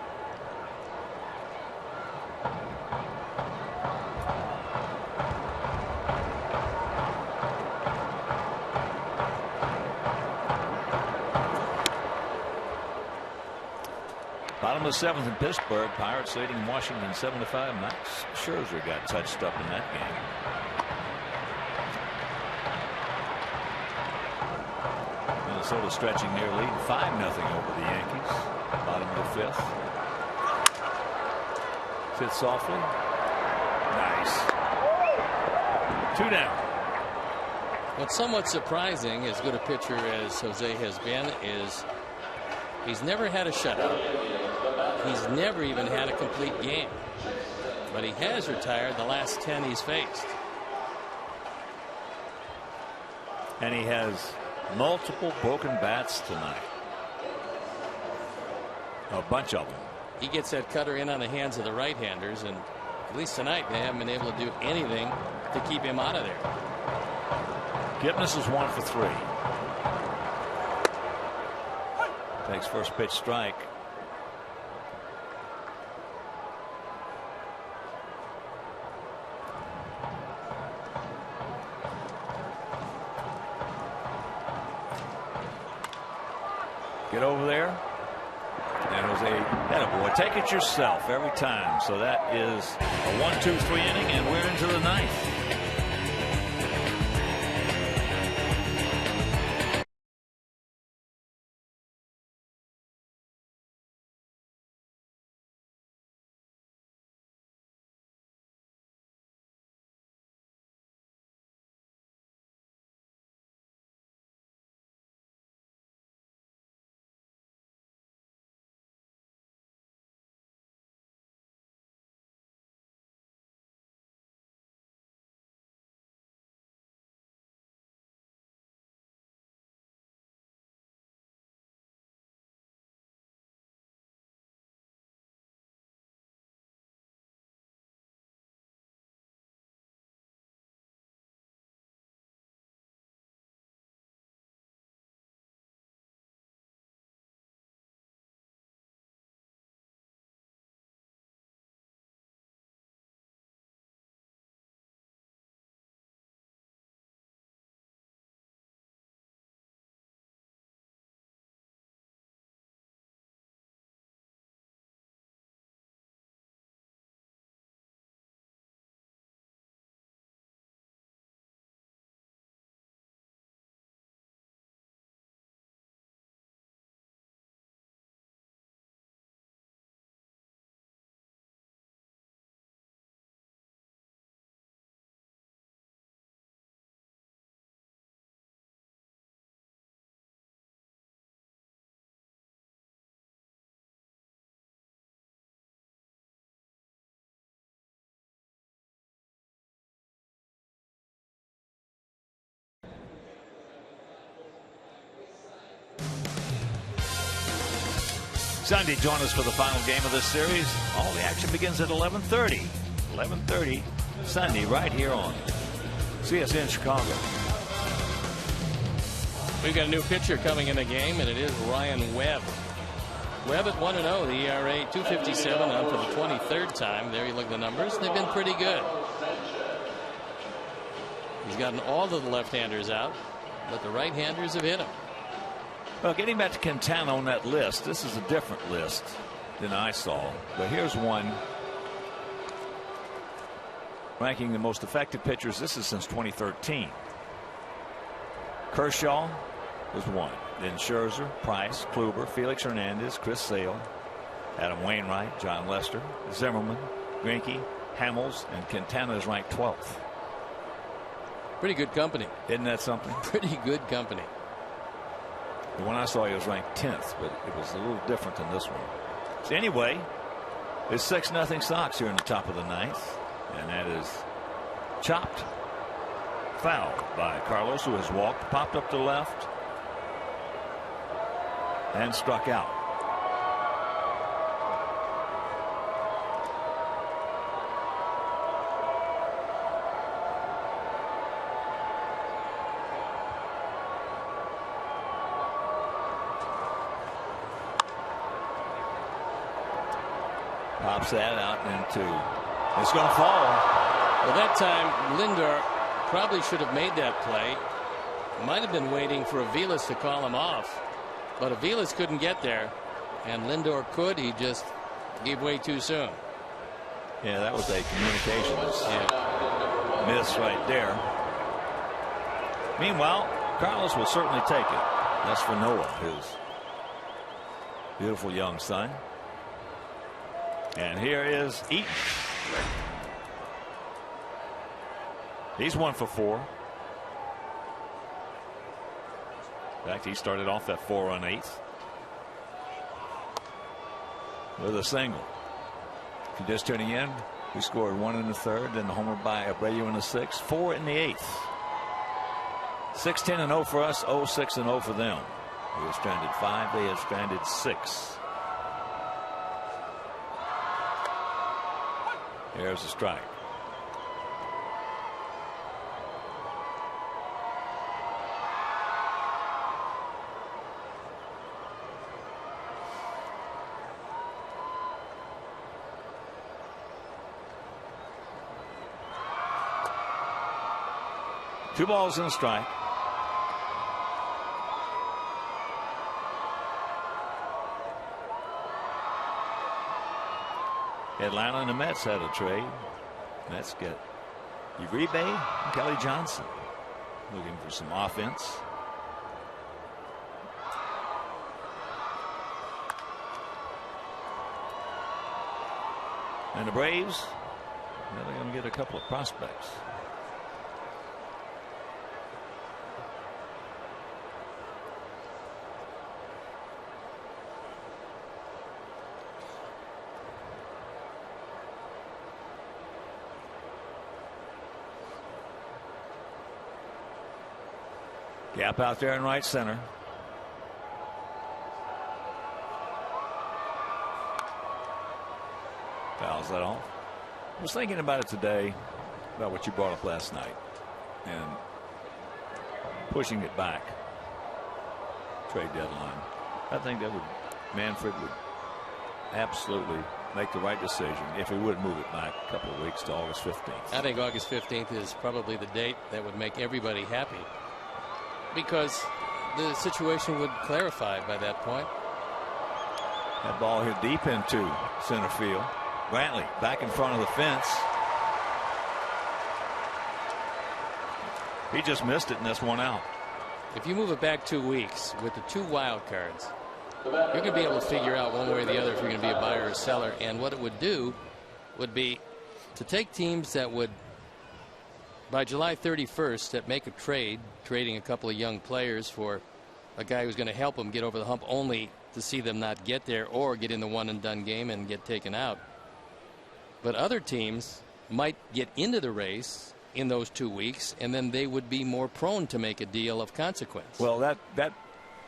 Bottom of the 7th in Pittsburgh. Pirates leading Washington 7-5. Max Scherzer got touched up in that game. Minnesota stretching their lead 5-0 over the Yankees. Bottom of the 5th. Hit softly. Nice. 2 down. What's somewhat surprising, as good a pitcher as Jose has been, is he's never had a shutout. He's never even had a complete game. But he has retired the last 10 he's faced. And he has multiple broken bats tonight. A bunch of them. He gets that cutter in on the hands of the right-handers, and at least tonight they haven't been able to do anything to keep him out of there. Gipnis is 1 for 3. Takes first pitch strike. Get over there. And Jose, attaboy, take it yourself every time. So that is a 1-2-3 inning, and we're into the 9th. Sunday, join us for the final game of this series. All the action begins at 11:30. 11:30 Sunday, right here on CSN Chicago. We've got a new pitcher coming in the game, and it is Ryan Webb. Webb at 1-0, the ERA 2.57 on for the 23rd time. There you look at the numbers. They've been pretty good. He's gotten all of the left-handers out, but the right-handers have hit him. Well, getting back to Quintana on that list, this is a different list than I saw. But here's one ranking the most effective pitchers. This is since 2013. Kershaw was 1. Then Scherzer, Price, Kluber, Felix Hernandez, Chris Sale, Adam Wainwright, John Lester, Zimmerman, Greinke, Hamels, and Quintana is ranked 12th. Pretty good company. Isn't that something? Pretty good company. The one I saw, he was ranked 10th, but it was a little different than this one. So anyway, it's 6-0 Sox here in the top of the 9th. And that is chopped foul by Carlos, who has walked, popped up to left, and struck out. Pops that out into, it's going to fall. Well, that time Lindor probably should have made that play. Might have been waiting for Aviles to call him off, but Aviles couldn't get there, and Lindor could. He just gave way too soon. Yeah, that was a communications miss right there. Meanwhile, Carlos will certainly take it. That's for Noah, his beautiful young son. And here is Eaton. He's 1 for 4. In fact, he started off that 4-run 8th with a single. If you're just tuning in, we scored 1 in the 3rd, then the homer by Abreu in the 6th, 4 in the 8th. 6-10-0 for us, 0-6-0 for them. We have stranded 5, they have stranded 6. There's a strike. Two balls and a strike. Atlanta and the Mets had a trade. Mets get Uribe and Kelly Johnson, looking for some offense. And the Braves, they're going to get a couple of prospects. Gap out there in right center. Fouls that off. I was thinking about it today, about what you brought up last night, and pushing it back. Trade deadline. I think that Manfred would absolutely make the right decision if we would move it back a couple of weeks to August 15th. I think August 15th is probably the date that would make everybody happy, because the situation would clarify by that point. That ball hit deep into center field. Brantley back in front of the fence. He just missed it, and that's one out. If you move it back 2 weeks with the 2 wild cards, you're going to be able to figure out one way or the other if you're going to be a buyer or a seller. And what it would do would be to take teams that would, by July 31st, that make a trade, trading a couple of young players for a guy who's going to help them get over the hump, only to see them not get there or get in the one-and-done game and get taken out. But other teams might get into the race in those 2 weeks, and then they would be more prone to make a deal of consequence. Well, that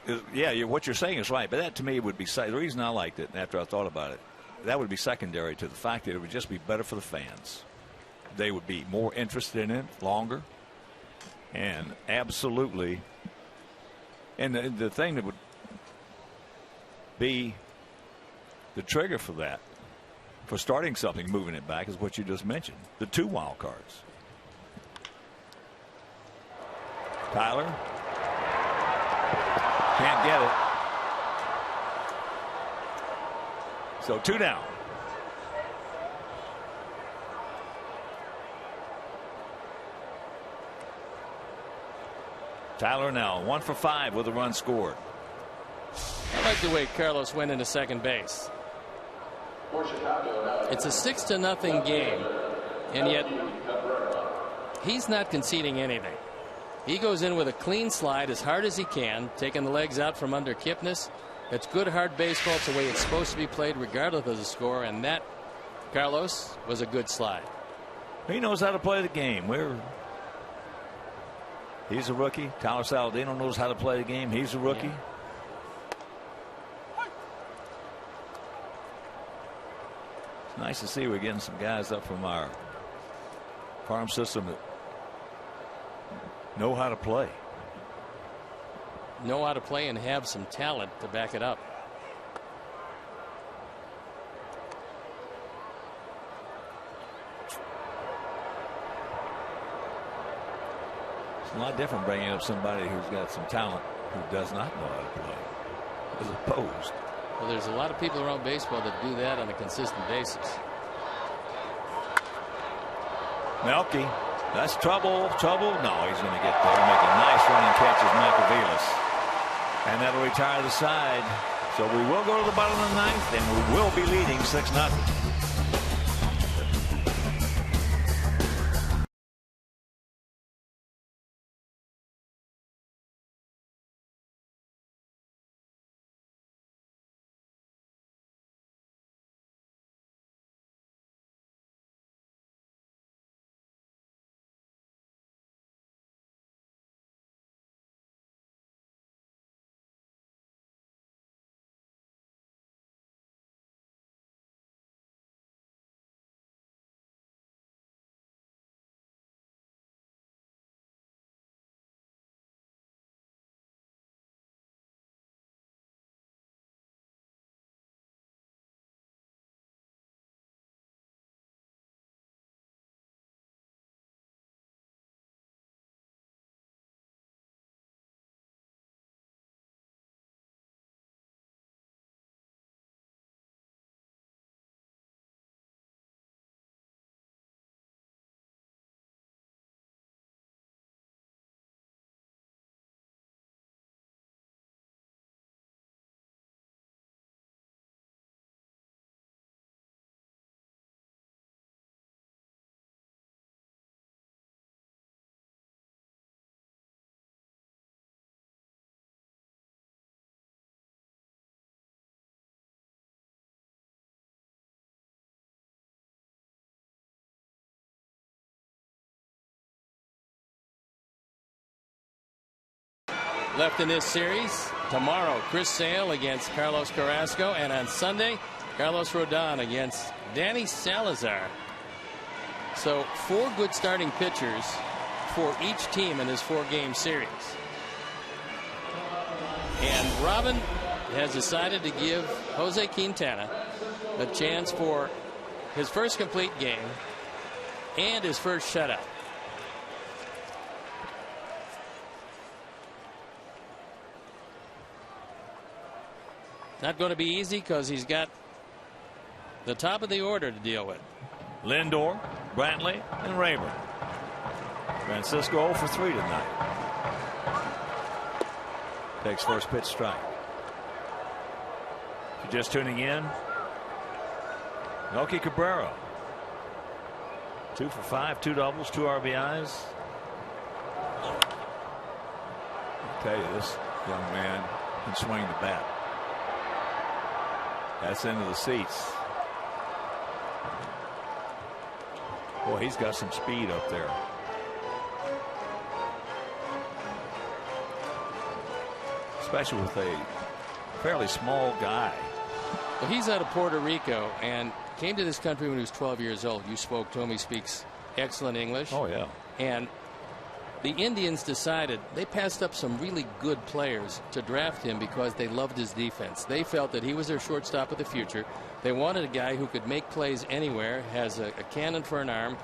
is, yeah, what you're saying is right, but that to me would be the reason I liked it. After I thought about it, that would be secondary to the fact that it would just be better for the fans. They would be more interested in it longer, and absolutely. And the thing that would be the trigger for that, for starting something, moving it back, is what you just mentioned, the 2 wild cards. Tyler can't get it. So 2 down. Tyler now 1 for 5 with a run scored. I like the way Carlos went into second base. It's a 6-0 game, and yet he's not conceding anything. He goes in with a clean slide as hard as he can, taking the legs out from under Kipnis. It's good hard baseball. It's the way it's supposed to be played regardless of the score, and that, Carlos, was a good slide. He knows how to play the game. He's a rookie. Tyler Saladino knows how to play the game. He's a rookie. Yeah. It's nice to see we're getting some guys up from our farm system that know how to play. Know how to play and have some talent to back it up. It's a lot different bringing up somebody who's got some talent who does not know how to play as opposed. Well, there's a lot of people around baseball that do that on a consistent basis. Melky, that's trouble. No, he's going to get there. Make a nice running catch as Macavelis. And that'll retire the side. So we will go to the bottom of the ninth, and we will be leading 6-0. Left in this series tomorrow, Chris Sale against Carlos Carrasco, and on Sunday, Carlos Rodon against Danny Salazar. So 4 good starting pitchers for each team in this 4-game series. And Robin has decided to give Jose Quintana a chance for his first complete game and his first shutout. Not going to be easy because he's got the top of the order to deal with. Lindor, Brantley, and Rayburn. Francisco 0 for 3 tonight. Takes first pitch strike. If you're just tuning in, Melky Cabrera. 2 for 5, 2 doubles, 2 RBIs. I tell you, this young man can swing the bat. That's into the seats. Boy, he's got some speed up there. Especially with a fairly small guy. Well, he's out of Puerto Rico and came to this country when he was 12 years old. You spoke to him. He speaks excellent English. Oh, yeah. And the Indians decided they passed up some really good players to draft him because they loved his defense. They felt that he was their shortstop of the future. They wanted a guy who could make plays anywhere, has a cannon for an arm,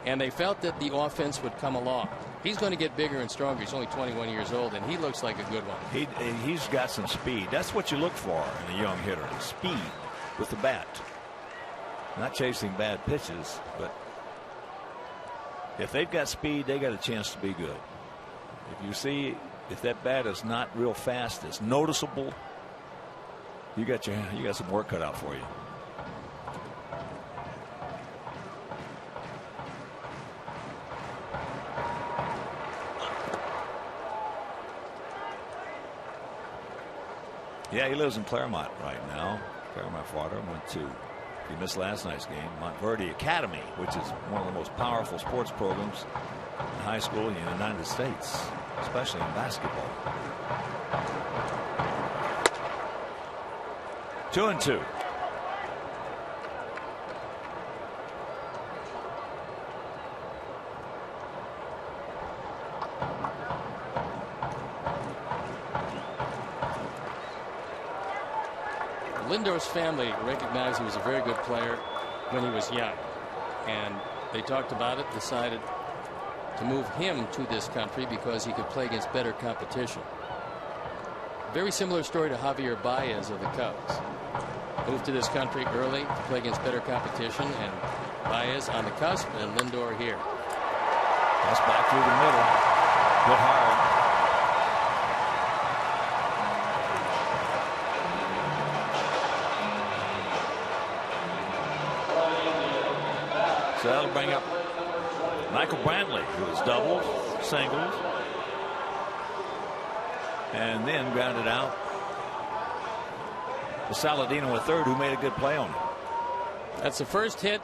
and they felt that the offense would come along. He's going to get bigger and stronger. He's only 21 years old, and he looks like a good one. He's got some speed. That's what you look for in a young hitter, speed with the bat. Not chasing bad pitches, but if they've got speed, they got a chance to be good. If you see, if that bat is not real fast, it's noticeable, you got some work cut out for you. Yeah, he lives in Claremont right now. Claremont, Florida. Went to If you missed last night's game, Montverde Academy, which is one of the most powerful sports programs in high school in the United States, especially in basketball. 2-2. Lindor's family recognized he was a very good player when he was young, and they talked about it, decided to move him to this country because he could play against better competition. Very similar story to Javier Baez of the Cubs. Moved to this country early to play against better competition, and Baez on the cusp, and Lindor here. That's back through the middle. Hit hard. So that'll bring up Michael Brantley, who has doubled, singles, and then grounded out to Saladino, a third, who made a good play on it. That's the first hit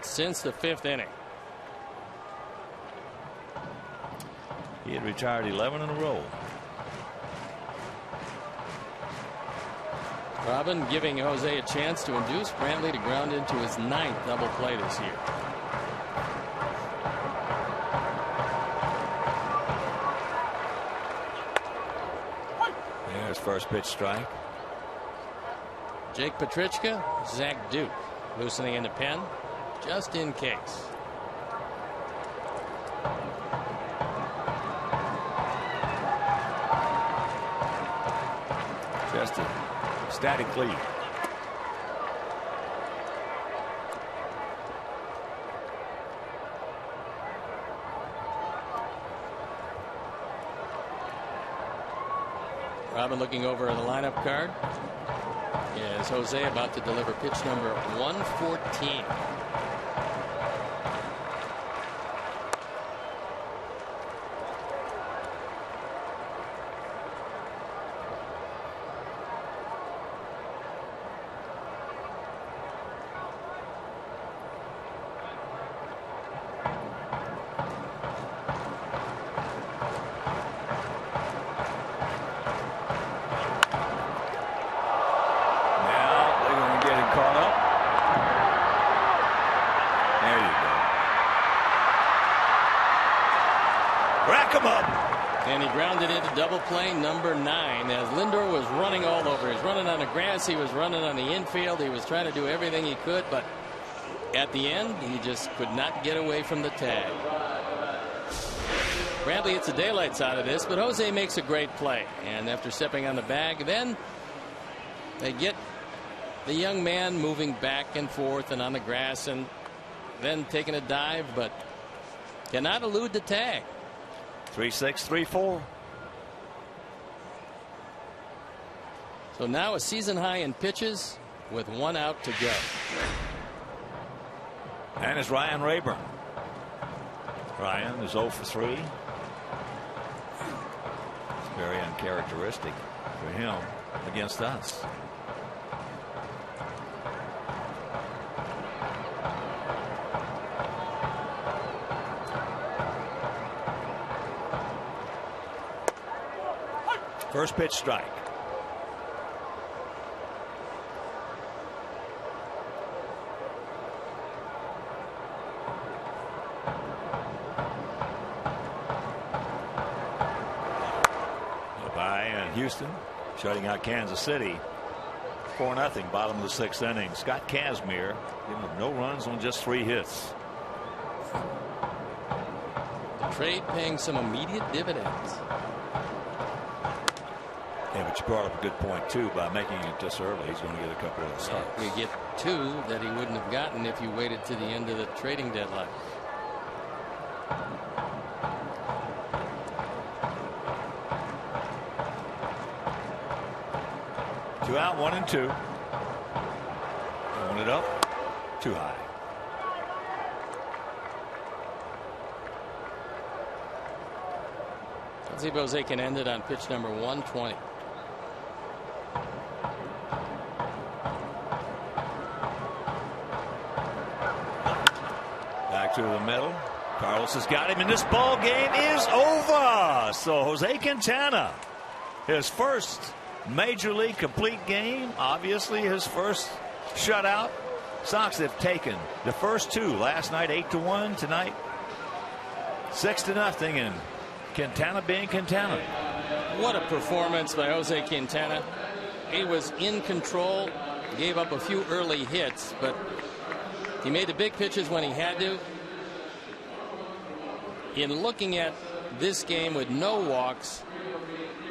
since the 5th inning. He had retired 11 in a row. Robin giving Jose a chance to induce Brantley to ground into his 9th double play this year. There's first pitch strike. Jake Petrichka, Zach Duke loosening in the pen just in case. Just a static lead. Robin looking over the lineup card. Is Jose about to deliver pitch number 114. Play number 9 as Lindor was running all over. He was running on the grass. He was running on the infield. He was trying to do everything he could, but at the end he just could not get away from the tag. Brantley hits the daylights out of this, but Jose makes a great play, and after stepping on the bag, then they get the young man moving back and forth and on the grass, and then taking a dive, but cannot elude the tag. 3-6, 3-4. So now a season high in pitches with 1 out to go. And it's Ryan Rayburn. Ryan is 0 for 3. It's very uncharacteristic for him against us. First pitch strike. Houston shutting out Kansas City 4-0, bottom of the 6th inning. Scott Kazmir giving them no runs on just 3 hits. The trade paying some immediate dividends. Yeah, but you brought up a good point too. By making it this early, he's going to get a couple of starts. We get 2 that he wouldn't have gotten if you waited to the end of the trading deadline. Two out, 1 and 2. Throwing it up, too high. Let's see if Jose can end it on pitch number 120. to the middle. Carlos has got him, and this ball game is over. So Jose Quintana, his first major league complete game, obviously his first shutout. Sox have taken the first two last night, 8-1. Tonight, 6-0, and Quintana being Quintana. What a performance by Jose Quintana. He was in control, gave up a few early hits, but he made the big pitches when he had to. In looking at this game with no walks,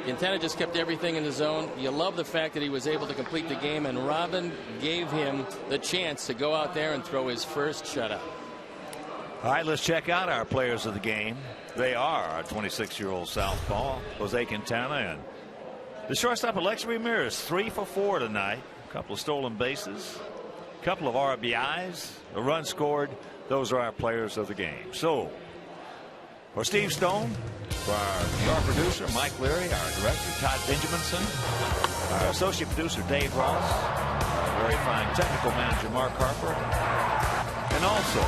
Quintana just kept everything in the zone. You love the fact that he was able to complete the game, and Robin gave him the chance to go out there and throw his first shutout. All right, let's check out our players of the game. They are our 26-year-old southpaw, Jose Quintana, and the shortstop, Alex Ramirez, 3 for 4 tonight. A couple of stolen bases, a couple of RBIs, a run scored. Those are our players of the game. So, for Steve Stone, for our producer, Mike Leary, our director, Todd Benjaminson, our associate producer, Dave Ross, our very fine technical manager, Mark Harper, and also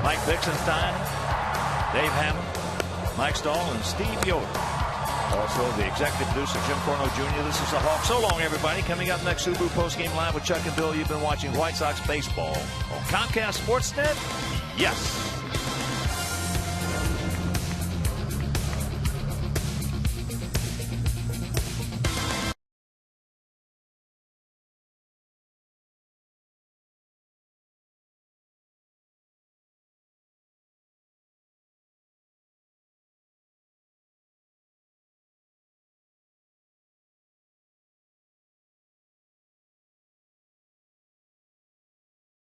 Mike Bixenstein, Dave Hammond, Mike Stahl, and Steve Yoder. Also the executive producer, Jim Corno Jr. This is the Hawk. So long, everybody. Coming up next, Subaru Postgame Live with Chuck and Bill. You've been watching White Sox baseball on Comcast Sportsnet. Yes.